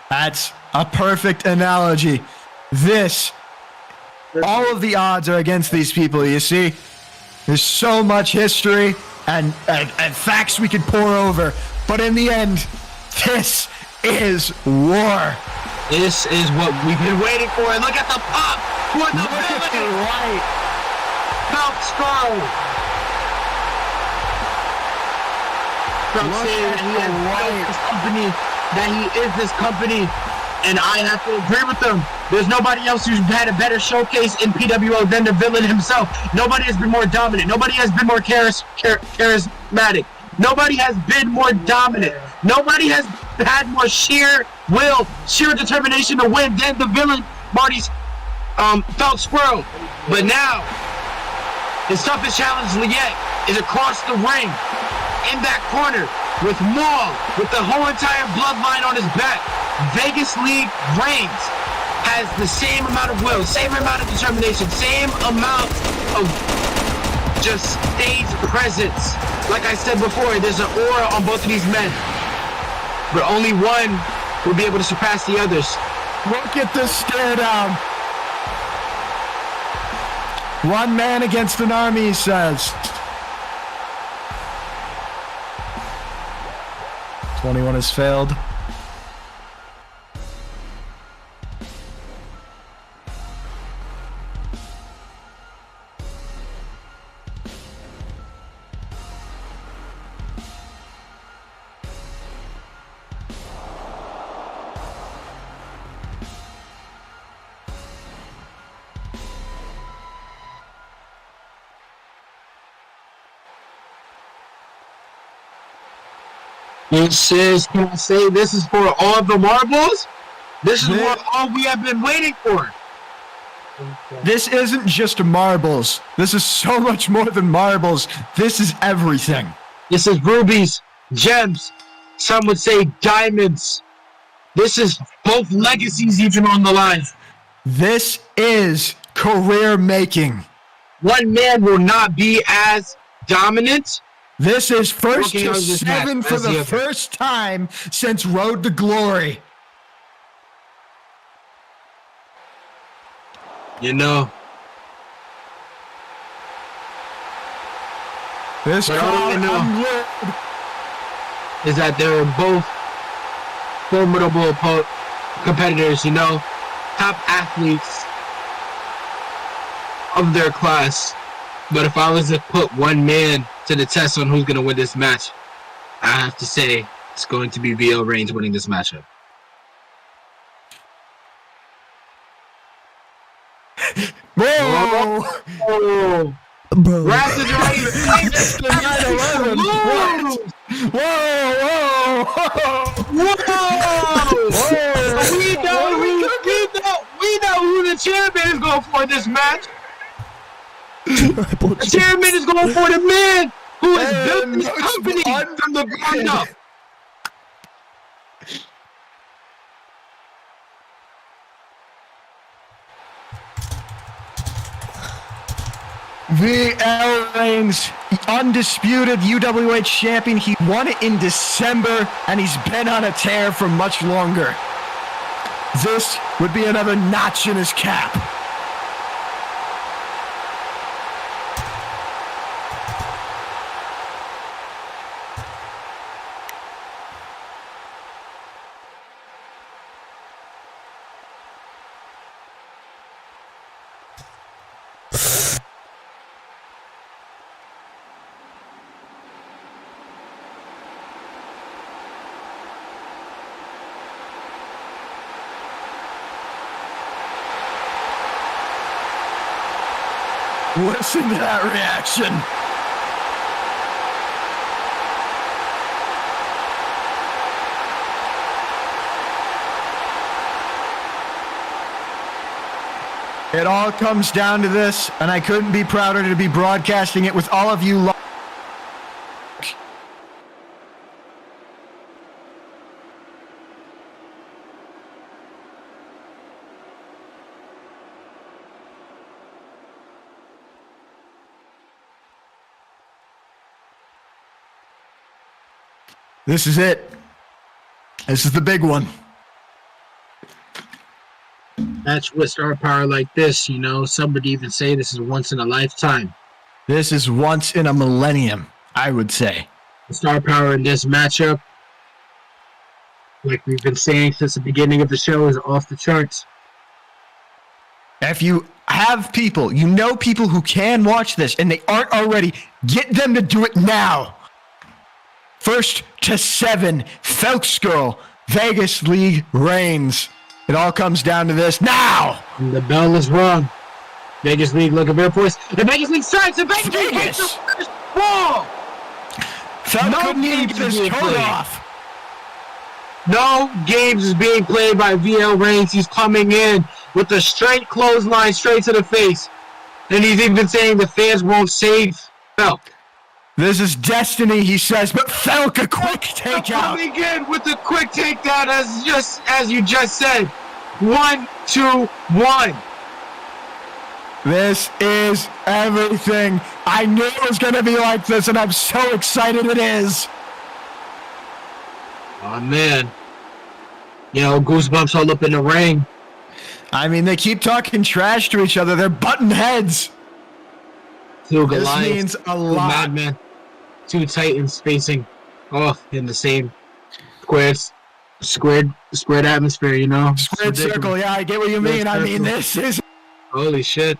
That's a perfect analogy. All of the odds are against these people, you see? There's so much history and facts we could pour over. But in the end, this is war. This is what we've been waiting for. And look at the pop for the villain. Right. Felk Squirrel. From saying that he has built this company, that he is this company, and I have to agree with him. There's nobody else who's had a better showcase in PWO than the villain himself. Nobody has been more dominant. Nobody has been more charismatic. Nobody has been more dominant. Nobody has had more sheer will, sheer determination to win than the villain, Marty's Felk Squirrel. But now, his toughest challenge yet is across the ring, in that corner, with Maul, with the whole entire bloodline on his back. Vegas League Reigns has the same amount of will, same amount of determination, same amount of just stage presence. Like I said before, there's an aura on both of these men, but only one will be able to surpass the others. Look at this stare down. One man against an army, he says. 21 has failed. This is, can I say, this is for all the marbles? This is what all we have been waiting for. This isn't just marbles. This is so much more than marbles. This is everything. This is rubies, gems, some would say diamonds. This is both legacies even on the line. This is career making. One man will not be as dominant. This is first Okay, to I was just 7 mad. for That's the the other. first time since Road to Glory. You know, This But all crowd I know- unload. is that they're both formidable competitors, you know, top athletes of their class. But if I was to put one man to the test on who's going to win this match, I have to say it's going to be VO Reigns winning this matchup. Whoa! Oh, Bro, Raptors are ready to play this to 9/11. What? Whoa! Whoa! We know who the chairman is going for this match. Tribal The chairman is going for the man who has built this most company from the ground up. VL Reigns, undisputed UWH champion. He won it in December, and he's been on a tear for much longer. This would be another notch in his cap. Listen to that reaction. It all comes down to this, and I couldn't be prouder to be broadcasting it with all of you. This is it. This is the big one. Match with star power like this, you know, some would even say this is once in a lifetime. This is once in a millennium, I would say. The star power in this matchup, like we've been saying since the beginning of the show, is off the charts. If you have people, you know people who can watch this and they aren't already, get them to do it now. First to 7, Phelps Girl, Vegas League reigns. It all comes down to this now. And the bell is rung. Vegas League looking very poised. The Vegas League strikes. The Vegas League hits the first ball. Phelps couldn't even get his coat off. No games is being played by VL Reigns. He's coming in with a straight clothesline straight to the face. And he's even saying the fans won't save Phelps. This is destiny, he says, but Felk, a quick takeout. Coming in with the quick takedown, as you just said. 1, 2, 1. This is everything. I knew it was going to be like this, and I'm so excited it is. Oh, man. You know, goosebumps all up in the ring. I mean, they keep talking trash to each other. They're butting heads. Two This Goliaths, means a two lot. madmen, two titans facing off in the same squared atmosphere, you know? Squared circle, yeah, I get what you mean. I mean, this is... Holy shit.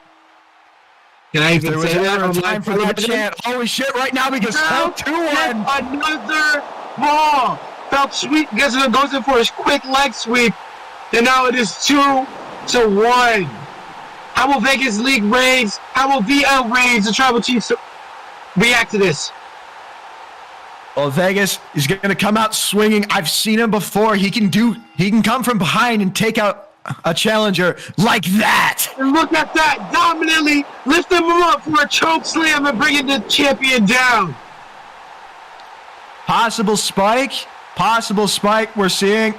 Can I even There was say that? ever on time for live that television? chant. Holy shit, right now, because Phelps Felk 2-1. another ball. Phelps goes in for his quick leg sweep. And now it is 2-1. How will Vegas League Reigns, how will VL Reigns, the Tribal Chiefs, react to this? Well, Vegas is going to come out swinging. I've seen him before. He can come from behind and take out a challenger like that. And look at that, dominantly lifting him up for a choke slam and bringing the champion down. Possible spike. We're seeing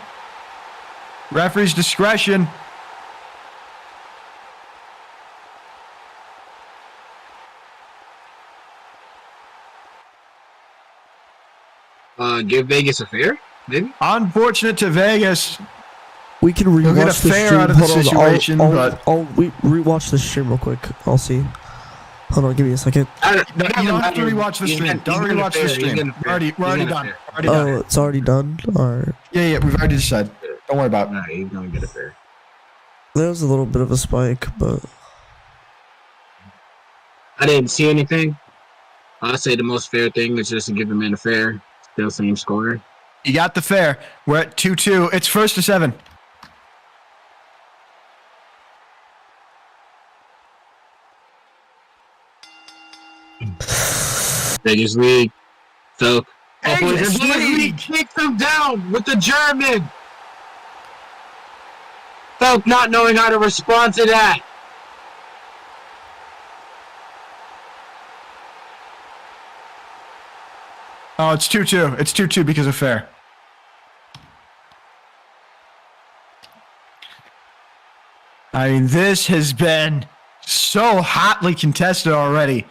referee's discretion. Give Vegas a fair, maybe? Unfortunate to Vegas. We can He'll get a rewatch the fair stream. out of the Hold on, situation, I'll but rewatch the stream real quick. I'll see. Hold on, give me a second. no, you don't have to rewatch the stream. Don't rewatch the stream. We're already done. Oh, it's already done? Alright. Yeah, we've already decided. Don't worry about it. Nah, he's gonna get a fair. There was a little bit of a spike, but... I didn't see anything. I'd say the most fair thing is just to give the man a fair. Still same score. You got the fair. We're at 2-2. It's first to 7. Vegas League. So, Vegas Vegas League! League takes him down with the German. Felk not knowing how to respond to that. Oh, it's 2-2. It's 2-2 because of fair. I mean, this has been so hotly contested already.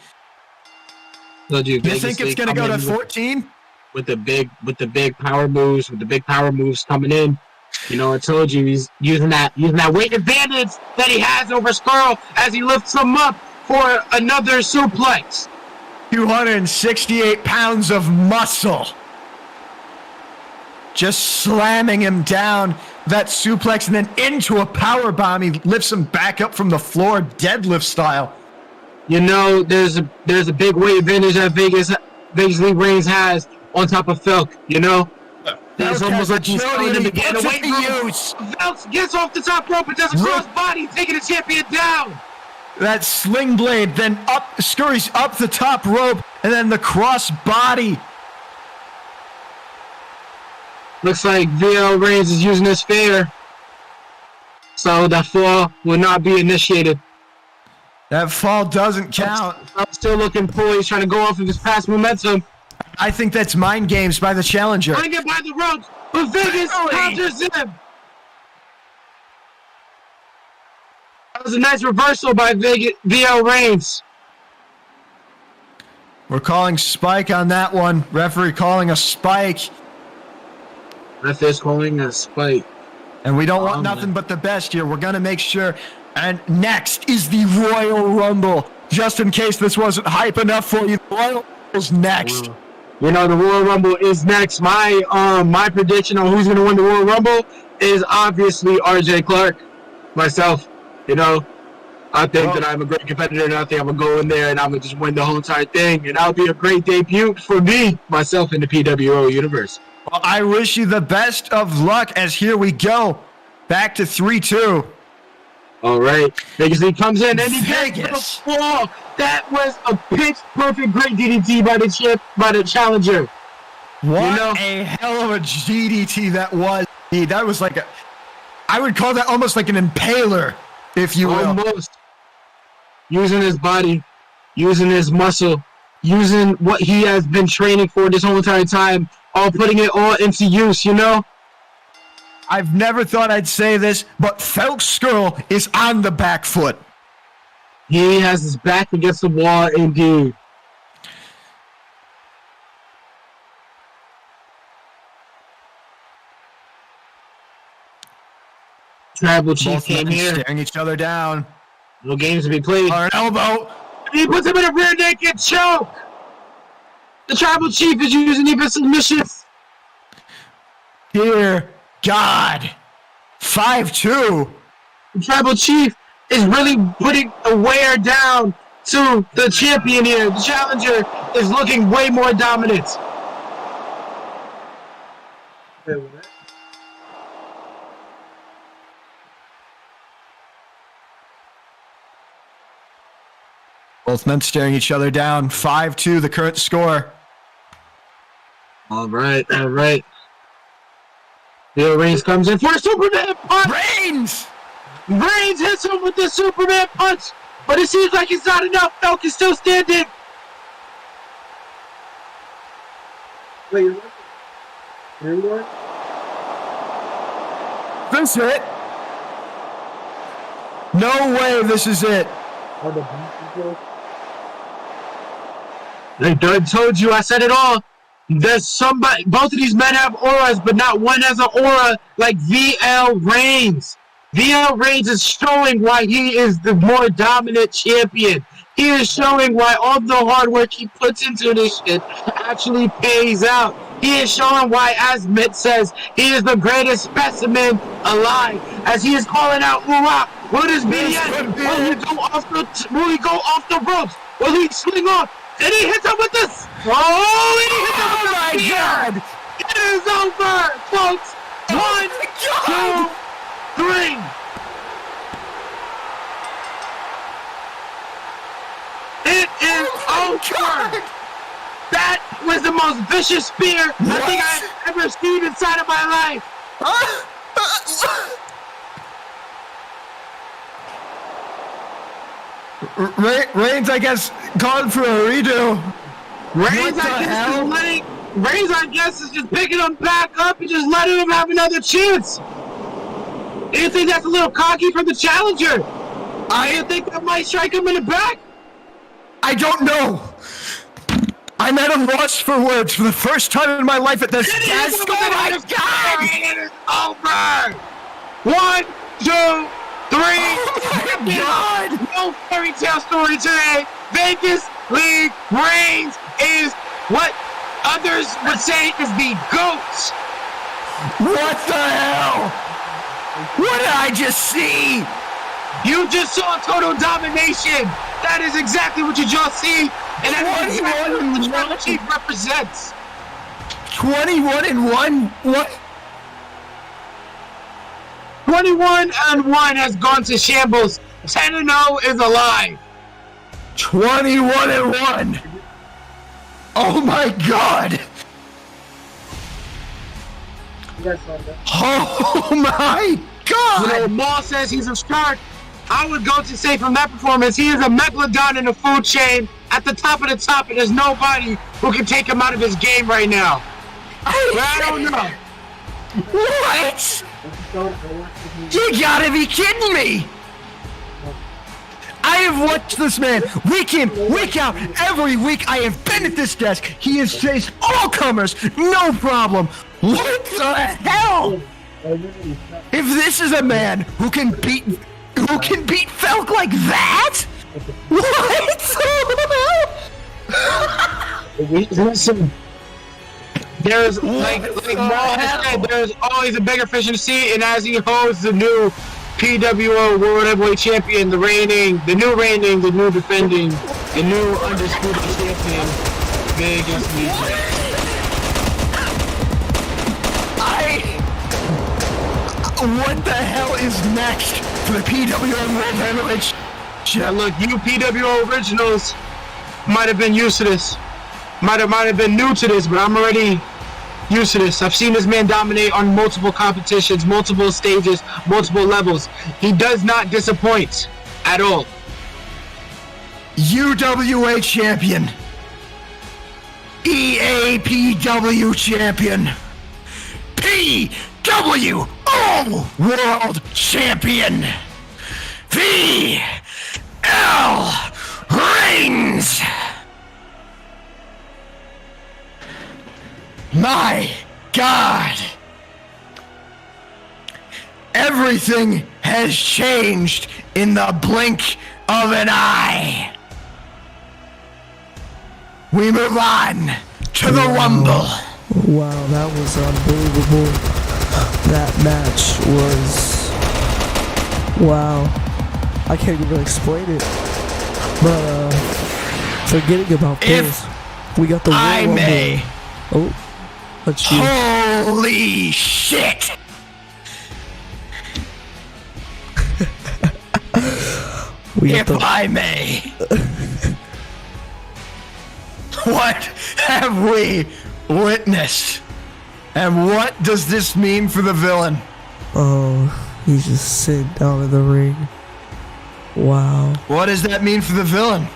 So, dude, You think it's going to go to 14? With the big power moves, coming in. You know, I told you he's using that weight advantage that he has over Skrull as he lifts him up for another suplex. 268 pounds of muscle. Just slamming him down that suplex and then into a power bomb. He lifts him back up from the floor, deadlift style. You know, there's a big weight advantage that Vegas Lee Reigns has on top of Felk. You know, it's almost like he's telling him to get away from Felk gets off the top rope and does a cross body, taking the champion down. That sling blade then scurries up the top rope, and then the cross body. Looks like VL Reigns is using his fair, so that fall will not be initiated. That fall doesn't count. I'm still looking poised, trying to go off of his past momentum. I think that's mind games by the challenger. Trying to get by the ropes, but Vegas counters him. That was a nice reversal by VL Reigns. We're calling spike on that one. Referee calling a spike. Ref is calling a spike. And we don't want nothing but the best here. We're going to make sure. And next is the Royal Rumble. Just in case this wasn't hype enough for you, the Royal Rumble's next. You know, the Royal Rumble is next. My prediction on who's going to win the Royal Rumble is obviously RJ Clark, myself. You know, I think that I'm a great competitor, and I think I'm going to go in there and I'm going to just win the whole entire thing. And that'll be a great debut for me, myself, in the PWO universe. Well, I wish you the best of luck as here we go. Back to 3-2. All right. Vegas Lee comes in and he Vegas. gets the fall. That was a pitch perfect great DDT by the challenger. What a hell of a DDT that was. That was like I would call that almost like an impaler, if you will. Almost. Using his body, using his muscle, using what he has been training for this whole entire time, all putting it all into use, you know? I've never thought I'd say this, but Felk Skrull is on the back foot. He has his back against the wall, indeed. Tribal Chief came here. Staring each other down. No games to be played. Or an elbow. He puts him in a rear naked choke. The Tribal Chief is using even submissions. Dear God. 5-2. The Tribal Chief is really putting a wear down to the champion here. The challenger is looking way more dominant. Both men staring each other down. 5-2, the current score. All right. Bill Reigns comes in for a Superman punch. Reigns Hits him with the Superman punch, but it seems like it's not enough. Felk is still standing. Wait, what? This is it. No way this is it. I done told you, I said it all. There's somebody, both of these men have auras, but not one has an aura like VL Reigns. VL Reigns is showing why he is the more dominant champion. He is showing why all the hard work he puts into this shit actually pays out. He is showing why, as Mitt says, he is the greatest specimen alive. As he is calling out, "Hoorah! Will this be the end? Will he go off the ropes? Will he swing off?" And he hits him with this. Oh, and he hits him with the spear. God. It is over, folks. 1, 2, 3. It is over. That was the most vicious spear I think I've ever seen inside of my life. Reigns, I guess, called for a redo. Reigns, I guess, is just picking him back up and just letting him have another chance. Do you think that's a little cocky for the challenger? I think that might strike him in the back. I don't know. I'm at a loss for words for the first time in my life at this desk. Oh my God! It is over. 1, 2, 3. Oh my God! No fairy tale story today. Vegas League Reigns is what others would say is the GOAT. What the hell? What did I just see? You just saw total domination. That is exactly what you just see. And that's exactly what the Tribal Chief represents. 21-1? What? 21-1 has gone to shambles. 10-0 is alive. 21-1. Oh my God. Oh my God. You know, Maul says he's a shark. I would go to say from that performance, he is a megalodon in the food chain at the top of the top, and there's nobody who can take him out of his game right now. I don't know. What? You gotta be kidding me! I have watched this man week in, week out, every week I have been at this desk. He has faced all comers, no problem. What the hell? If this is a man who can beat Felk like that? What the hell? Listen, there's like Maul said, there's always a bigger fish in the sea, and as he holds the new PWO World Heavyweight Champion, the new defending, the new undisputed champion, Vegas Legion. What the hell is next for the PWO World Heavyweight? Now look, you PWO originals might have been used to this. Might have been new to this, but I'm already used to this. I've seen this man dominate on multiple competitions, multiple stages, multiple levels. He does not disappoint at all. UWA champion. EAPW champion. PWO World Champion. VL Reigns. My God. Everything has changed in the blink of an eye. We move on to the Rumble. Wow, that was unbelievable. That match was... Wow. I can't even explain it. But, forgetting about this, we got the Royal Rumble. Oh, let's see. Holy shit! If I may. What have we witnessed? And what does this mean for the villain? Oh, he's just sitting down in the ring. Wow. What does that mean for the villain?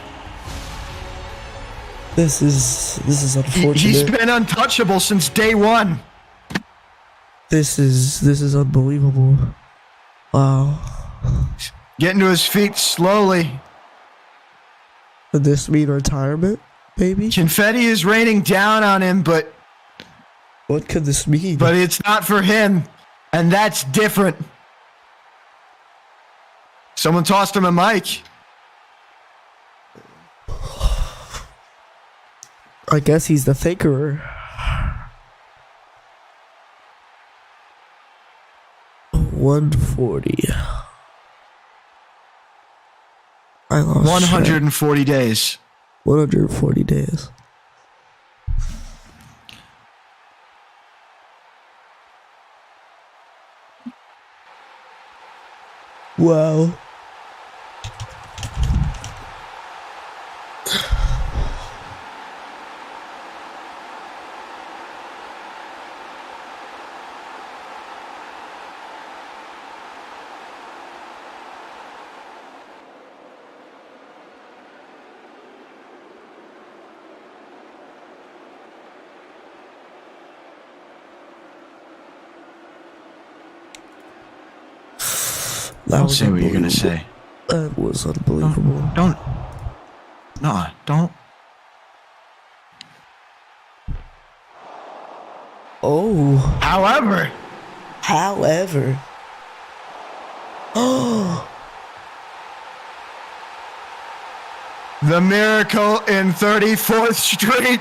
This is unfortunate. He's been untouchable since day one. This is unbelievable. Wow. Getting to his feet slowly. Could this mean retirement, maybe? Confetti is raining down on him, but What could this mean? but it's not for him, and that's different. Someone tossed him a mic. I guess he's the thinker. 140. I lost 140 days. 140 days. Wow. That Don't was say what you're gonna unbelievable. say. That was unbelievable. Don't. Nah, don't. Oh, However, however. Oh, the Miracle in 34th Street.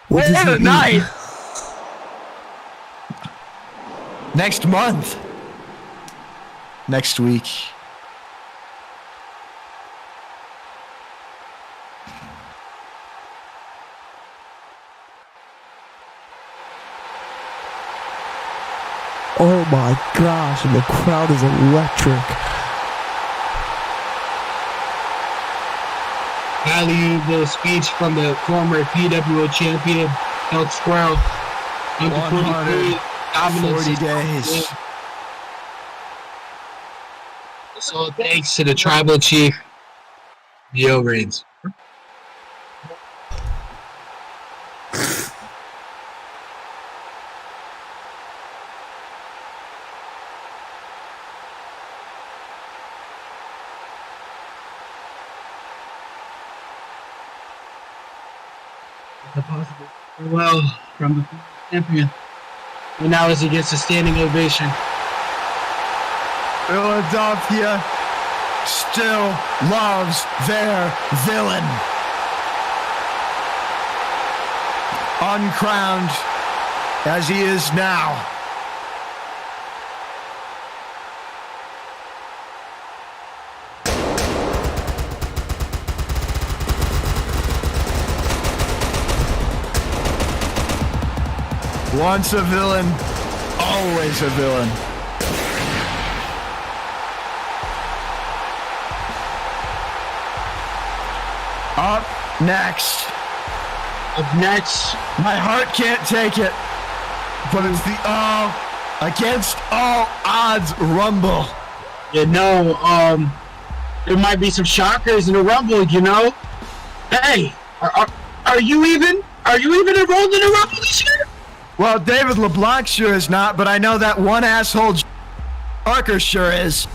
what does he night! eat? Next month. Next week. Oh my gosh, and the crowd is electric. Valuable speech from the former PWO champion, Elk Squirrel. 143 dominance. 40 days. So thanks to the tribal chief, Yo Reigns. The possible farewell from the champion. And now as he gets a standing ovation. Philadelphia still loves their villain. Uncrowned as he is now. Once a villain, always a villain. Up next. Up next, My heart can't take it, but it's the against all odds Rumble. you know, there might be some shockers in the Rumble, you know. Hey, are you even enrolled in the Rumble this year? Well, David LeBlanc sure is not, but I know that one asshole Parker sure is.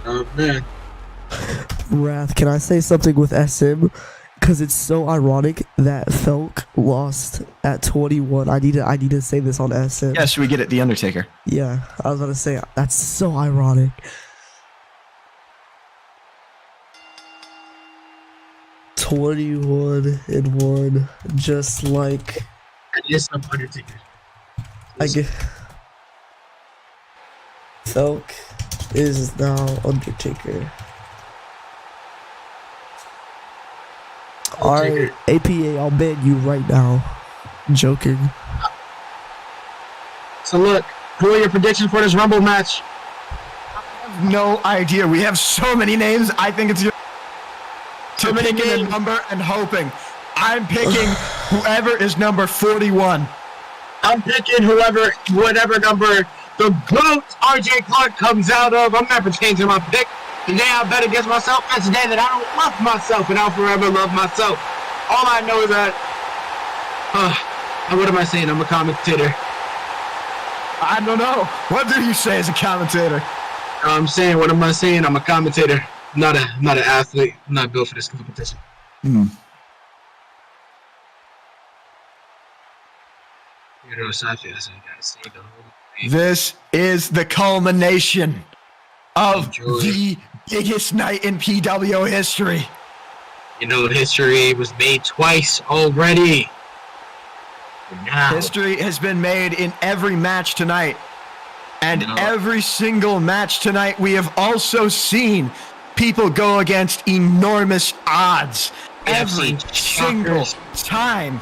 Oh man. Wrath, can I say something with SM? Because it's so ironic that Felk lost at 21. I need to say this on SM. Yes, we get it, The Undertaker. Yeah, I was gonna say that's so ironic. (21-1), just like That is some Undertaker. I get. Felk is now Undertaker. Alright, APA, I'll ban you right now. Joking. So look, who are your predictions for this Rumble match? No idea. We have so many names. I think it's to many picking a names. number and hoping. I'm picking whoever is number 41. I'm picking whatever number the GOAT RJ Clark comes out of. I'm never changing my pick. The day I bet against myself, that's the day that I don't love myself, and I'll forever love myself. All I know is that, what am I saying? I'm a commentator. I don't know. What do you say as a commentator? I'm saying, what am I saying? I'm a commentator. I'm not an athlete. I'm not built for this competition. You know, so I feel so you gotta say the whole thing. This is the culmination of Enjoy. the biggest night in PWO history. You know, history was made twice already. And now, History has been made in every match tonight. And No. every single match tonight, we have also seen people go against enormous odds. We have Every seen single shockers. time.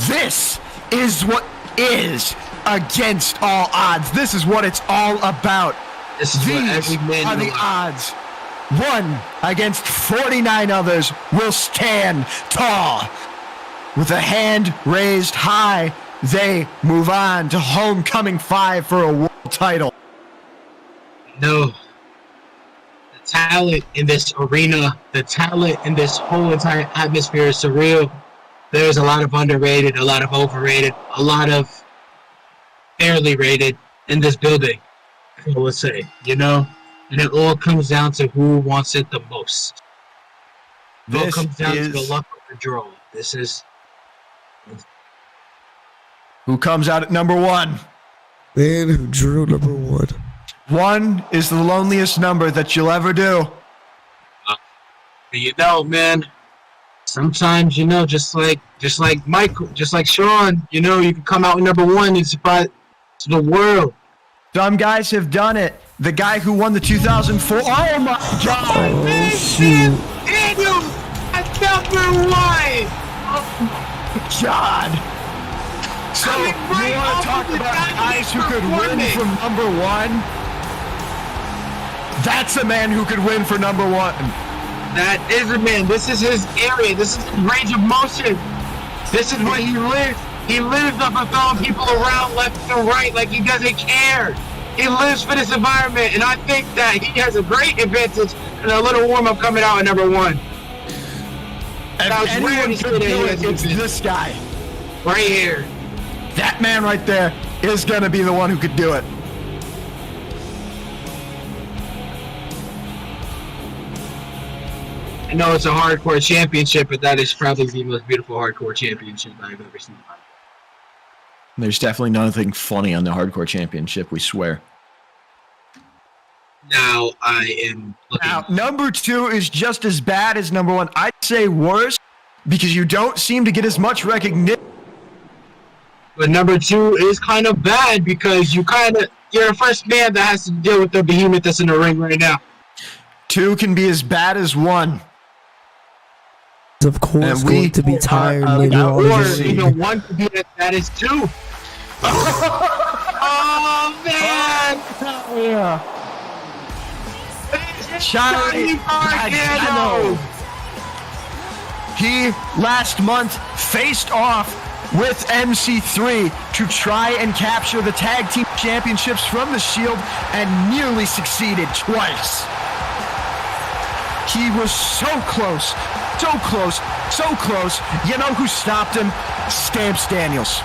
This is what is against all odds. This is what it's all about. this is what These every man are the knows. odds. one against 49 others will stand tall. With a hand raised high, they move on to homecoming 5 for a world title. No. The talent in this arena, the talent in this whole entire atmosphere is surreal. There's a lot of underrated, a lot of overrated, a lot of fairly rated in this building, I would say, you know? And it all comes down to who wants it the most. It all comes down to the luck of the draw. This is... Who comes out at number 1? Man who drew number 1. 1 is the loneliest number that you'll ever do. You know, man, sometimes, you know, just like Michael, just like Sean, you know, you can come out with number 1 and surprise to the world. Some guys have done it. The guy who won the 2004... Oh, my God! Oh, shoot. Daniel at number 1! God! So, you want to talk about guys who could win from number 1? That's a man who could win for number 1. That is a man. This is his area. This is his range of motion. This is where he lives. He lives off of throwing people around left and right like he doesn't care. He lives for this environment, and I think that he has a great advantage and a little warm-up coming out at number 1. If anyone could do it, it's this guy. Right here. That man right there is going to be the one who could do it. I know it's a hardcore championship, but that is probably the most beautiful hardcore championship I've ever seen. There's definitely nothing funny on the hardcore championship, we swear. Now I am looking. Now, number 2 is just as bad as number 1. I'd say worse because you don't seem to get as much recognition. But number 2 is kind of bad because you're the first man that has to deal with the behemoth that's in the ring right now. 2 can be as bad as 1. Of course, going to be tired later on. Or even 1 could be as bad as 2. Oh, man! Yeah. Johnny Gargano. He last month faced off with MC3 to try and capture the tag team championships from the Shield and nearly succeeded twice. He was so close, so close, so close. You know who stopped him? Stamps Daniels.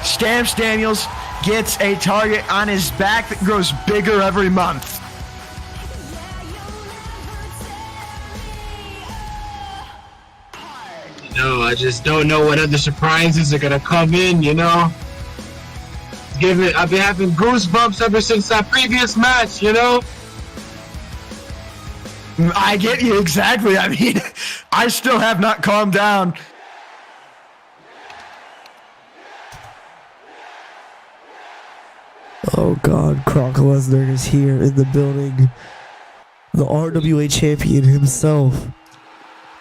Stamps Daniels gets a target on his back that grows bigger every month. No, I just don't know what other surprises are gonna come in, you know? I've been having goosebumps ever since that previous match, you know? I get you exactly. I mean, I still have not calmed down. Oh God, Brock Lesnar is here in the building. The RWA champion himself.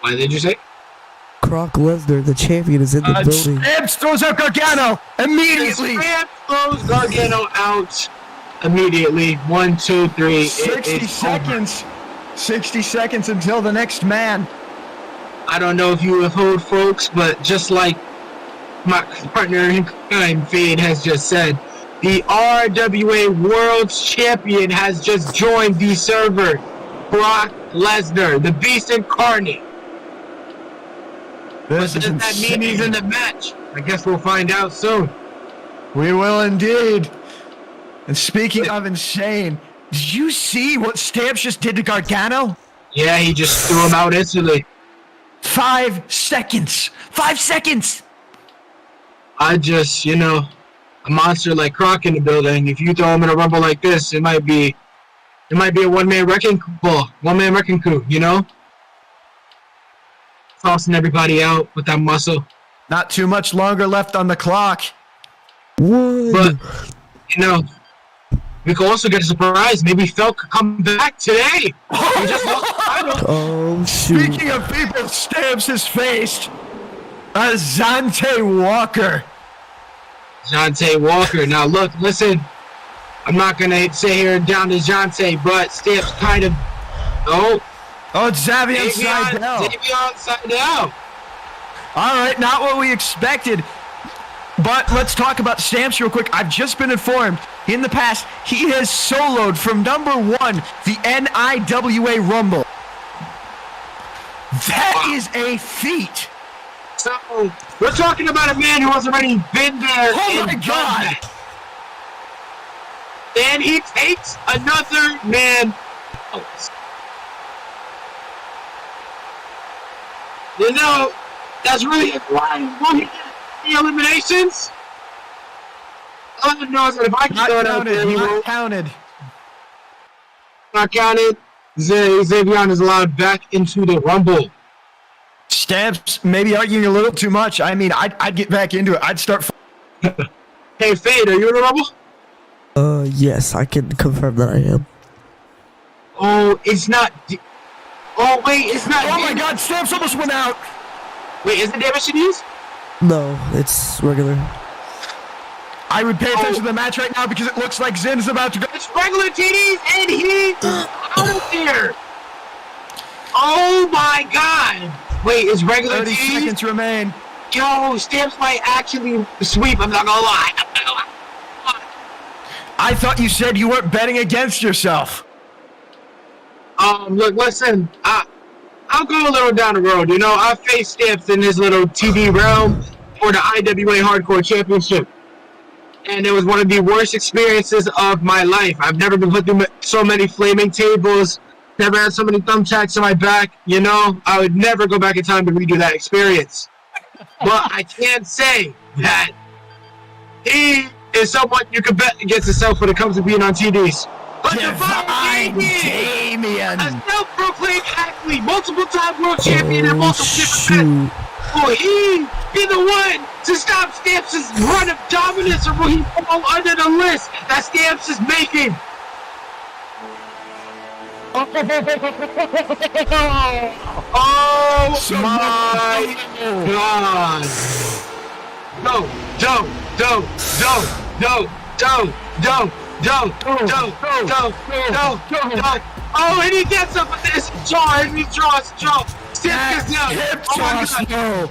What did you say? Brock Lesnar, the champion, is in the building. Stamps throws out Gargano immediately. Stamps throws Gargano out immediately. 1, 2, 3. 60 seconds. 60 seconds until the next man. I don't know if you have heard, folks, but just like my partner in crime, Fade, has just said, the RWA World Champion has just joined the server. Brock Lesnar, the Beast Incarnate. What does that mean he's in the match? I guess we'll find out soon. We will indeed. And speaking of insane, did you see what Stamps just did to Gargano? Yeah, he just threw him out instantly. 5 seconds. 5 seconds. I just, you know, a monster like Croc in the building. If you throw him in a rumble like this, it might be a one-man wrecking ball, one-man wrecking crew, you know? Tossing everybody out with that muscle. Not too much longer left on the clock. What? But, you know, we could also get a surprise. Maybe Phil could come back today. He just lost the title. Oh, shoot. Speaking of people Stamps has faced, Azante Walker. Jonte Walker. Now, look, listen. I'm not going to say here down to Jonte, but Stamps kind of... Oh, it's Xavier Seidel. Xavier Seidel. All right, not what we expected. But let's talk about Stamps real quick. I've just been informed, in the past, he has soloed from number 1, the NIWA Rumble. That is a feat. So, we're talking about a man who has already been there. Oh my God. And he takes another man out. You know, that's really why the eliminations. All I know is that if I can go out there, not counted. Not counted. Xavier is allowed back into the Rumble. Stamps maybe arguing a little too much. I mean, I'd get back into it. I'd start. Hey, Fade, are you in the Rumble? Yes, I can confirm that I am. Oh, it's not. Oh, wait, it's not. Oh my God, Stamps almost went out. Wait, is it damage to use? No, it's regular. I would pay attention to the match right now because it looks like Zin's about to go. It's regular TDs, and he's out of there. Oh my God. Wait, it's regular 30 TDs? seconds remain. Yo, Stamps might actually sweep. I'm not gonna lie. I thought you said you weren't betting against yourself. Look, listen. I'll go a little down the road. You know, I faced Stamps in this little TV realm for the IWA Hardcore Championship. And it was one of the worst experiences of my life. I've never been put through so many flaming tables, never had so many thumbtacks on my back. You know, I would never go back in time to redo that experience. But I can say that he is someone you can bet against himself when it comes to being on TDs. But Divine Damien, a self-proclaimed athlete, multiple-time world champion in multiple different events. Will he be the one to stop Stamps' run of dominance, or will he fall under the list that Stamps is making? Oh my God! Oh, and he gets up with this jaw, and he draws jaw. Stamps gets down. Oh my God! no.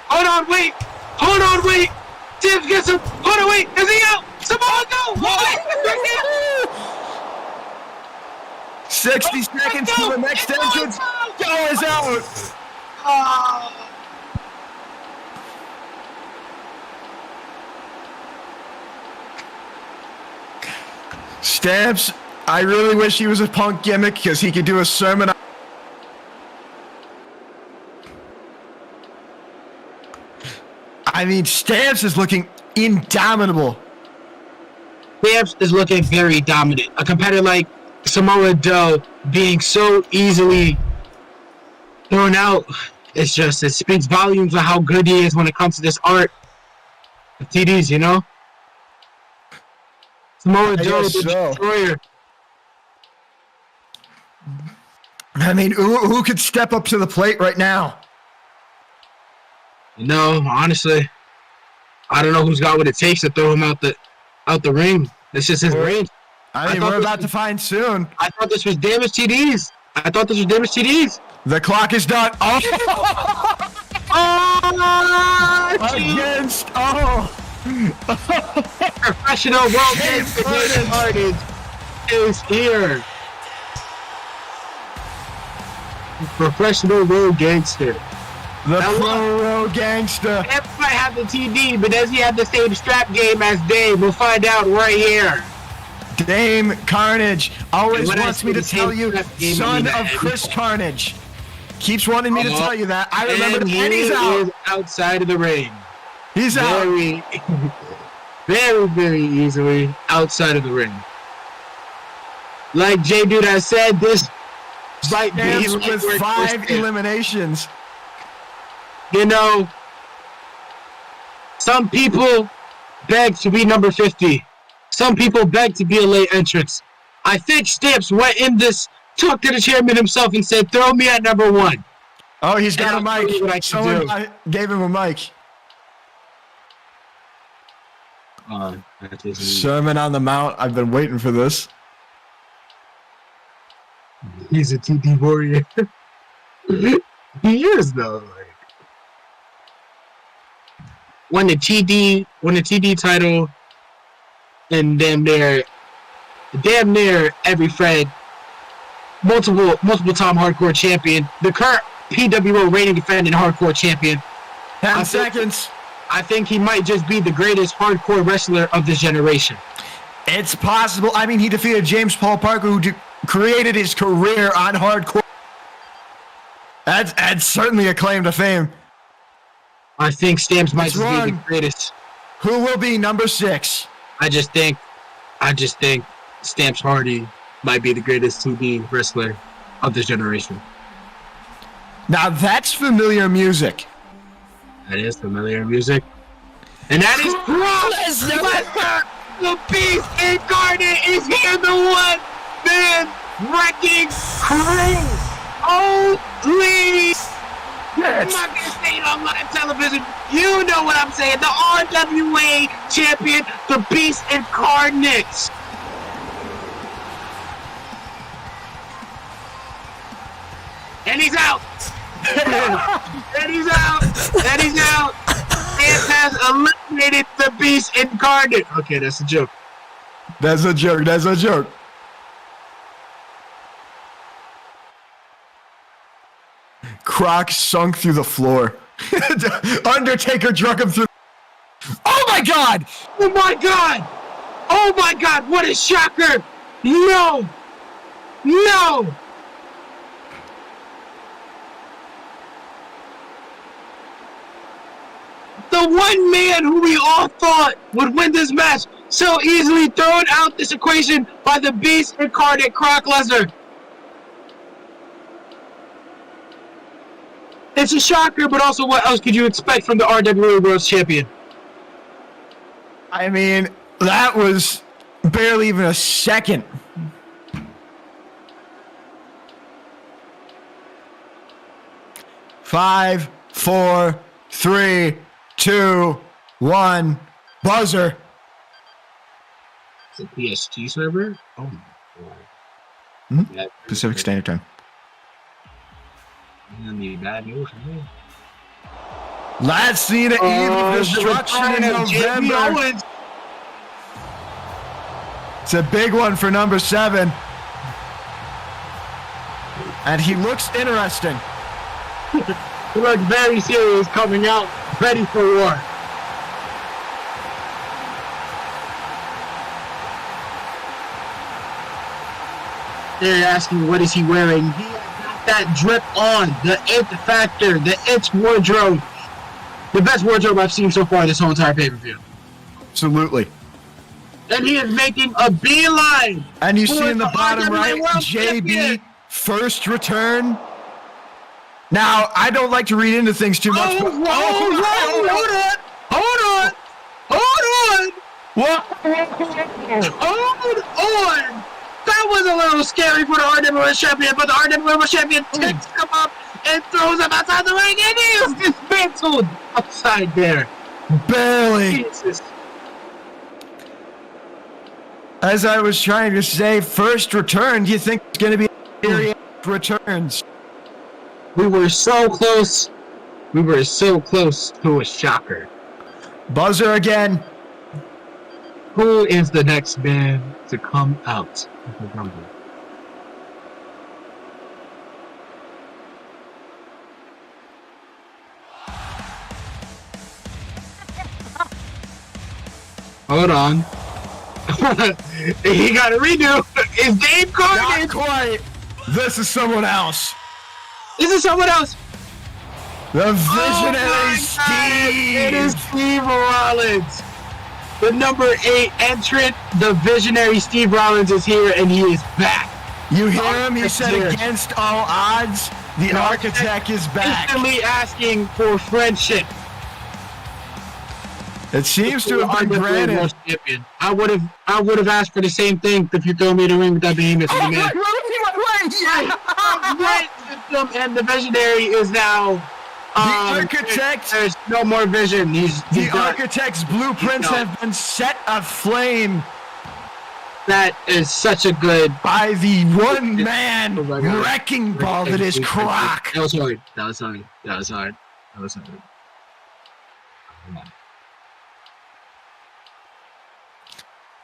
Hold on, wait! Stamps gets him. Hold on, wait! Is he out? Samoa, go! What? 60 seconds to the next entrance. Joe is out. Stamps, I really wish he was a Punk gimmick because he could do a sermon. I mean, Stamps is looking indomitable. Stamps is looking very dominant. A competitor like Samoa Joe being so easily thrown out, it speaks volumes of how good he is when it comes to this art of TDs, you know? Samoa Joe, the destroyer. I mean, who could step up to the plate right now? You know, honestly, I don't know who's got what it takes to throw him out the ring. It's just his range. I mean, we're about to find soon. I thought this was damage TDs. The clock is done. Against professional world gangster Carnage is here. Professional world gangster. The pro road gangster. Stamps might have the TD, but does he have the same strap game as Dave? We'll find out right here. Dame Carnage always wants me to tell you, son of Chris Carnage. Keeps wanting me to tell you that. I remember, and he's out. Outside of the ring. He's out. Very, very easily outside of the ring. Like J Dude has said, this might be with 5 eliminations. You know, some people beg to be number 50. Some people beg to be a late entrance. I think Stamps went in this, talked to the chairman himself and said, throw me at number 1. Oh, he's got a mic. Someone gave him a mic. That's his Sermon on the Mount. I've been waiting for this. He's a TD warrior. He is though. Like, won the TD title, and damn near every Fred. Multiple time hardcore champion. The current PWO reigning defending hardcore champion. 10 seconds. I think he might just be the greatest hardcore wrestler of this generation. It's possible. I mean, he defeated James Paul Parker, who created his career on hardcore. That's certainly a claim to fame. I think Stamps might It's just be the wrong. greatest. Who will be number 6? I just think Stamps Hardy might be the greatest 2D wrestler of this generation. Now that's familiar music. That is familiar music. And that is Brock Lesnar! The Beast Incarnate is here, the one-man wrecking crew! Holy! I'm not gonna say it on live television. You know what I'm saying. The RWA champion, the Beast Incarnate. And he's out. And he's out. And he's out. It has eliminated the Beast Incarnate. Okay, that's a joke. That's a joke. Croc sunk through the floor. Undertaker drug him through. Oh my God! Oh my God! Oh my God! What a shocker! No! The one man who we all thought would win this match so easily thrown out this equation by the Beast Incarnate Brock Lesnar. It's a shocker, but also what else could you expect from the RWA World Champion? I mean, that was barely even a second. Five, 4, 3, 2, 1. Buzzer. It's a PSG server? Oh my God. Mhm. Pacific Standard Time. Gonna be bad news for me. Last scene of Eve of Destruction in November. It's a big one for number 7. And he looks interesting. He looks very serious coming out, ready for war. They're asking what is he wearing. He has got that drip on, the it factor, the it wardrobe. The best wardrobe I've seen so far this whole entire pay-per-view. Absolutely. And he is making a beeline. And you see for in the bottom RWA right, World JB, Champion. first return. Now, I don't like to read into things too much. Hold on. What? Hold on. That was a little scary for the RWA champion, but the RWA champion takes him up and throws him outside the ring, and he is dismantled outside there. Barely. Jesus. As I was trying to say, first return, do you think it's going to be serious returns? We were so close. We were so close to a shocker. Buzzer again. Who is the next man to come out of the Rumble? Hold on. He got a redo. It's Dave Carnage. Not quite. This is someone else. This is someone else. The visionary Steve. It is Steve. Steve Rollins. The number 8 entrant, the visionary Steve Rollins is here, and he is back. You hear him? He said Here. against all odds, the architect is back. Instantly asking for friendship. It seems to have been granted. Champion. I would have asked for the same thing if you throw me in the ring with that behemoth. Oh, Man. yeah. And the visionary is now architect. There's no more vision. He's The done. architect's blueprints have been set aflame That is such a good. by the one-man Oh my God. wrecking ball that is Croc. That was hard. That was hard. That was hard. That was hard.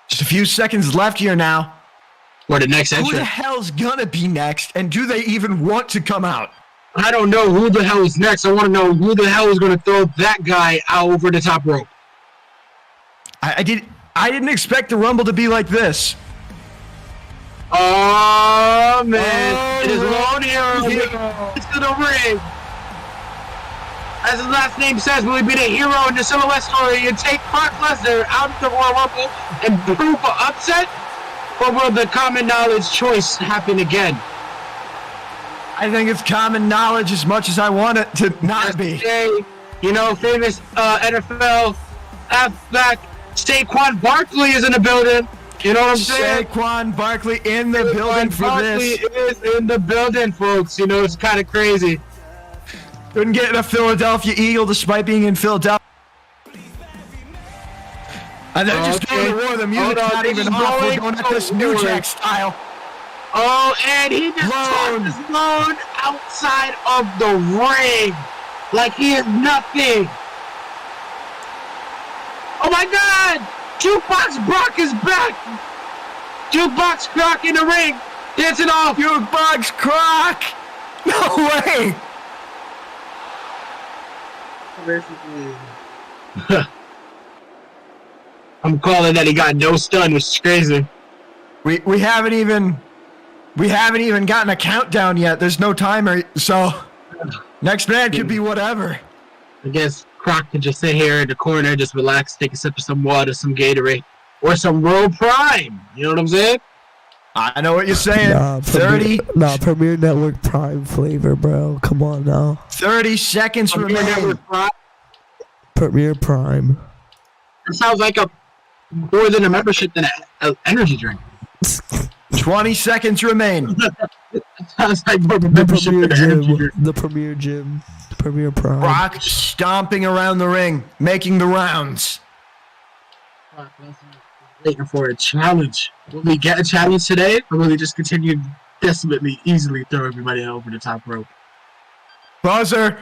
Just a few seconds left here now. For the next Who entrant. the hell's gonna be next, and do they even want to come out? I don't know who the hell is next. I want to know who the hell is going to throw that guy out over the top rope. I didn't expect the Rumble to be like this. Oh man! Oh, It is Lone Hero. Hero. It's to the ring. As his last name says, will he be the hero in the Silhouette story and take Brock Lesnar out of the Royal Rumble and prove an upset? Or will the common knowledge choice happen again? I think it's common knowledge as much as I want it to not be. Today, you know, famous NFL halfback Saquon Barkley is in the building. You know what I'm saying? Saquon Barkley in the building for Barkley this. is in the building, folks. You know, it's kind of crazy. Couldn't get a Philadelphia Eagle despite being in Philadelphia. And they're just going to war. The music's Hold on, not this even is off. We're going going at to this New war. Jack style. Oh, and he just Lone. tossed his Lone outside of the ring like he is nothing. Oh my God! Jukebox Brock is back. Jukebox Croc in the ring, dancing off. Jukebox Croc! No way! I'm calling that he got no stun, which is crazy. We haven't even gotten a countdown yet. There's no timer, so next man could be whatever. I guess Croc can just sit here in the corner, just relax, take a sip of some water, some Gatorade, or some Roll Prime. You know what I'm saying? I know what you're saying. 30 Premier Network Prime flavor, bro. Come on now. 30 seconds remain. Premier Prime. It sounds like more than a membership than an energy drink. 20 seconds remain. Sounds like more of a The membership Premier than an energy Gym. drink. The Premier Gym. Premier Prime. Brock stomping around the ring, making the rounds. Waiting for a challenge. Will we get a challenge today, or will he just continue desperately, easily throw everybody over the top rope? Buzzer.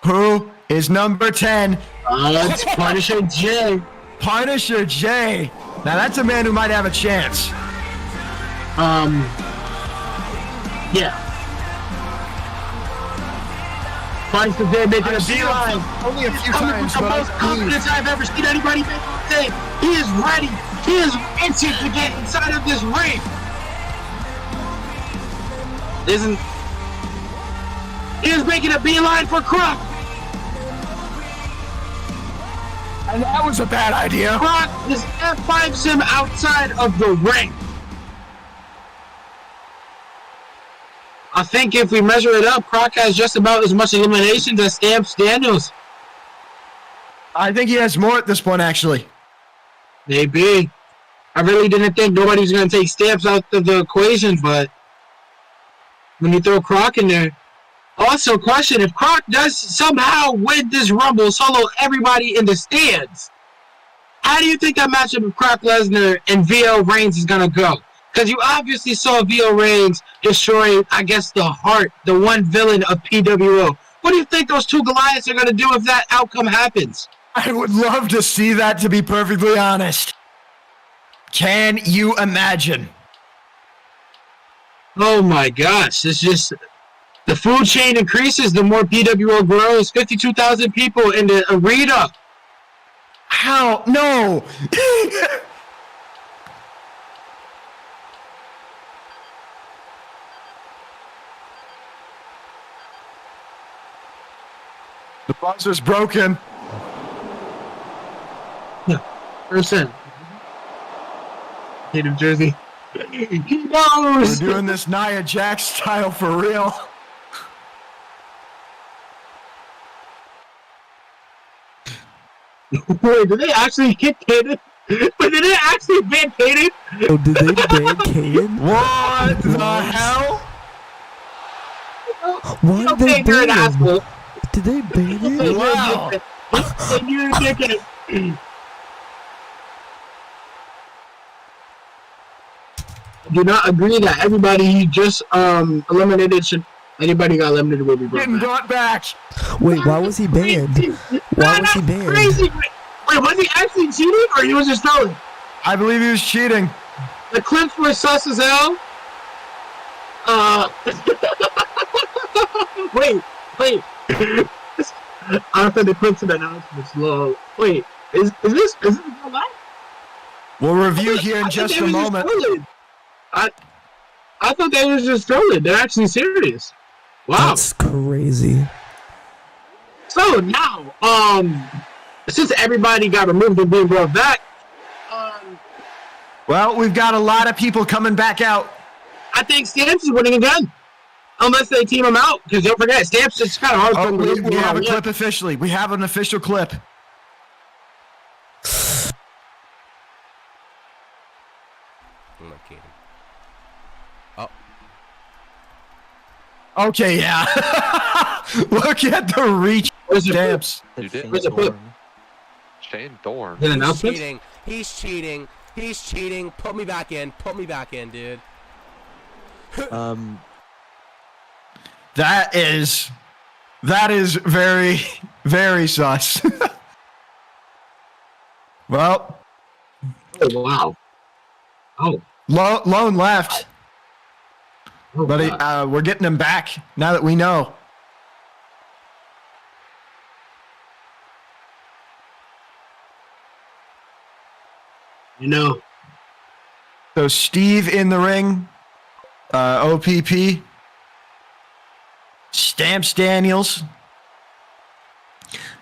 Who is number 10? It's Punisher J. Punisher J. Now that's a man who might have a chance. Yeah. Punisher J making a I've seen him beeline. only a few Coming times, with the but most confidence I've ever seen anybody make all day. He is ready. He is itching to get inside of this ring. He is making a beeline for Croc. And that was a bad idea. Croc is F5's him outside of the ring. I think if we measure it up, Croc has just about as much eliminations as Stamps Daniels. I think he has more at this point, actually. Maybe. I really didn't think nobody was going to take Stamps out of the equation, but when you throw Croc in there. Also, question, if Croc does somehow win this Rumble, solo everybody in the stands, how do you think that matchup of Croc Lesnar and VL Reigns is going to go? Because you obviously saw VL Reigns destroy, I guess, the heart, the one villain of PWO. What do you think those two Goliaths are going to do if that outcome happens? I would love to see that, to be perfectly honest. Can you imagine? Oh my gosh, it's just... The food chain increases, the more PWO grows. 52,000 people in the arena. How? No! The buzzer's broken. Person. State of Jersey. He knows! We're doing this Nia Jax style for real. Wait, did they actually get Kaden? Wait, did they actually ban Kaden? Oh, did they ban Kaden? What the hell? Why did they Okay, you're an ban him? asshole. Did they ban him? Wow. You're a dickhead. I do not agree that everybody he just eliminated should. Anybody got eliminated will be brought Getting back. brought back. Wait, why was he banned? Why was he banned? Crazy. Wait, was he actually cheating or he was just trolling? I believe he was cheating. The clips were sus as hell. Wait. After the clips and announcements, lol. Wait, is this real life? We'll review here in just a moment. I thought they was just trolling. They're actually serious. Wow. That's crazy. So now, since everybody got removed and being brought back, Well, we've got a lot of people coming back out. I think Stamps is winning again. Unless they team him out, because don't forget, Stamps is kind of hard Oh, to we have a clip officially. We have an official clip. I'm not kidding. Oh. Okay, yeah. Look at the reach. Where's your Stamps. You did. Where's the clip? Shane Thorne. The He's announcements? cheating. He's cheating. He's cheating. Put me back in. Put me back in, dude. That is very, very sus. Well, Oh, wow. Oh. Lone left, Oh, but God. we're getting him back now that we know. You know, So Steve in the ring, OPP, Stamps Daniels,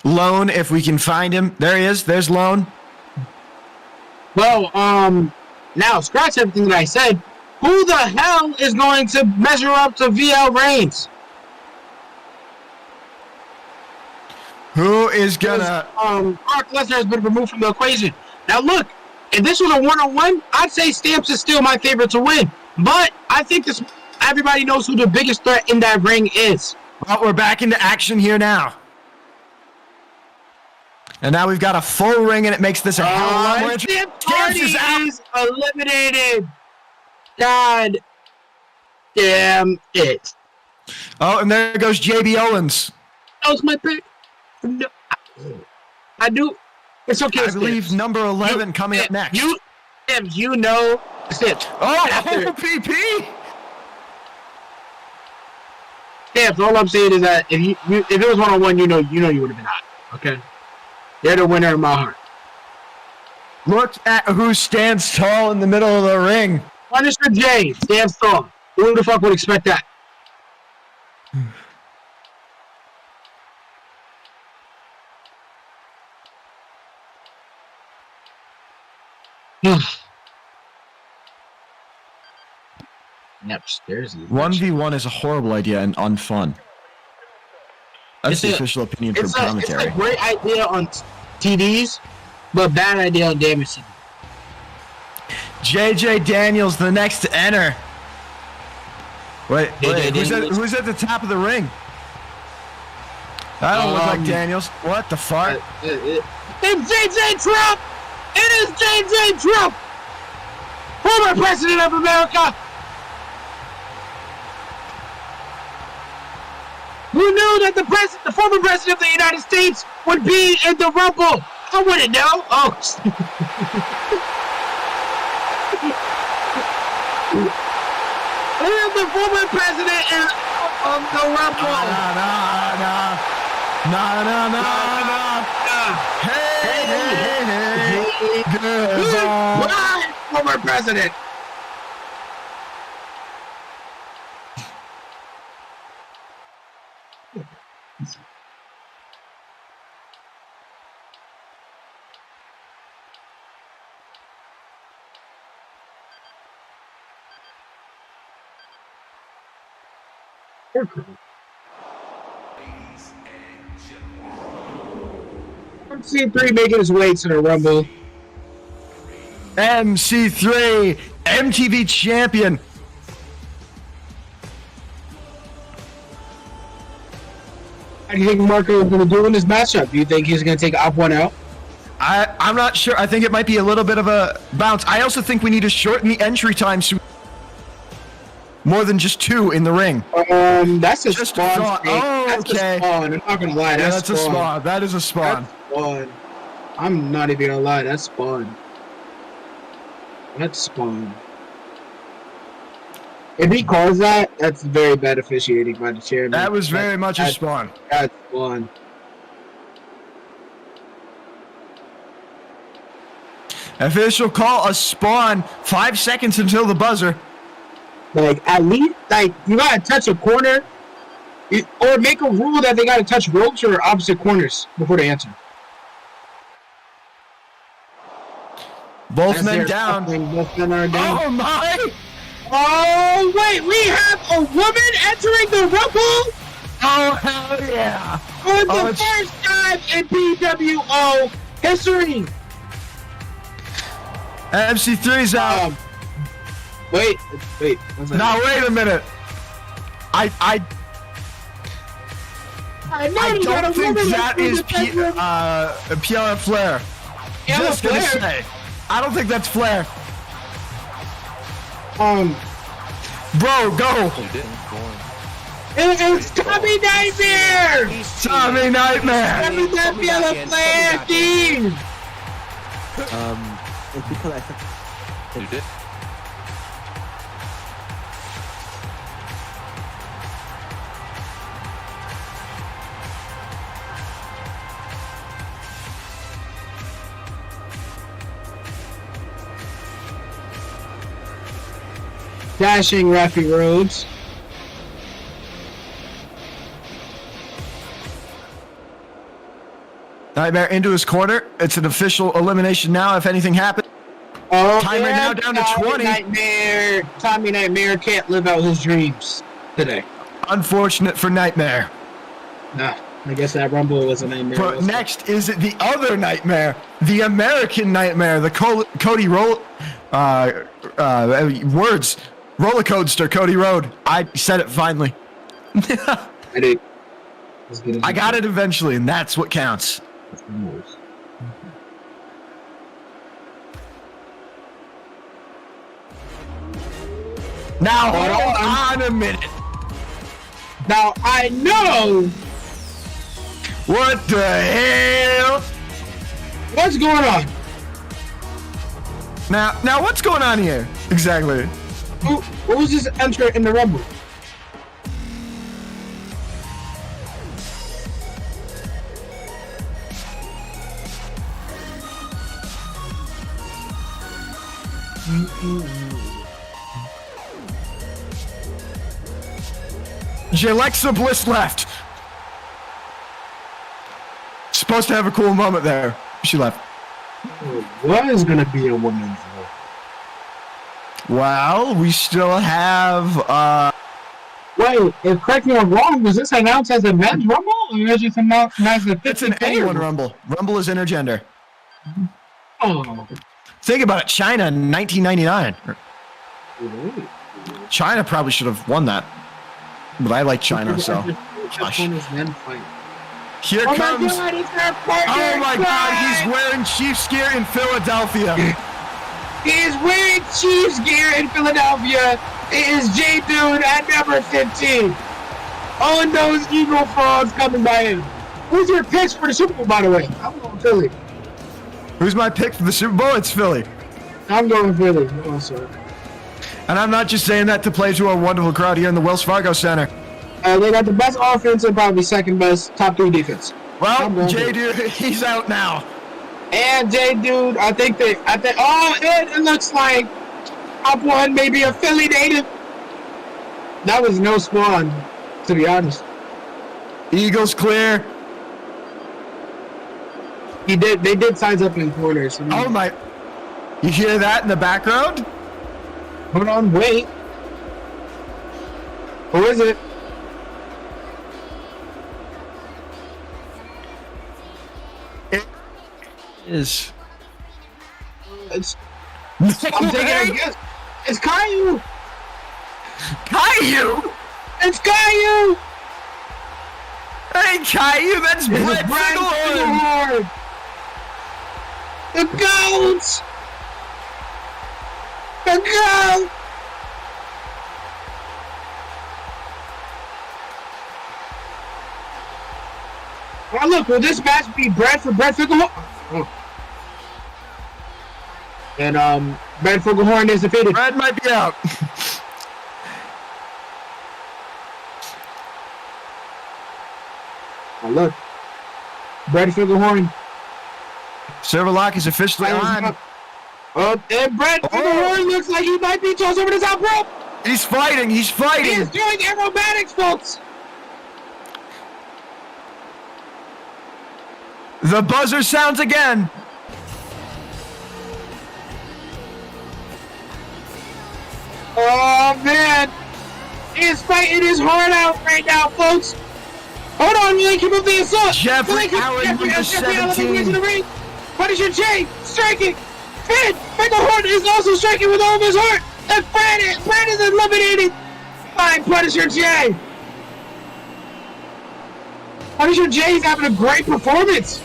Lone if we can find him. There he is. There's Lone. well, now scratch everything that I said. Who the hell is going to measure up to VL Reigns? Who is gonna? Brock Lesnar has been removed from the equation. Now look, if this was a one-on-one, I'd say Stamps is still my favorite to win. But I think this everybody knows who the biggest threat in that ring is. Well, we're back into action here now. And now we've got a full ring, and it makes this a hell of a lot more interesting. Stamps Party is eliminated. God damn it. Oh, and there goes JB Owens. That was my pick. No, I do. It's okay. I believe Stamps. number 11 coming up next. You know, Stamps. Oh, After- OPP! Stamps, all I'm saying is that if it was one-on-one, you know you would have been hot. Okay, they're the winner in my heart. Look at who stands tall in the middle of the ring. Punisher J stands tall. Who the fuck would expect that? Upstairs. 1v1 is a horrible idea and unfun. That's the official opinion from commentary. It's a great idea on TVs, but bad idea on damage TV. JJ Daniels, the next to enter. Wait, JJ who's at the top of the ring? That don't look like Daniels. What the fuck? It's JJ Trump! It is JJ Trump! Former President of America! Who knew that the former President of the United States would be in the Rumble? I wouldn't know. Oh. And the former President of the Rumble. No. Hey. Goodbye. Former President. MC3 making his way to the Rumble. MC3, MTV champion. How do you think Marco is going to do in this matchup? Do you think he's going to take Op 1 out? I'm not sure. I think it might be a little bit of a bounce. I also think we need to shorten the entry time so more than just 2 in the ring. That's a Just spawn. a oh, That's okay. a spawn. I'm not going to lie. Yeah, That's a spawn. That is a spawn. That's spawn. I'm not even going to lie. That's spawn. That's spawn. If he calls that, that's very bad officiating by the chairman. That was very much a spawn. That's spawn. Official call a spawn. 5 seconds until the buzzer. Like, at least, like, you gotta touch a corner, or make a rule that they gotta touch ropes or opposite corners before they answer. Both men down. Both men are down. Oh my! Oh, wait, we have a woman entering the Rumble Oh, hell yeah! for the first time in PWO history. MC3's out. Wait. Now wait a minute. I don't think that is Pierre Flair. Just gonna say, I don't think that's Flair. Bro, go. It's Tommy Nightmare. Tommy Nightmare. Tommy Nightmare, Flair team. It's because I think You did? Dashing Raffy Rhodes. Nightmare into his corner. It's an official elimination now. If anything happens. Oh, Timer now down to 20. Tommy Nightmare can't live out his dreams today. Unfortunate for Nightmare. Nah, I guess that Rumble was a nightmare. But next is the other Nightmare, the American Nightmare, the Cody words. Roller coaster, Cody Road. I said it finally. I did. I got it eventually, and that's what counts. Now, hold on a minute. Now, I know. What the hell? What's going on? Now, what's going on here? Exactly. Who was this entrant in the Rumble? Alexa Bliss left. Supposed to have a cool moment there. She left. What is going to be a woman's role? Well, we still have. Wait, correct me if I'm wrong. Was this announced as a men's Rumble, or was it just announced as a 50 It's an anyone Rumble. Rumble is intergender. Oh. Think about it. China in 1999. China probably should have won that. But I like China, so. Gosh. Here comes. Oh my God, he's wearing Chiefs gear in Philadelphia. He is wearing Chiefs gear in Philadelphia. It is J Dude at number 15. On those Eagle Frogs coming by him. Who's your picks for the Super Bowl, by the way? I'm going Philly. Who's my pick for the Super Bowl? It's Philly. I'm going Philly. Oh, sorry. And I'm not just saying that to play to our wonderful crowd here in the Wells Fargo Center. They got the best offense and probably second best, top 3 defense. Well, J Dude, he's out now. And J Dude, I think it looks like Op 1 maybe a Philly native. That was no spawn, to be honest. Eagles clear. They did size up in corners. Oh my! You hear that in the background? Hold on, wait. Who is it? It is. I'm taking a guess. It's Caillou. Caillou? It's Caillou. Hey, ain't Caillou, that's Brett Finkelhorn. The GOAT! The GOAT! Well, look, will this match be Brett Finkelhorn? Oh. And Brett Finkelhorn is defeated. Brett might be out. Oh, look. Brett Finkelhorn. Server lock is officially on. And Brett Finkelhorn looks like he might be tossed over the top rope. He's fighting. He's fighting. He is doing aerobatics, folks. The buzzer sounds again. Oh, man. He is fighting his heart out right now, folks. Hold on, Link, keep up the assault. Jeffrey Allen, number 17. To the ring. Punisher J striking. Finn Finkelhorn is also striking with all of his heart. And Fred is eliminated by Punisher J. Punisher J is having a great performance.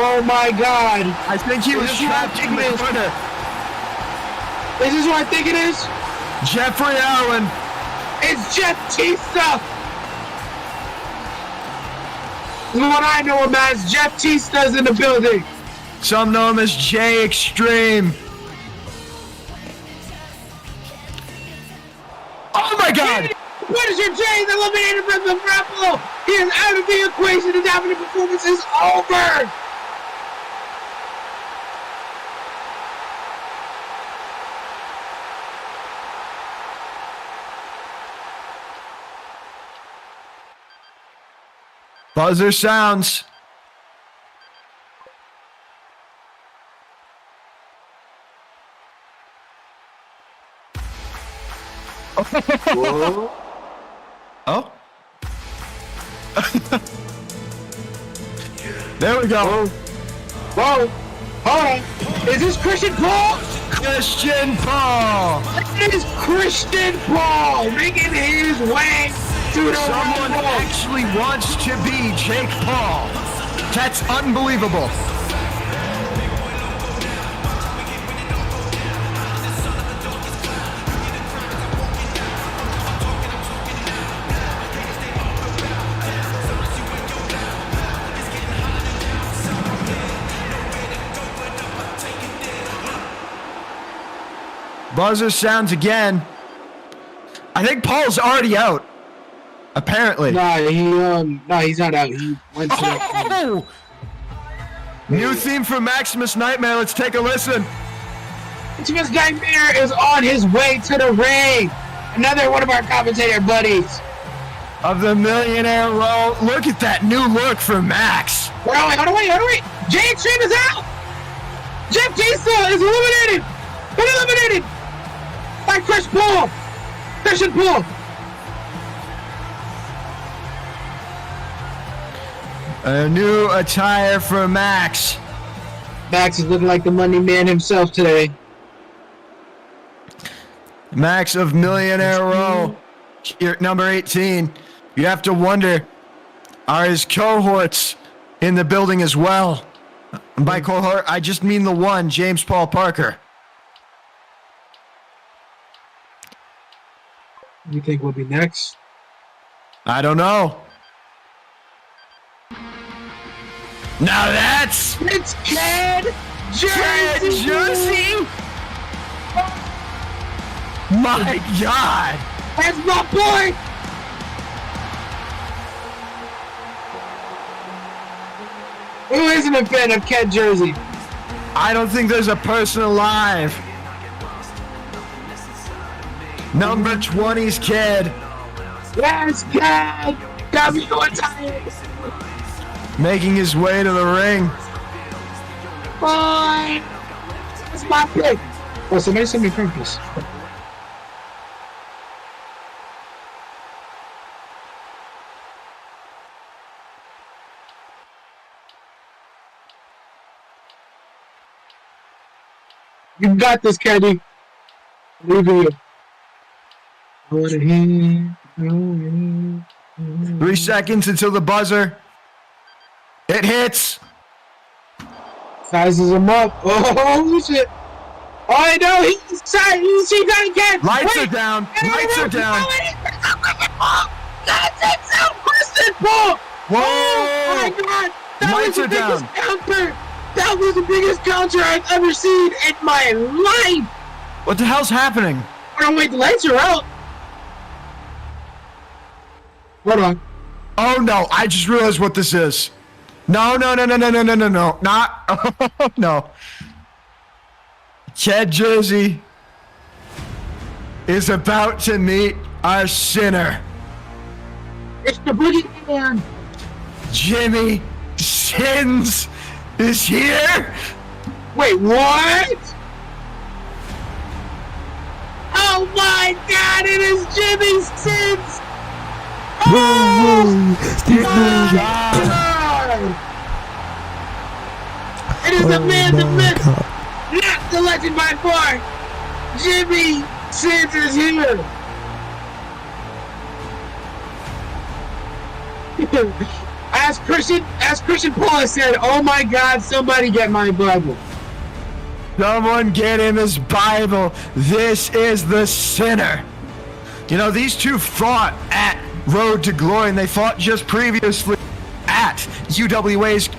Oh my God! I think he was trapped in the corner. Is this what I think it is? Jeffrey Allen. It's Jeff Tista. This is what I know him as. Jeff Tista's in the building. Some know him as J Extreme. Oh my God! Punisher J is eliminated from the grapple. He is out of the equation. His dominant performance is over. Buzzer sounds. Whoa. Oh. There we go. Whoa. Hold on. Is this Christian Paul? Christian Paul. It is Christian Paul making his way to the Someone Rumble. actually wants to be Jake Paul. That's unbelievable. Buzzer sounds again. I think Paul's already out. Apparently. No, he's not out. He went to Oh! New theme from Maximus Nightmare. Let's take a listen. Maximus Nightmare is on his way to the ring. Another one of our commentator buddies. Of the Millionaire Row. Look at that new look for Max. Hold on, wait. Jay Extreme is out. Jeff Tista is eliminated. Been eliminated by Christian Paul. A new attire for Max. Max is looking like the money man himself today. Max of Millionaire Row. Here at number 18. You have to wonder, are his cohorts in the building as well? And by cohort, I just mean the one, James Paul Parker. You think will be next? I don't know. Now It's Ted Jersey. My God. That's my boy. Who isn't a fan of Ken Jersey? I don't think there's a person alive. Number 20's kid. Yes, Ken. Got me going tired. Making his way to the ring. Boy. That's my pick. Oh, somebody send me purpose. You got this, Kenny. Leave you. 3 seconds until the buzzer. It hits. Sizes him up. Oh, shit. Oh, no, he's that again. Lights are down. Lights are down. That's it, so Kristen Paul. Whoa. Oh, my God. That Lights was the are biggest down. counter. That was the biggest counter I've ever seen in my life. What the hell's happening? Oh, wait, the lights are out. Hold on. Oh no, I just realized what this is. No. Not, no. Ted Jersey is about to meet our sinner. It's the boogeyman. Jimmy Sins is here. Wait, what? Oh my God, it is Jimmy Sins. Whoa, Steve My Nash. God. It is the man, the myth, not the legend by far. Jimmy Sins is here. As Christian Paul said, oh my God, somebody get my Bible. Someone get him his Bible. This is the sinner. You know, these two fought at Road to Glory, and they fought just previously at UWA's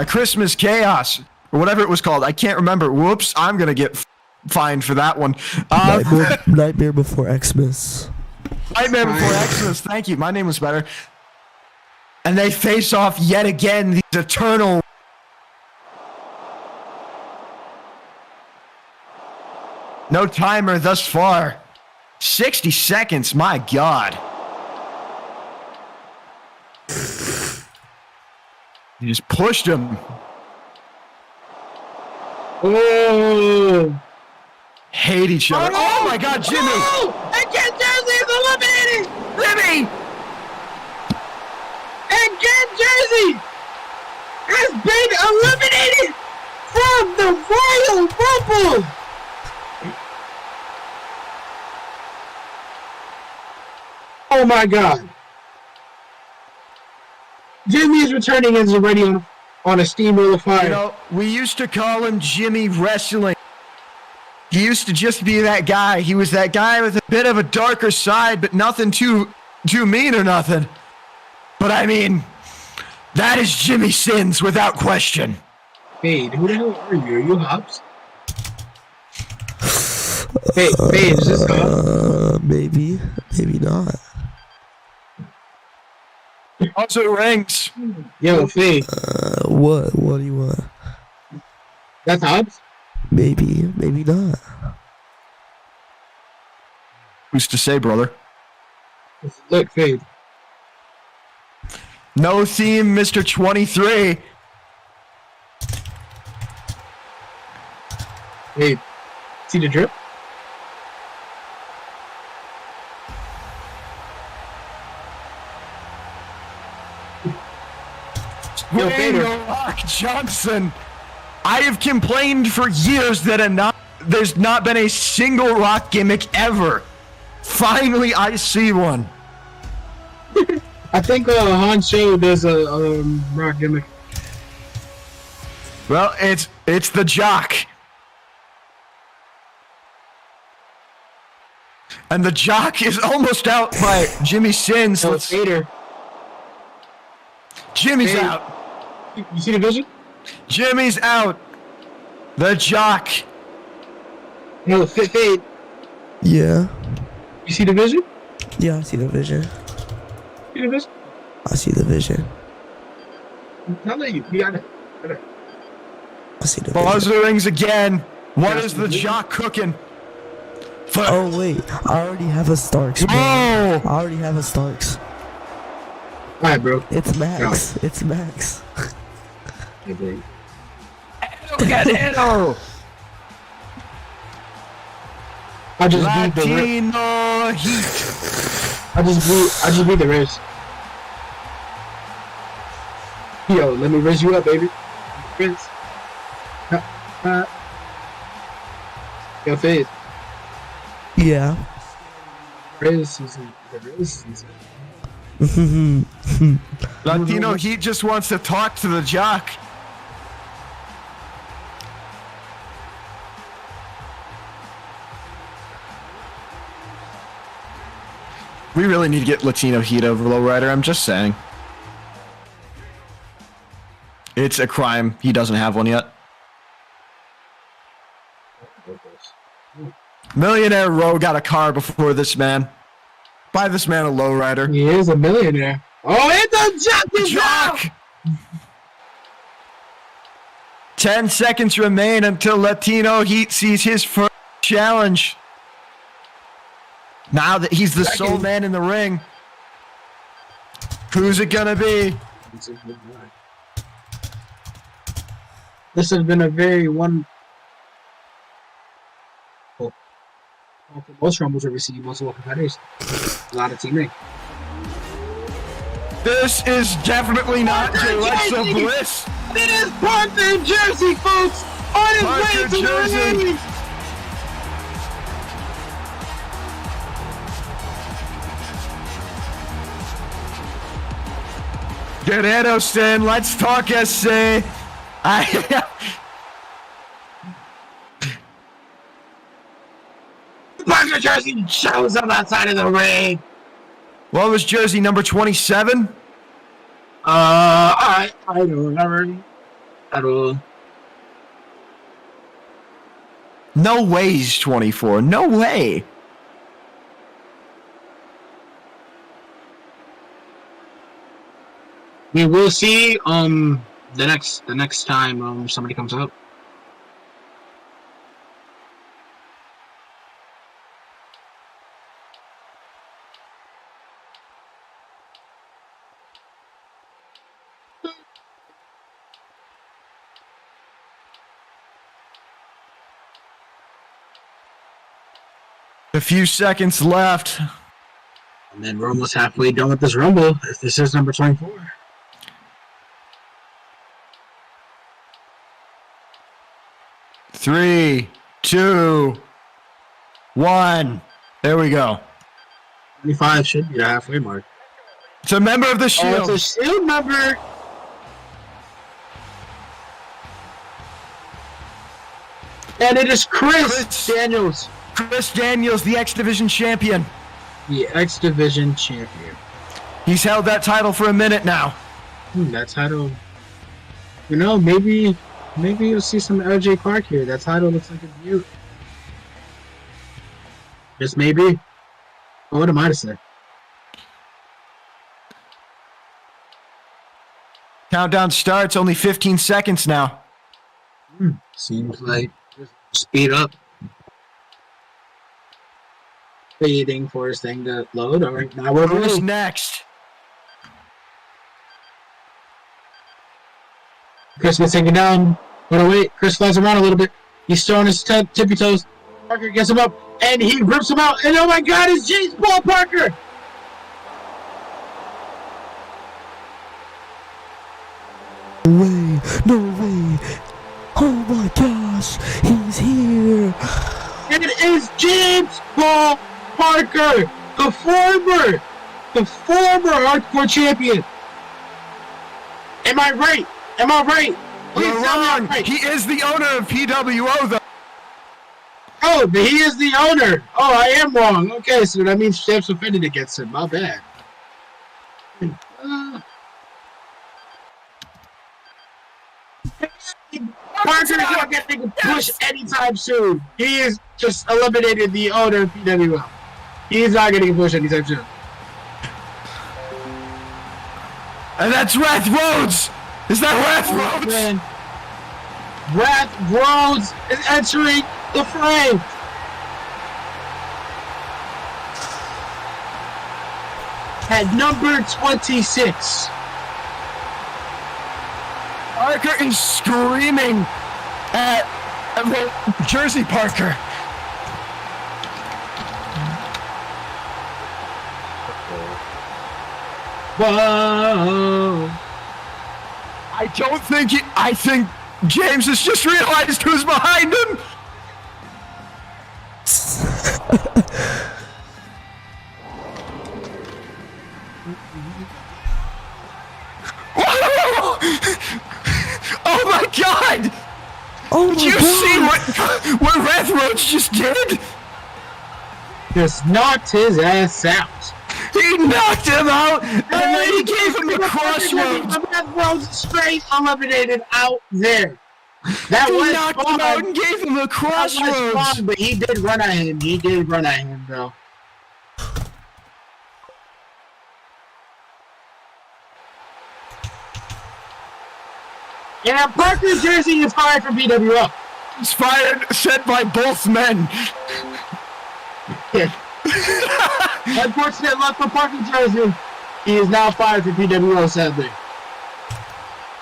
Christmas Chaos, or whatever it was called. I can't remember. Whoops, I'm going to get fined for that one. Nightmare Before Xmas. Nightmare Before Xmas, thank you. My name was better. And they face off yet again, these eternal... No timer thus far. 60 seconds, my God. He just pushed him. Oh. Hate each other. Oh my God, Jimmy! Oh, and Ken Jersey is eliminated! Jimmy! And Ken Jersey has been eliminated from the Royal Rumble! Oh my God. Jimmy is returning and is already on a steamroller fire. You know, we used to call him Jimmy Wrestling. He used to just be that guy. He was that guy with a bit of a darker side, but nothing too mean or nothing. But I mean, that is Jimmy Sins without question. Fade, who the hell are you? Are you Hobbs? Fade, is this Hobbs? Maybe not. Also rings. Yo, Fade. What do you want? That's Hobbs? Maybe not. Who's to say, brother? Look, Fade. No theme, Mr. 23. Fade. See the drip? Yo, Fader. Rock Johnson. I have complained for years that there's not been a single Rock gimmick ever. Finally, I see one. I think Han Cho does a Rock gimmick. Well, it's the Jock. And the Jock is almost out by Jimmy Sins. No, Fader. Jimmy's Fader. out. You see the vision? Jimmy's out. The Jock. No, Fade. Yeah. You see the vision? Yeah, I see the vision. See the vision? I see the vision. I'll let you. You got it. I see the vision. Buzzer rings again. What is the Jock cooking? Oh wait, I already have a Starks, bro. Oh! I already have a Starks. Alright, bro. It's Max. It's Max. Hey, bro. I just beat the Latino Heat. I just beat the race. Yo, let me raise you up, baby. Prince. Yo, Faith. Yeah. Latino Heat just wants to talk to the jock. We really need to get Latino Heat over Lowrider, I'm just saying. It's a crime he doesn't have one yet. Millionaire Rowe got a car before this man. Buy this man a lowrider. He is a millionaire. Oh, it's a jock! 10 seconds remain until Latino Heat sees his first challenge. Now that he's the sole man in the ring, who's it gonna be? This has been a very most rumbles we've received multiple competitors. A lot of teammates. This is definitely not Alexa Bliss. It is Parker Jersey, folks! On his way to the ring! Guerrero Sin, let's talk SC. Parker Jersey shows up outside of the ring. What was jersey number 27? I don't remember at all. No way he's 24. No way. We will see the next time somebody comes out. A few seconds left. And then we're almost halfway done with this rumble. If this is number 24. Three, 2, 1. There we go. 25 should be the halfway mark. It's a member of the Shield. Oh, it's a Shield member. And it is Chris Daniels. Chris Daniels, the X Division champion. The X Division champion. He's held that title for a minute now. That title. You know, maybe you'll see some LJ Clark here. That title looks like a beaut. Just maybe. Oh, what am I to say? Countdown starts. Only 15 seconds now. Seems like speed up. Waiting for his thing to load. All right, now we're Who's ready. next? Chris gets taken down. Oh, wait. Chris flies around a little bit. He's still on his tippy toes. Parker gets him up, and he rips him out. And oh my God, it's James Paul Parker! No way. Oh my gosh, he's here. It is James Paul Parker, the former hardcore champion. Am I right? Please You're tell me I'm wrong. right. He is the owner of PWO, though. Oh, but he is the owner. Oh, I am wrong. Okay, so that means Champs offended against him. My bad. Parker's not getting pushed anytime soon. He is just eliminated the owner of PWO. He is not getting pushed anytime soon. And that's Wrath Rhodes. Is that Wrath Rhodes? Man. Wrath Rhodes is entering the fray. At number 26. Parker is screaming at Jersey Parker. Whoa. I think James has just realized who's behind him. Oh my god! Oh Did my you god! see what Wrath Roach just did? Just knocked his ass out. He knocked him out, and then he gave him the crossroads. The Roads straight eliminated out there. That He was knocked him out and gave him the That was crossroads. fun, but he did run at him. He did run at him, bro. Yeah, Parker Jersey is fired from PWO. He's fired, sent by both men. Unfortunate luck for Parker Jersey. He is now fired from PWO, sadly.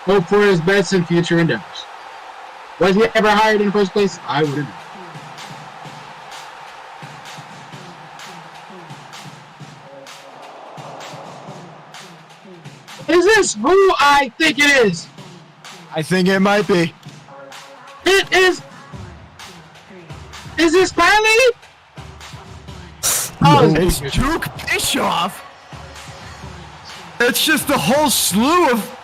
Hope for his best in future endeavors. Was he ever hired in the first place? I wouldn't know. Is this who I think it is? I think it might be. It is. Is this Kylie? Oh, It's Duke Bischoff. It's just a whole slew of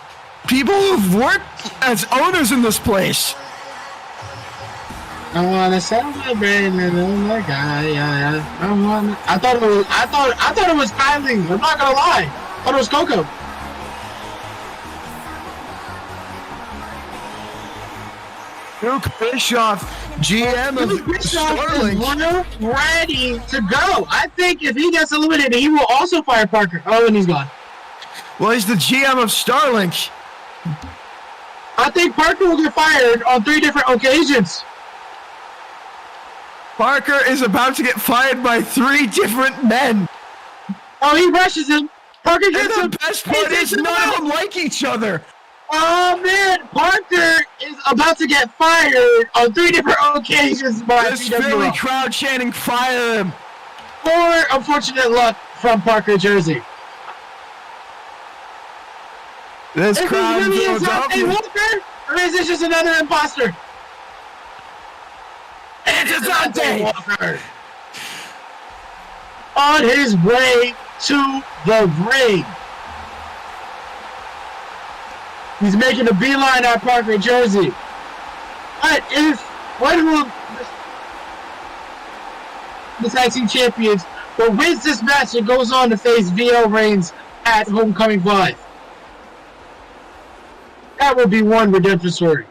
people who've worked as owners in this place. I wanna celebrate and my guy. I thought it was Kylie. I'm not gonna lie. I thought it was Coco. Duke Bischoff, GM of Starlink. Is ready to go. I think if he gets eliminated, he will also fire Parker. Oh, and he's gone. Well, he's the GM of Starlink. I think Parker will get fired on 3 different occasions. Parker is about to get fired by 3 different men. Oh, he rushes him. Parker gets him. And the best part is none of them like each other. Oh man, Parker is about to get fired on 3 different occasions by This Philly PWO. crowd chanting, fire him. For unfortunate luck from Parker Jersey. This Is crowd this in really Asante Philadelphia. Walker? Or is this just another imposter? It's Asante. Walker. On his way to the ring. He's making a beeline at Parker Jersey. What will the tag team champions who wins this match and goes on to face VO Reigns at Homecoming 5? That would be one redemption story.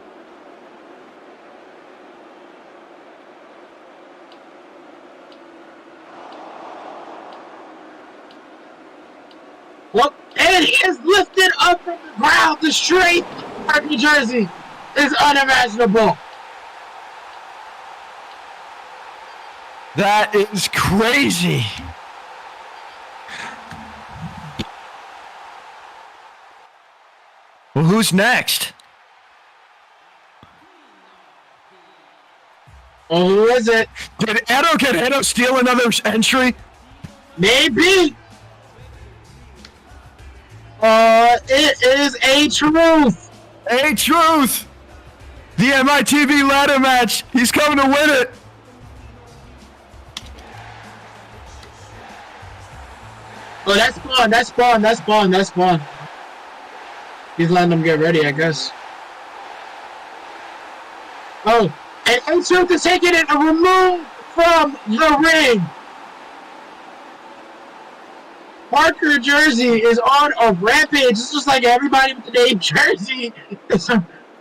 Well, and he is lifted up from the ground. The strength of Parker Jersey is unimaginable. That is crazy. Well, who's next? Oh, who is it? Did Edo Guerrero steal another entry? Maybe. It is A-Truth. A-Truth. The MITV ladder match. He's coming to win it. Oh, that's Spawn. That's Spawn. That's Spawn. That's Spawn. He's letting them get ready, I guess. Oh, and A-Truth is taking it and removed from the ring. Parker Jersey is on a rampage. It's just like everybody with the name Jersey is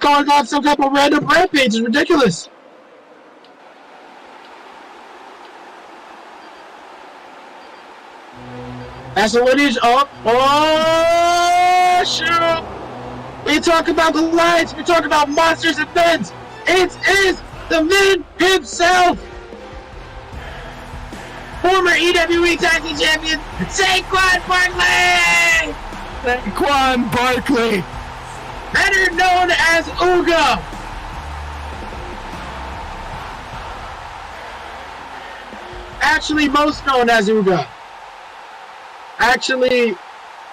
going on some type of random rampage. It's ridiculous. That's the lineage up. Oh, shoot. We talk about the lights. We talk about monsters and men. It is the man himself. Former EWE Tag Team Champion, Saquon Barkley! Saquon Barkley. Better known as Uga. Actually, most known as Uga. Actually,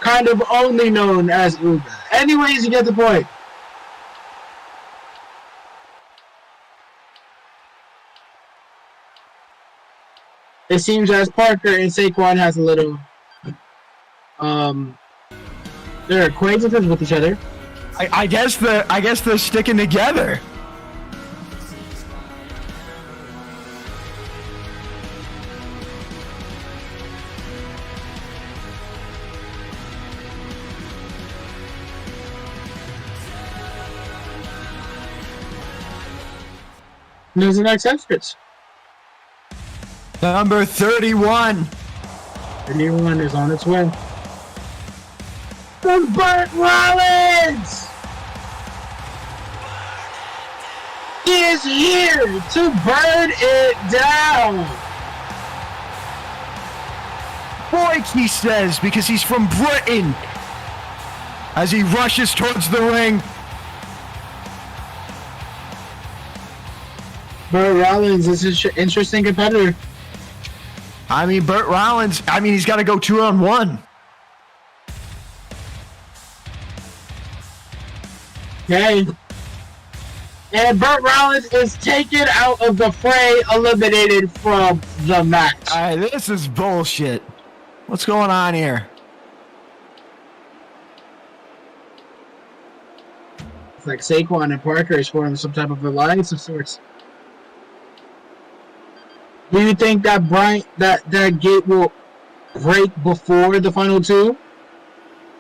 kind of only known as Uga. Anyways, you get the point. it seems as Parker and Saquon has a little, they're acquaintances with each other. I guess they're sticking together. And there's the next entrance. Number 31. 31 is on its way. From Burt Rollins is here to burn it down. Boy, he says, because he's from Britain. As he rushes towards the ring. Burt Rollins is an interesting competitor. I mean, Burt Rollins, he's got to go 2-on-1. Okay. And Burt Rollins is taken out of the fray, eliminated from the match. This is bullshit. What's going on here? It's like Saquon and Parker is forming some type of alliance of sorts. Do you think that that gate will break before the final two?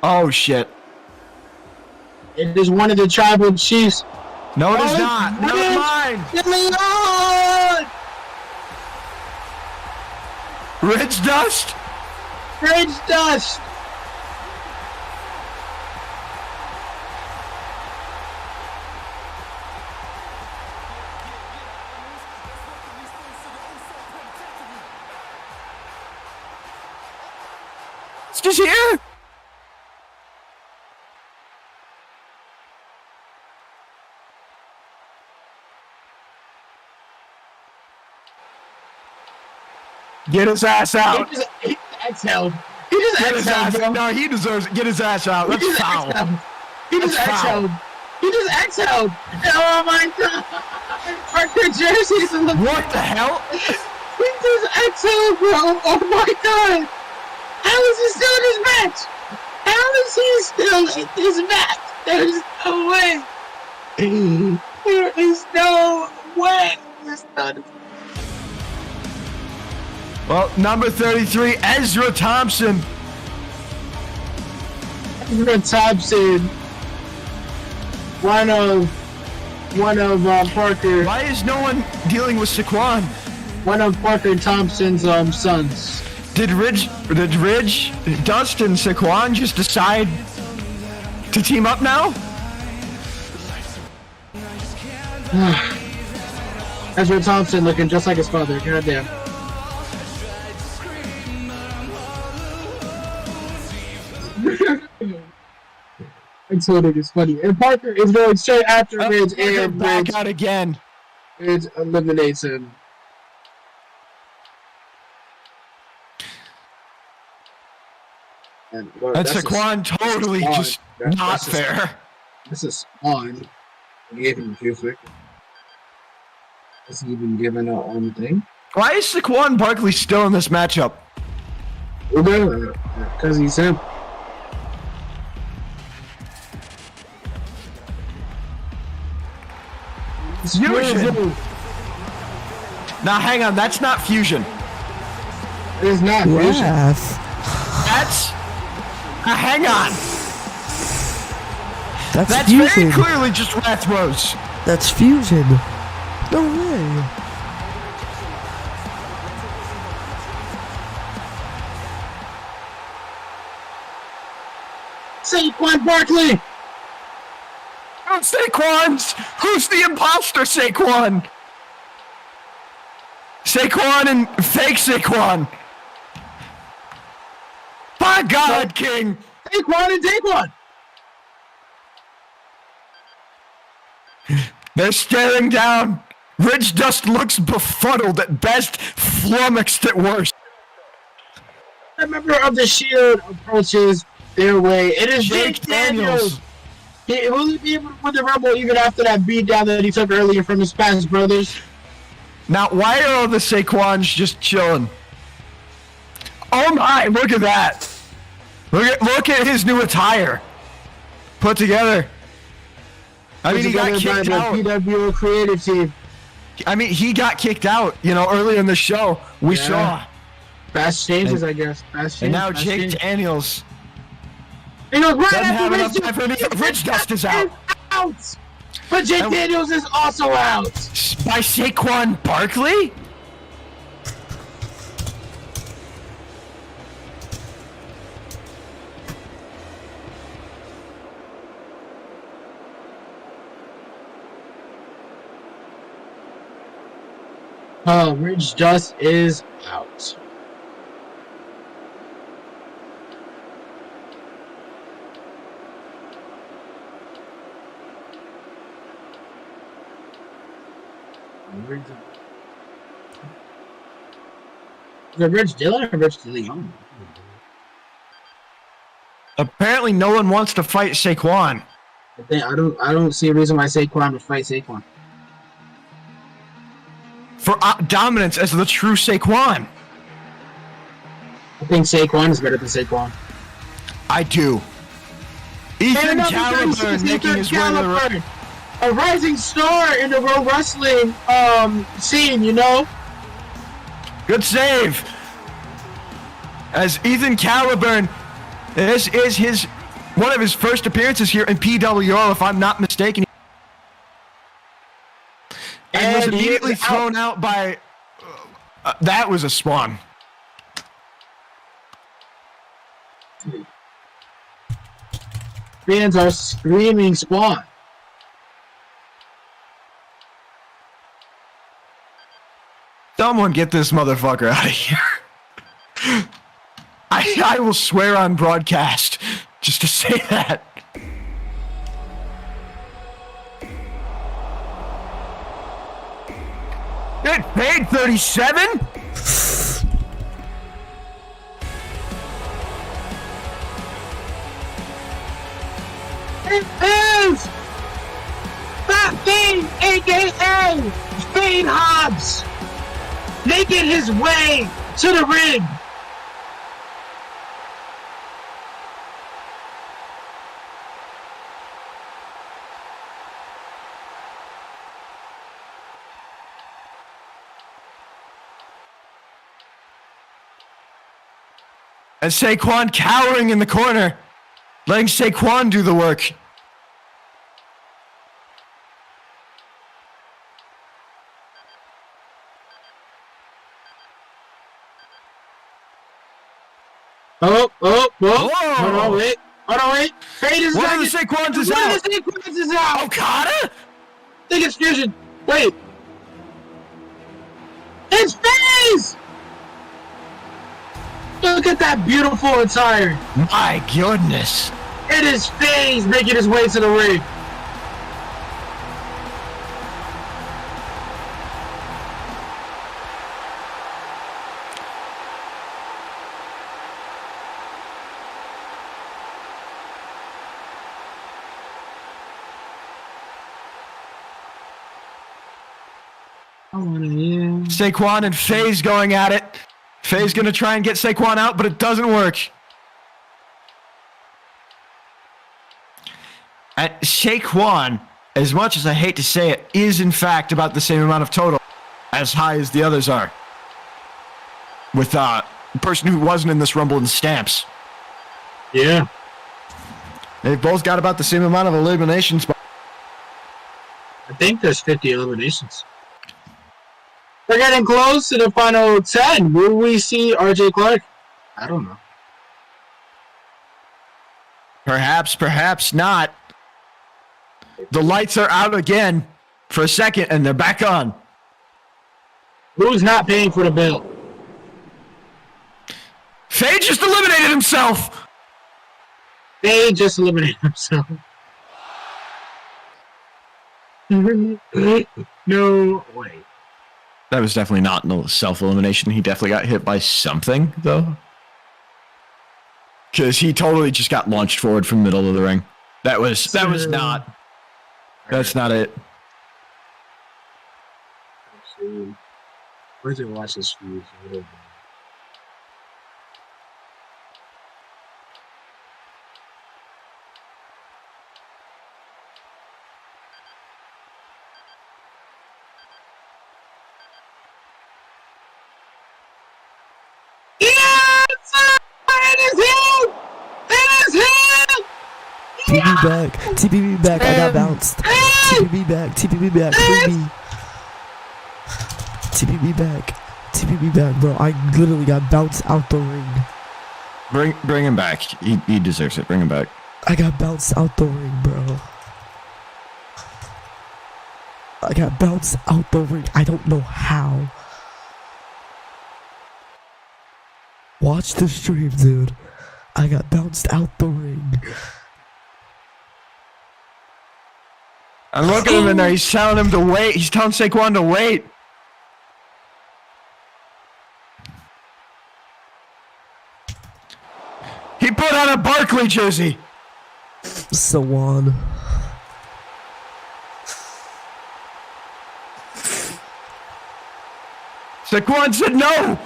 Oh, shit. It is one of the tribal chiefs. No, it is not. Never mind. Ridge Dust. Ridge Dust. It's just here. Get his ass out. He exhaled. He just exhaled. No, he deserves it. Get his ass out. That's foul. He just exhaled. He just exhaled. Oh my god. Parker jerseys. What the hell? He just exhaled, bro. Oh my god. How is he still in his match? How is he still in his match? There's no way. There is no way. He's not. Well, number 33, Ezra Thompson. Ezra Thompson. One of Parker. Why is no one dealing with Saquon? One of Parker Thompson's sons. Did Ridge, Dust, and Saquon just decide to team up now? Ezra Thompson looking just like his father. Goddamn. I told it is funny. And Parker is going straight after Ridge, and back out again. Ridge eliminates him. And, Lord, and Saquon totally just not fair. This is Spawn. I gave him too quick. Hasn't even given out on the thing. Why is Saquon Barkley still in this matchup? Because he's him. Fusion. Now hang on, that's not fusion. It is not fusion. That's hang on. That's very fusion. clearly just Wrath Rose. That's fusion. No way. Saquon Barkley. Saquon's. Who's the imposter? Saquon. Saquon and fake Saquon. By God, King. Saquon and Daquan. They're staring down. Ridge Dust looks befuddled at best, flummoxed at worst. A member of the Shield approaches their way. It is Jake Daniels. Will he be able to win the Rumble even after that beatdown that he took earlier from his past brothers? Now, why are all the Saquons just chilling? Oh my, look at that. Look at his new attire. Put together. I mean, he got kicked out. PWO creative team. I mean, he got kicked out, earlier in the show. We saw. Fast changes, I guess. And now Jake Daniels He goes right doesn't have after enough time for anything. Rich Dust is out. But Jake Daniels is also out. By Saquon Barkley? Rich Dust is out. Is it Rich Dillon or Rich DeLeon? Apparently, no one wants to fight Saquon. I don't see a reason why Saquon would fight Saquon. For dominance as the true Saquon. I think Saquon is better than Saquon. I do. Ethan Caliburn making his way to the ring. A rising star in the pro wrestling scene, Good save. As Ethan Caliburn, this is one of his first appearances here in PWO, if I'm not mistaken. And was immediately thrown out by... that was a spawn. Fans are screaming spawn. Someone get this motherfucker out of here. I will swear on broadcast just to say that. Get paid 37? It is Fat Fiend, aka Fiend Hobbs, making his way to the ring. And Saquon cowering in the corner, letting Saquon do the work. Oh, Whoa. hold on, wait. Fade is One of the Saquons is out. One of the Saquons is out. Okada? Think it's Fusion. Wait. It's FaZe! Look at that beautiful attire. My goodness. It is FaZe making his way to the ring. Saquon and FaZe going at it. FaZe gonna try and get Saquon out, but it doesn't work. And Saquon, as much as I hate to say it, is in fact about the same amount of total as high as the others are. With the person who wasn't in this Rumble in Stamps. Yeah. They've both got about the same amount of eliminations. I think there's 50 eliminations. We're getting close to the final 10. Will we see RJ Clark? I don't know. Perhaps, perhaps not. The lights are out again for a second, and they're back on. Who's not paying for the bill? Faye just eliminated himself. They just eliminated himself. No way. That was definitely not no self-elimination. He definitely got hit by something, though. Because he totally just got launched forward from the middle of the ring. That was not. That's not it. Where's it watch this feud? TPB back. TPB back. I got bounced. TPB back. TPB back. Free me. TPB back. TPB back, bro. I literally got bounced out the ring. Bring him back. He deserves it. Bring him back. I got bounced out the ring, bro. I got bounced out the ring. I don't know how. Watch the stream, dude. I got bounced out the ring. And look at him in there. He's telling him to wait. He's telling Saquon to wait. He put on a Barkley jersey. Sawan. Saquon said no.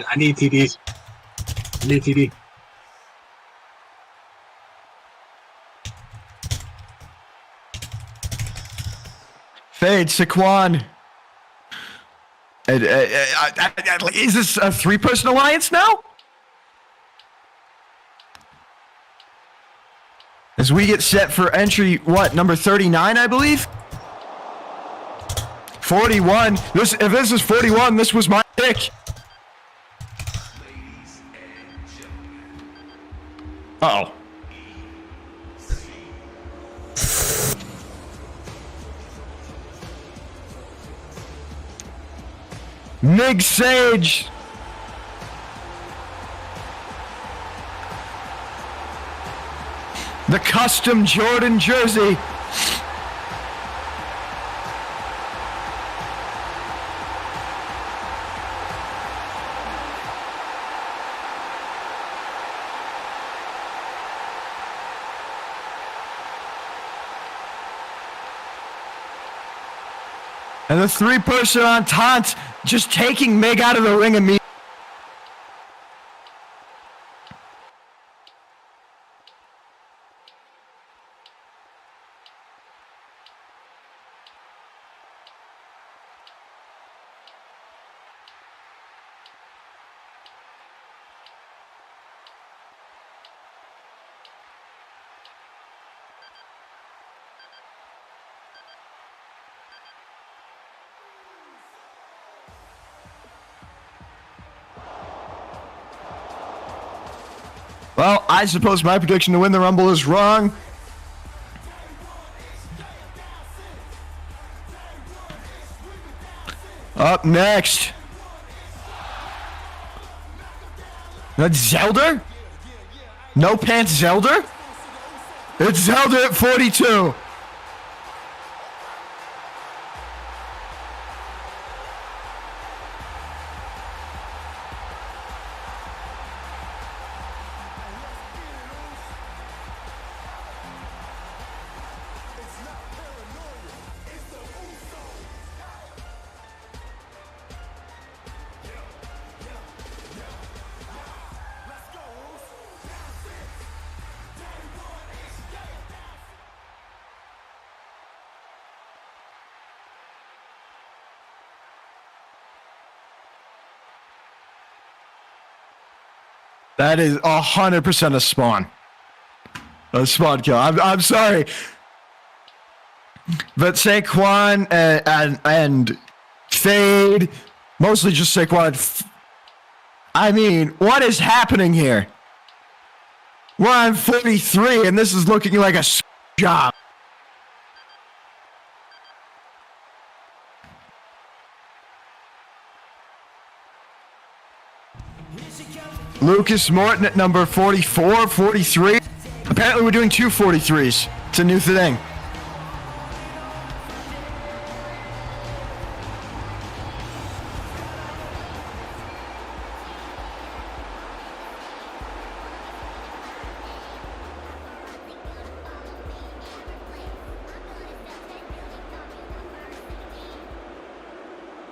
I need TDs. I need TD. Fade, Saquon. Is this a three-person alliance now? As we get set for entry, what, number 39, I believe? 41. If this is 41, this was my pick. Uh-oh. Mig Sage. The custom Jordan jersey. And the three-person entente just taking Mig out of the ring immediately. Well, I suppose my prediction to win the Rumble is wrong. Up next. That's Zelda? No pants Zelda? It's Zelda at 42. That is 100% a spawn. A spawn kill. I'm sorry. But Saquon and Fade, mostly just Saquon. I mean, what is happening here? We're on 43, and this is looking like a job. Lucas Morton at number 44, 43. Apparently we're doing two 43s. It's a new thing.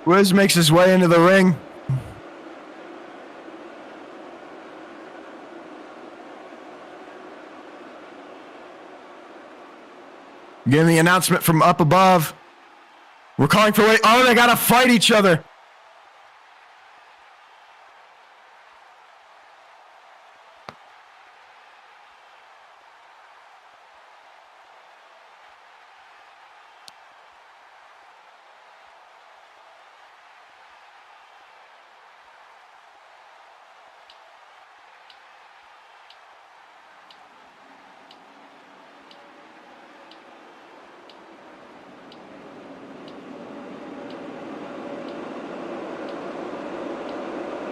Wiz makes his way into the ring. Getting the announcement from up above. We're calling for wait. Oh, they gotta fight each other.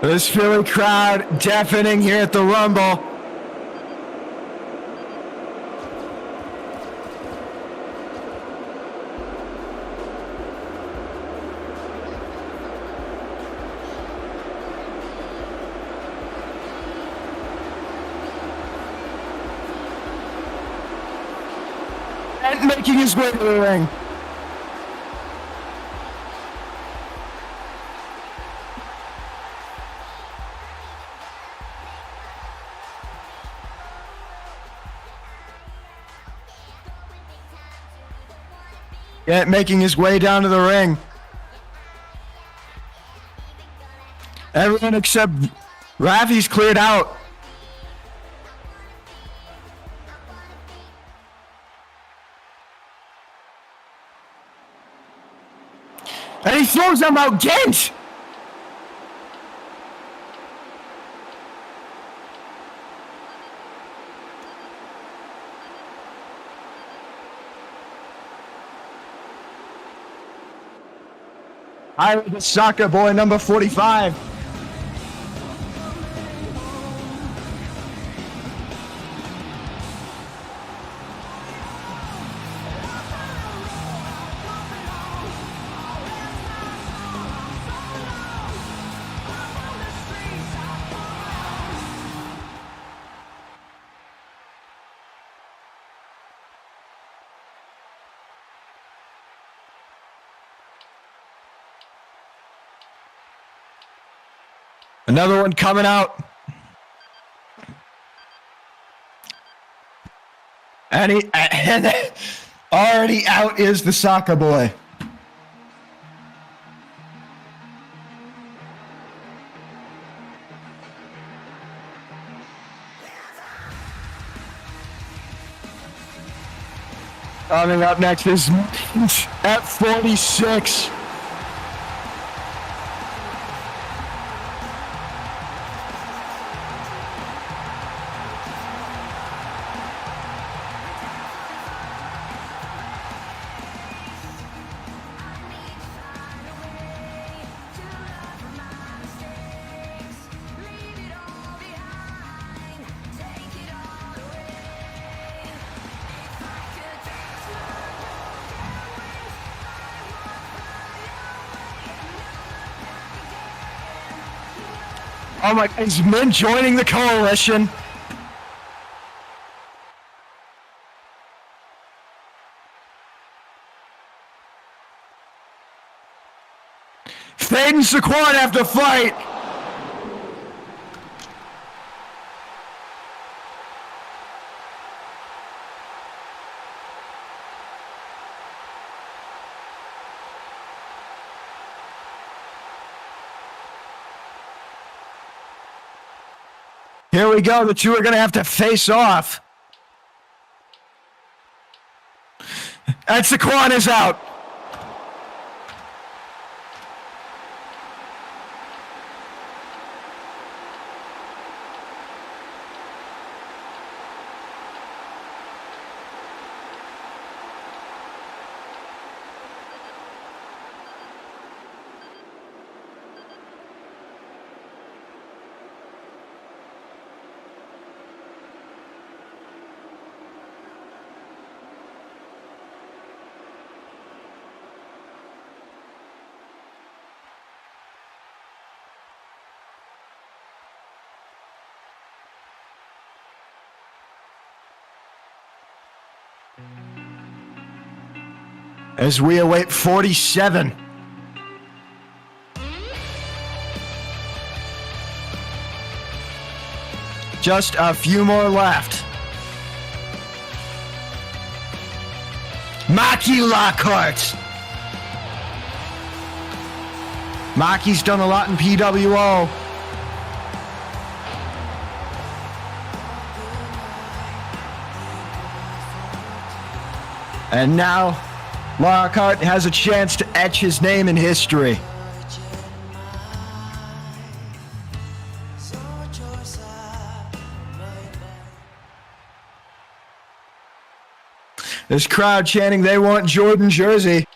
This Philly crowd deafening here at the Rumble. And making his way to the ring. Yeah, making his way down to the ring. Everyone except Rafi's cleared out. And he throws him out Gent! I the soccer boy number 45. Another one coming out. And already out is the soccer boy. Coming up next is at 46. Oh my, is Min joining the coalition? Fade and Saquon have to fight. Here we go. The two are going to have to face off. And Saquon is out. As we await 47. Just a few more left. Maki Lockhart. Maki's done a lot in PWO. And now Lockhart has a chance to etch his name in history. This crowd chanting they want Jordan jersey.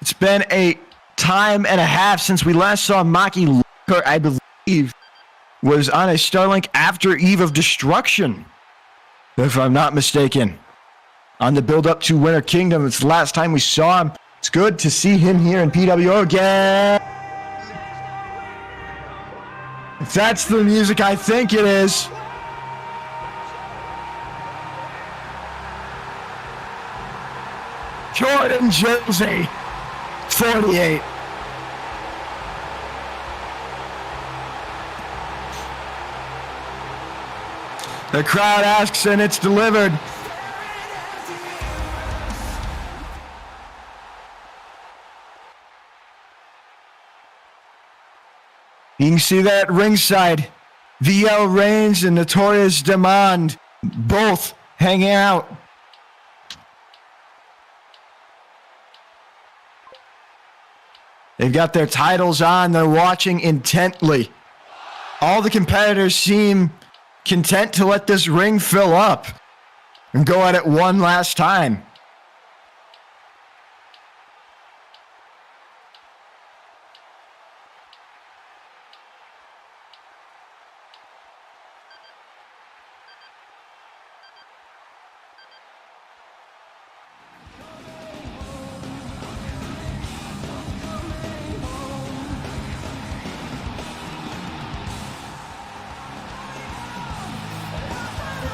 It's been a time and a half since we last saw Maki Lockhart, I believe, was on a Starlink after Eve of Destruction, if I'm not mistaken. On the build-up to Winter Kingdom, it's the last time we saw him. It's good to see him here in PWO again. If that's the music I think it is. Jordan Jersey, 48. The crowd asks and it's delivered. You can see that ringside. VL Reigns and Notorious Demand both hanging out. They've got their titles on. They're watching intently. All the competitors seem content to let this ring fill up and go at it one last time.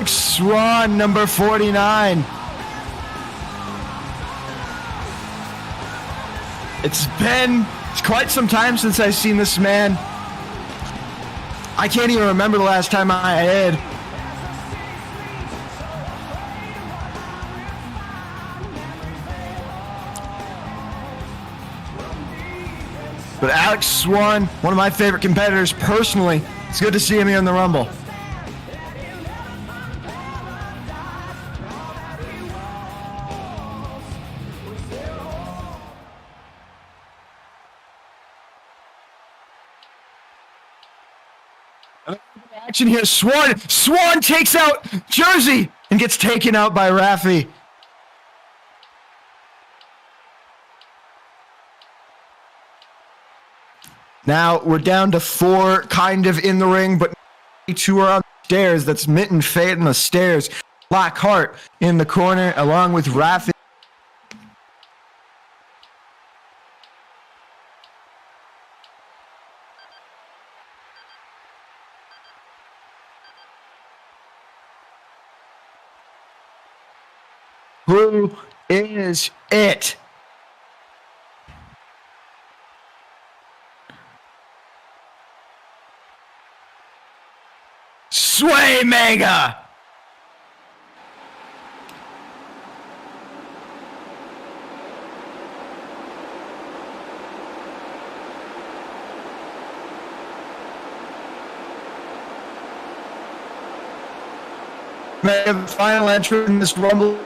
Swan, number 49. It's been quite some time since I've seen this man. I can't even remember the last time I did. But Alex Swan, one of my favorite competitors personally, it's good to see him here in the Rumble. Action here. Swan takes out Jersey and gets taken out by Rafi. Now we're down to 4 kind of in the ring, but 2 are on the stairs. That's Mitten Fate on the stairs. Blackheart in the corner along with Rafi. Who is it? Sway Mega! Mega, the final entry in this Rumble.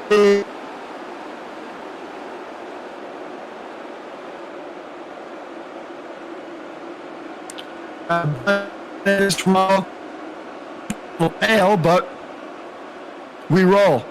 This Rumble will fail, but we roll.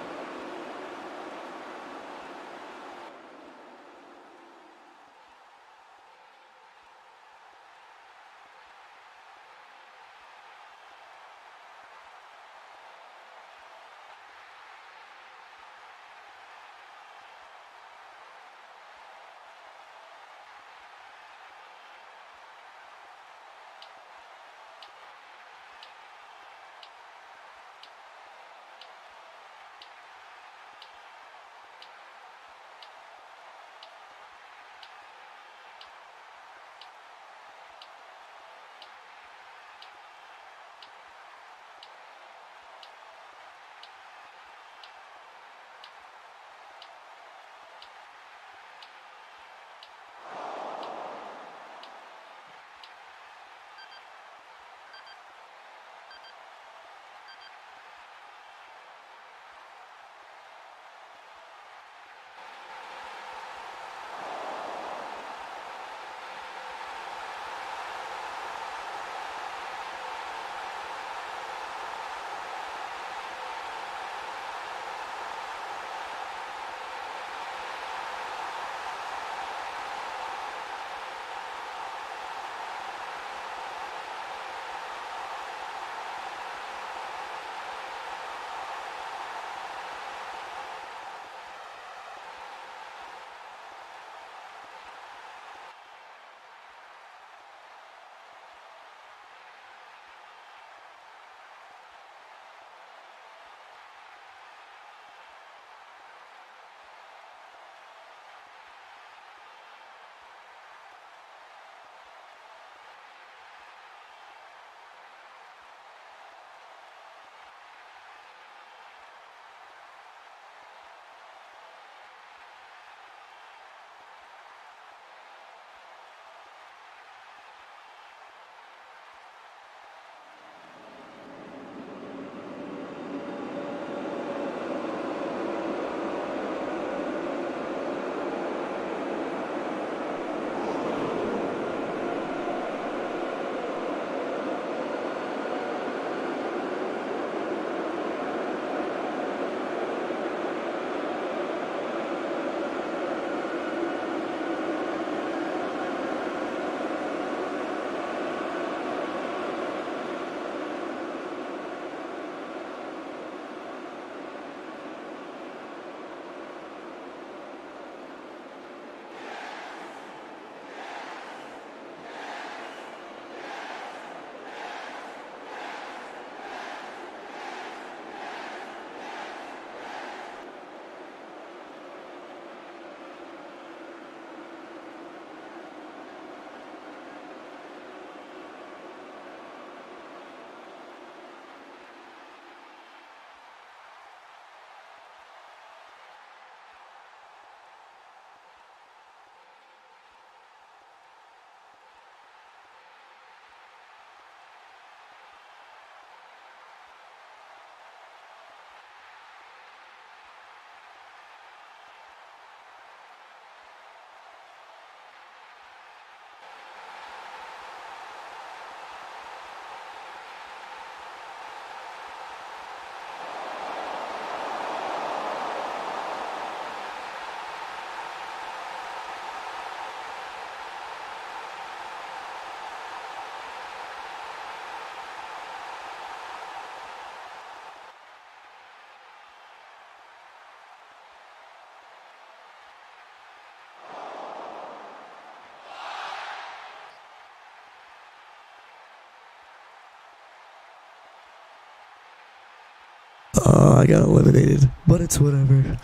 I got eliminated, but it's whatever.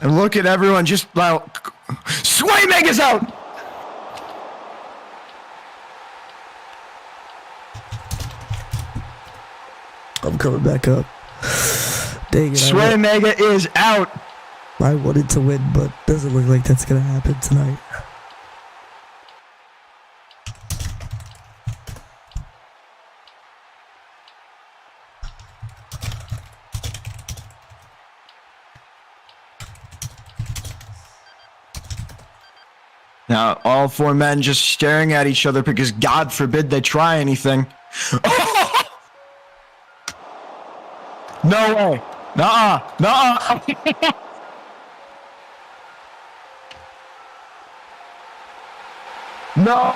And look at everyone just like Sway Mega's out. I'm coming back up. Dang it. Sway Mega is out. I wanted to win, but doesn't look like that's gonna happen tonight. Now, all four men just staring at each other because God forbid they try anything. No way. Nuh-uh. Nuh-uh. No.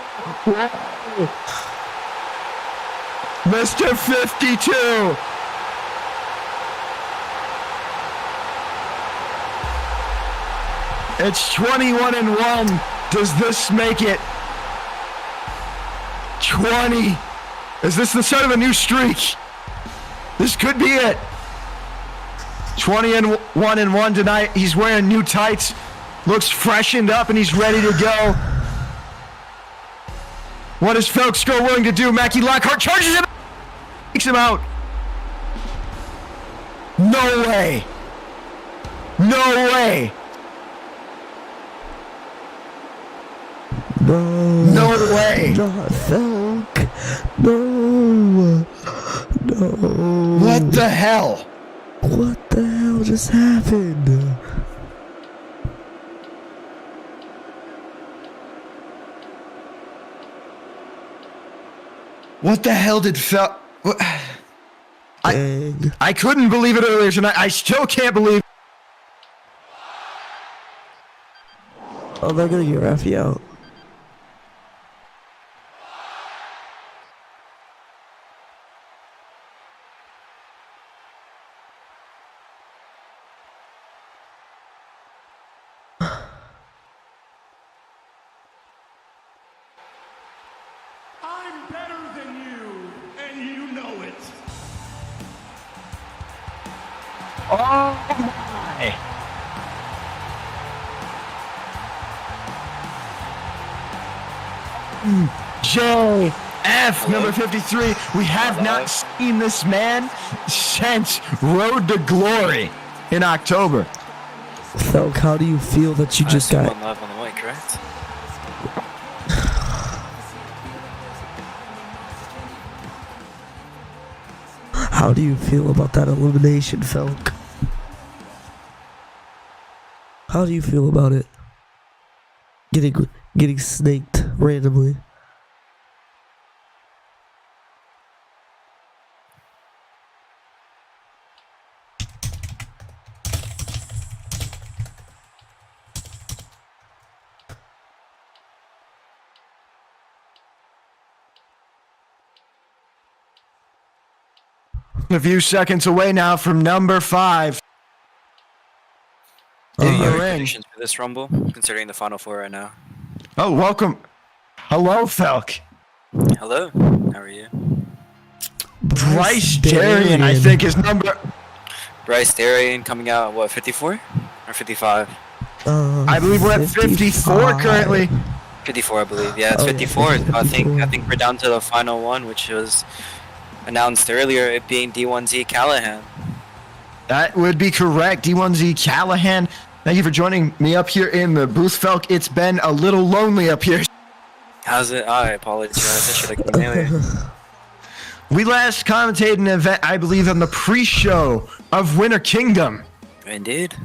Mr. 52. It's 21-1. Does this make it 20? Is this the start of a new streak? This could be it. 21-1 tonight. He's wearing new tights, looks freshened up, and he's ready to go. What is Felksko willing to do? Mackie Lockhart charges him, takes him out. No way. No way. No way. Not Felk. No. No. What the hell? What the hell just happened? What the hell did Fel... Dang. I couldn't believe it earlier tonight. I still can't believe... Oh, they're gonna get Rafi out. I'm better than you, and you know it. Oh my! JF number 53. We have not seen this man since Road to Glory in October. Felk, how do you feel that you just got... live on the mic, correct? How do you feel about that elimination, Felk? How do you feel about it? Getting snaked randomly. A few seconds away now from number 5. Congratulations for this Rumble, considering the Final Four right now. Oh, welcome. Hello, Felk. Hello, how are you? Bryce Darian, I think, is number... Bryce Darian coming out, what, 54? Or 55? I believe we're at 54 currently. 54, I believe. Yeah, it's 54. I think we're down to the final one, which was announced earlier, it being D1Z Callahan. That would be correct. D1Z Callahan. Thank you for joining me up here in the booth, Felk. It's been a little lonely up here. How's it? I apologize. I should have come earlier. We last commentated an event, I believe, on the pre-show of Winter Kingdom. Indeed.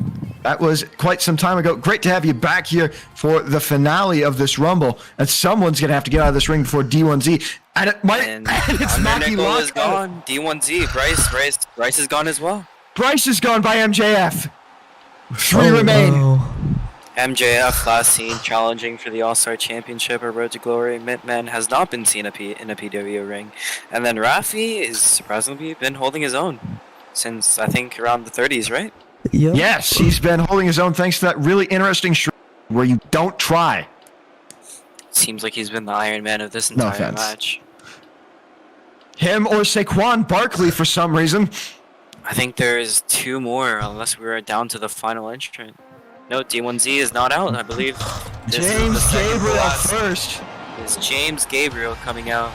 That was quite some time ago. Great to have you back here for the finale of this Rumble. And someone's going to have to get out of this ring before D1Z. And it's Mackie Nickel is Lockhart. gone. D1Z. Bryce is gone as well. Bryce is gone by MJF. 3 remain. Wow. MJF last seen challenging for the All-Star Championship or Road to Glory. Mintman has not been seen in a PWO ring. And then Rafi is surprisingly been holding his own since, I think, around the 30s, right? Yep. Yes, he's been holding his own thanks to that really interesting where you don't try. Seems like he's been the Iron Man of this entire match. Him or Saquon Barkley for some reason. I think there's 2 more, unless we're down to the final entrant. No, D1Z is not out, I believe. This is the James second to Gabriel last. first. Is James Gabriel coming out.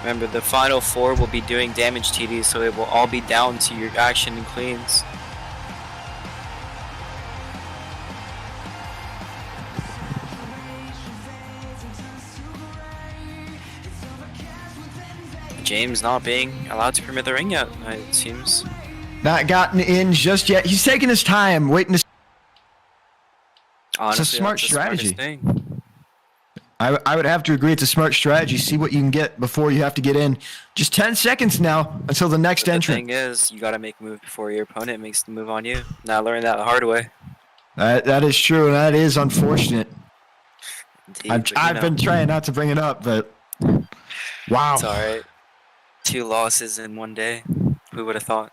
Remember, the final 4 will be doing damage TD, so it will all be down to your action and cleans. James not being allowed to permit the ring yet, it seems. Not gotten in just yet. He's taking his time, waiting to. Honestly, it's a smart that's the smartest strategy. thing. I would have to agree. It's a smart strategy. See what you can get before you have to get in. Just 10 seconds now until the next But the entrant. thing is, you gotta make a move before your opponent makes the move on you. Now I learned that the hard way. That is true, and that is unfortunate. Indeed, I've, but, you I've know, been trying not to bring it up, but wow. It's alright. 2 losses in one day. Who would have thought?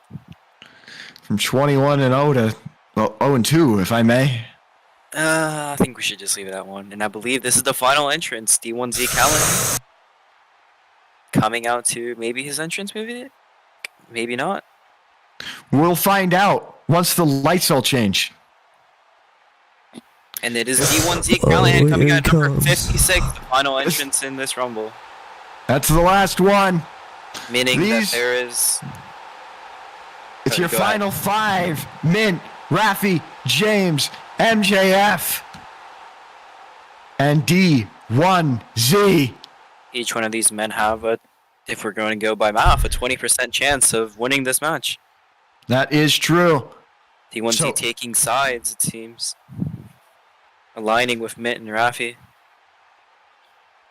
From 21-0 to 0-2, if I may. I think we should just leave it at 1. And I believe this is the final entrance. D1Z Callan coming out to maybe his entrance, maybe not. We'll find out once the lights all change. And it is D1Z Callahan coming here out it number comes. 56, the final entrance in this Rumble. That's the last one. Meaning that These- there is... It's your Go ahead. final 5. Mint, Rafi, James, MJF, and D1Z. Each one of these men have a, if we're going to go by math, a 20% chance of winning this match. That is true. D1Z So- taking sides, it seems. Aligning with Mint and Rafi.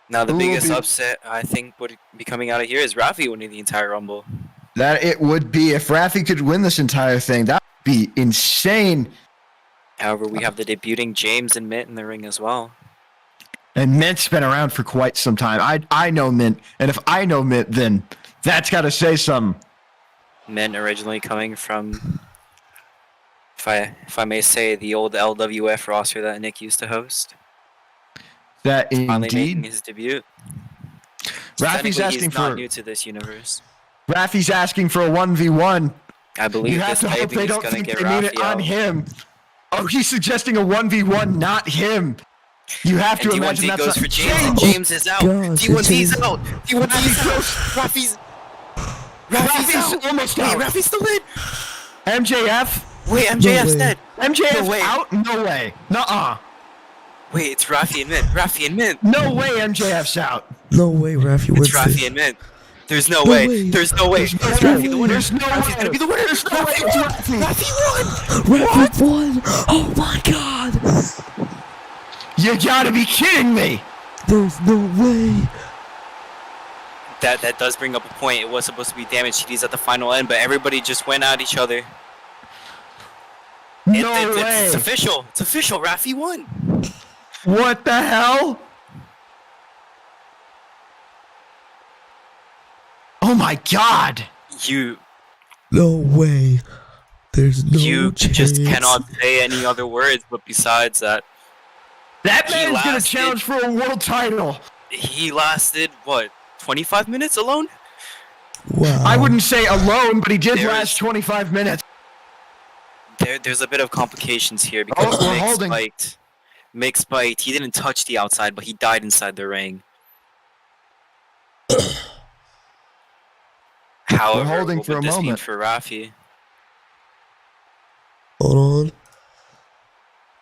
Now the Who will biggest be- upset, I think, would be coming out of here is Rafi winning the entire Rumble. That it would be. If Rafi could win this entire thing, that would be insane. However, we have the debuting James and Mint in the ring as well. And Mint's been around for quite some time. I know Mint, and if I know Mint, then that's got to say something. Mint originally coming from, if I may say, the old LWF roster that Nick used to host. That Finally making indeed. his debut. Rafi's Technically, asking he's not for new to this universe. Rafi's asking for a 1v1. I believe You have this to hope taping they is don't going to think get they made Rafi it on out. him. Oh, he's suggesting a 1v1, not him. You have to And imagine D1Z that's goes not- for James, and James is out. gosh, D1Z's it's out. D1Z's out. Rafi's out. almost Wait, out. Rafi's still in. MJF? Wait, MJF's way. dead. MJF No way. out? No way. Nuh-uh. Wait, it's Rafi and Mint. Rafi and Mint. No way MJF's out. No way, Rafi It's wins Rafi this. and Mint. There's no No way. way. There's no way. There's no It's way. Rafi the winner. There's no Rafi's way. gonna be the winner. There's no way. It's Rafi. Rafi won. Rafi won! Oh my god! You gotta be kidding me. There's no way! That does bring up a point. It was supposed to be damage CDs at the final end, but everybody just went at each other. No way. It's official. It's official. Rafi won. What the hell? Oh my god. You No way. There's no you chance. just cannot say any other words. But besides that, That He man's gonna lasted- challenge for a world title. he lasted what 25 minutes alone. Wow. I wouldn't say alone, but he did There last is- 25 minutes. There's a bit of complications here because Oh, we're Mick holding. spiked. Mick spiked. He didn't touch the outside, but he died inside the ring. However, holding what for would a this mean moment. for Rafi? Hold on.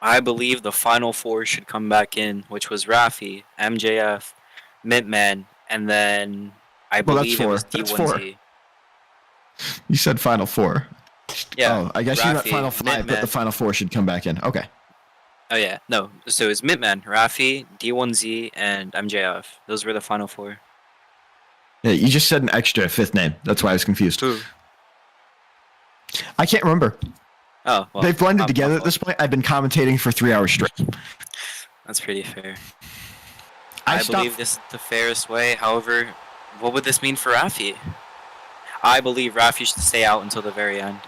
I believe the final 4 should come back in, which was Rafi, MJF, Mintman, and then I Well, that's believe it 4. was That's D1Z. You said final 4. Yeah. Oh, I guess you meant Rafi, final 5, but the Mintman. final 4 should come back in. Okay. Oh yeah, no. So it's Mintman, Rafi, D1Z, and MJF. Those were the final 4. Yeah, you just said an extra 5th name. That's why I was confused. Who? I can't remember. Oh, well. They've blended my together at fault. this point. I've been commentating for 3 hours straight. That's pretty fair. I I believe this is the fairest way. However, what would this mean for Rafi? I believe Rafi should stay out until the very end.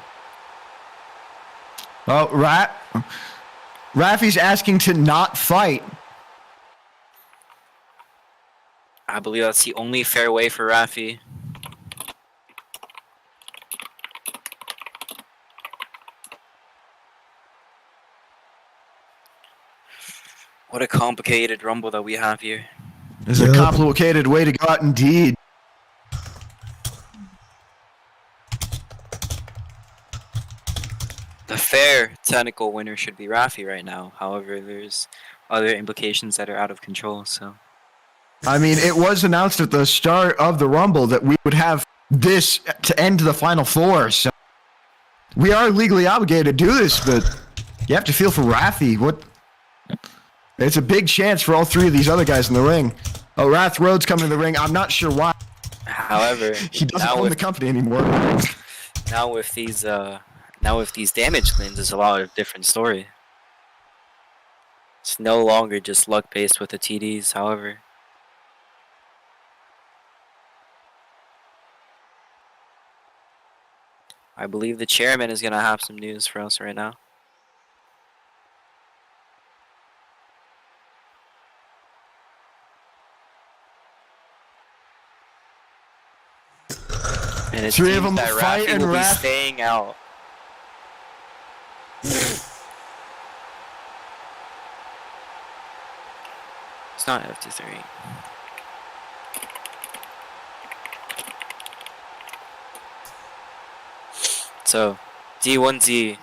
Oh, Rafi's asking to not fight. I believe that's the only fair way for Rafi. What a complicated rumble that we have here. This is a complicated way to go out indeed. The fair technical winner should be Rafi right now. However, there's other implications that are out of control, so. I mean, it was announced at the start of the Rumble that we would have this to end the Final Four, so we are legally obligated to do this, but you have to feel for Rafi. It's a big chance for all three of these other guys in the ring. Oh, Wrath Rhodes coming to the ring. I'm not sure why. However, he doesn't own the company anymore. Now with these damage claims, it's a lot of different story. It's no longer just luck based with the TDs, however. I believe the chairman is gonna have some news for us right now. And it Three of seems them that fight Rafi and will be Raph- staying out. It's not FT3. So, D1Z,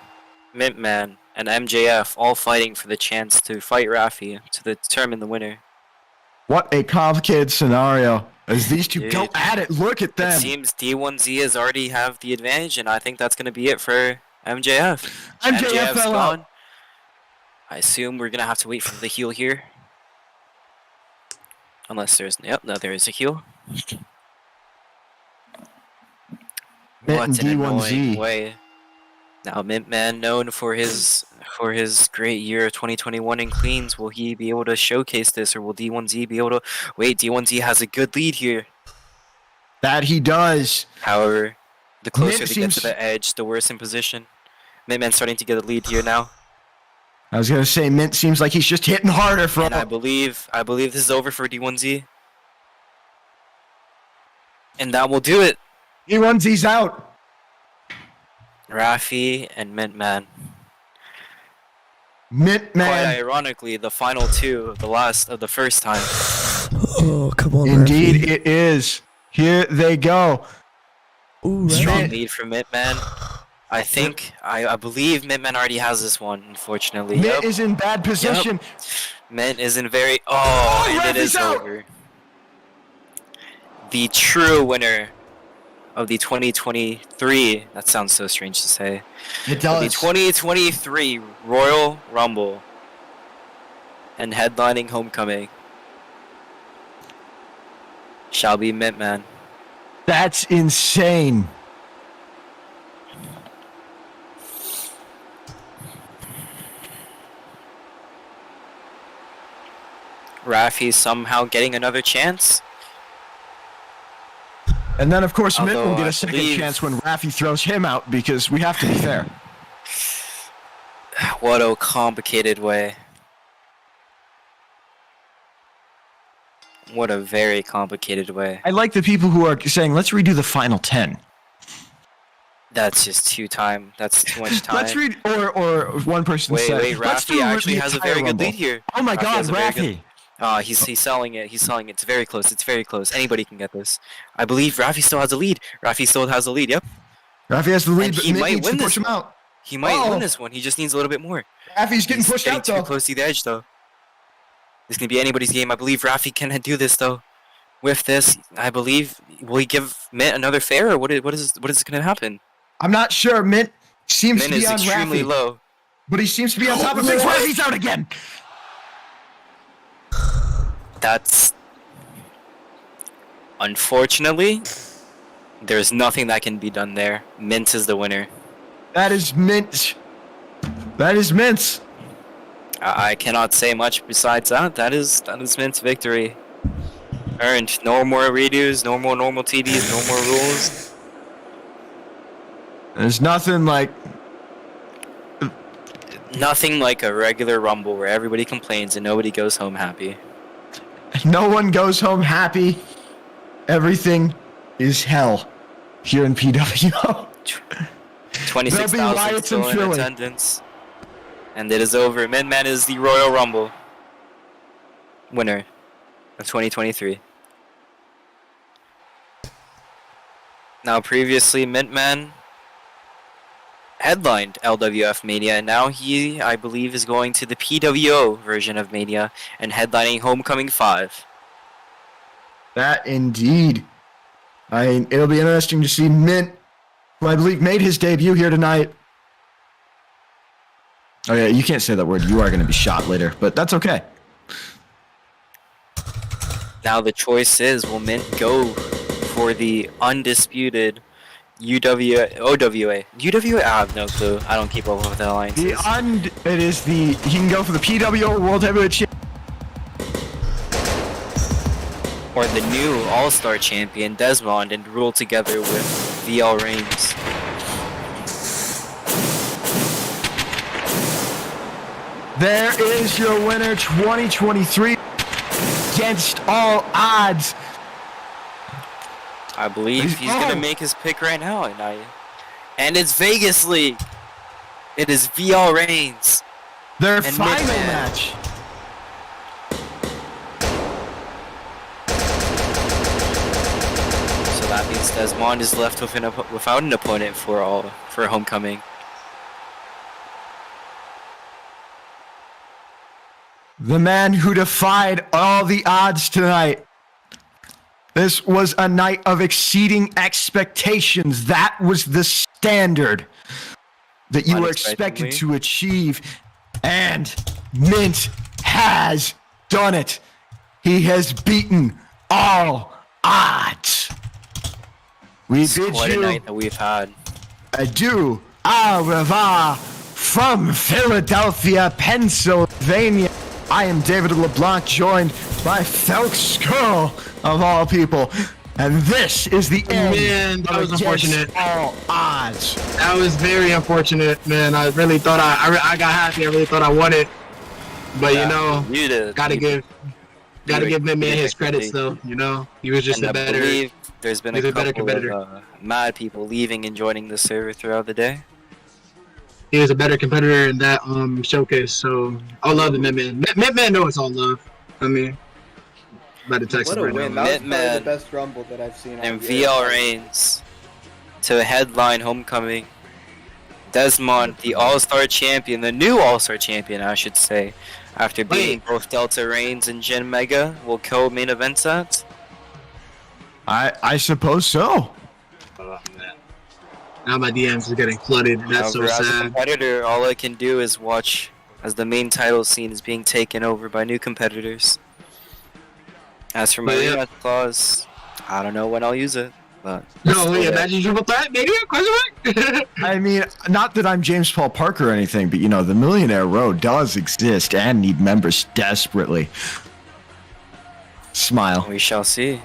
Mintman, and MJF all fighting for the chance to fight Rafi to determine the winner. What a complicated scenario as these two go Dude, at it. Look at them. It seems D1Z has already have the advantage, and I think that's going to be it for MJF. MJF fell out. I assume we're going to have to wait for the heel here. Unless there's... Yep, no, there is a heel. Mint What and an D1Z. annoying way. Now, Mintman, known for his great year of 2021 in cleans, will he be able to showcase this, or will D1Z be able to... Wait, D1Z has a good lead here. That he does. However, the closer Mint they get to the edge, the worse in position. Mintman's starting to get a lead here now. I was gonna say Mint seems like he's just hitting harder for. And I believe this is over for D1Z. And that will do it. D1Z's out. Rafi and Mintman. Mintman. Quite ironically, the final two, the last of the first time. Oh, come on, Indeed, Rafi. it is. Here they go. Ooh, Strong Rafi. lead for Mintman. I think, I believe Mintman already has this one, unfortunately. Mint is in bad position. Yep. Mint is in very... Oh, and it is out. over. The true winner of the 2023... That sounds so strange to say. It Of does. the 2023 Royal Rumble and headlining Homecoming shall be Mintman. That's insane. Rafi somehow getting another chance. And then, of course, Mint Although will get I a second believe- chance when Rafi throws him out because we have to be fair. What a complicated way. What a very complicated way. I like the people who are saying, let's redo the final 10. That's just that's too much time. Let's read, or one person Wait, said, wait, let's Rafi do actually the has a entire very good Rumble. lead here. Oh my Rafi God, has a very Rafi. good- he's selling it. He's selling it. It's very close. It's very close. Anybody can get this. I believe Rafi still has a lead. Rafi still has a lead. Yep. Rafi has the lead, And but he Mint might needs to win push this him one. out. He might win this one. He just needs a little bit more. Rafi's getting He's pushed getting out, too though. close to the edge, though. This can be anybody's game. I believe Rafi can do this, though. With this, I believe, will he give Mint another fair, or what is going to happen? I'm not sure. Mint seems Mint to be is on extremely Rafi, low. but he seems to be on top of things. Rafi's out again. That's... Unfortunately, there's nothing that can be done there. Mint is the winner. That is Mint. That is Mint's. I cannot say much besides that. That is Mint's victory. Earned. No more redos, no more normal TDs, no more rules. There's nothing like... Nothing like a regular Rumble where everybody complains and nobody goes home happy. No one goes home happy. Everything is hell here in PWO. 26,000 riots still in in Philly. attendance. And it is over. Mintman is the Royal Rumble. winner of 2023. Now, previously, Mintman headlined LWF Mania, and now he, I believe, is going to the PWO version of Mania and headlining Homecoming 5. That indeed. It'll be interesting to see Mint, who I believe made his debut here tonight. Oh yeah, you can't say that word. You are going to be shot later, but that's okay. Now the choice is, will Mint go for the undisputed UWA? UWA? I have no clue. I don't keep up with the alliances. He can go for the PWO World Heavyweight Championship. Or the new All-Star champion, Desmond, and rule together with VL Reigns. There is your winner, 2023, against all odds. I believe he's gonna make his pick right now, and it's Vegas League. It is VL Reigns. Their and final Mintman. match. So that means Desmond is left without an opponent for Homecoming. The man who defied all the odds tonight. This was a night of exceeding expectations. That was the standard that you were expected to achieve. And Mint has done it. He has beaten all odds. We It's bid quite you a night that we've had. adieu, au revoir from Philadelphia, Pennsylvania. I am David LeBlanc, joined by Felix Skull, of all people. And this is the end. Man, that was unfortunate. All odds. That was very unfortunate, man. I really thought I got happy. I really thought I won it. But Yeah, you know, you did. gotta give Mintman his credits though. You know, he was just And a I better. believe there's been he's a a better couple competitor. of mad people leaving and joining the server throughout the day. He was a better competitor in that showcase. So all love to Mintman. Mintman knows it's all love. I mean, about to text What him a right win. now. That was probably the Mintman best Rumble that I've seen. and all year. VL Reigns to headline Homecoming. Desmond, the All-Star champion, the new All-Star champion, I should say, after beating both Delta Reigns and Gen Mega, will co-main event that. I suppose so. Oh, man. Now my DMs are getting flooded. That's so However, as a sad. competitor, all I can do is watch as the main title scene is being taken over by new competitors. As for my But yeah. rematch clause, I don't know when I'll use it, but No, wait, imagine triple threat, maybe? Question mark? I mean, not that I'm James Paul Parker or anything, but you know, the Millionaire Row does exist and need members desperately. Smile. we shall see.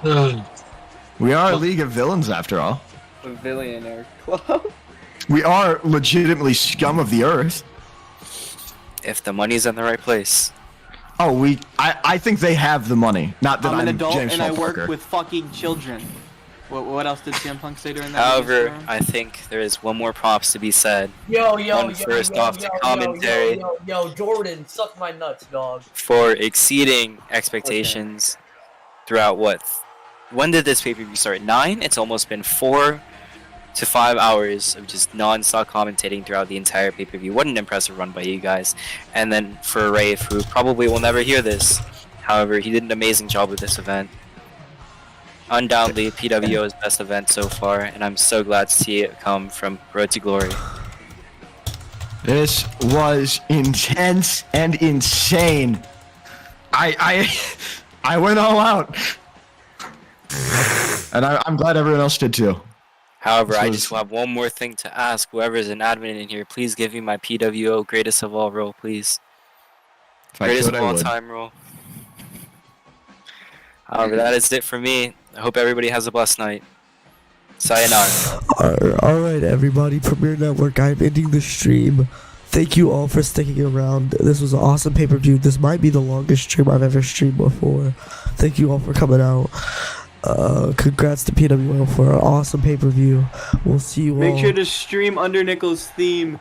We are a league of villains after all. A billionaire club. We are legitimately scum of the earth. If the money's in the right place. Oh, I think they have the money. Not that I'm I'm, an adult James and Paul I work Parker. with fucking children. What else did CM Punk say during that? However, meeting? I think there is one more props to be said. Yo, First off, to commentary yo, Jordan, suck my nuts, dog. for exceeding expectations throughout what? When did this pay-per-view start? 9? It's almost been 4 to 5 hours of just non-stop commentating throughout the entire pay-per-view. What an impressive run by you guys. And then for Rafe, who probably will never hear this. However, he did an amazing job with this event. Undoubtedly, PWO's best event so far, and I'm so glad to see it come from Road to Glory. This was intense and insane. I went all out. And I'm glad everyone else did too. However, This I was- just have one more thing to ask. Whoever's an admin in here, please give me my PWO greatest of all role, please. If I Greatest could, of I all would. time role. However, that is it for me. I hope everybody has a blessed night. Sayonara. Alright, everybody, Premier Network, I'm ending the stream. Thank you all for sticking around. This was an awesome pay-per-view. This might be the longest stream I've ever streamed before. Thank you all for coming out. Congrats to PWO for an awesome pay-per-view. We'll see you all. Make sure to stream Under Nickel's theme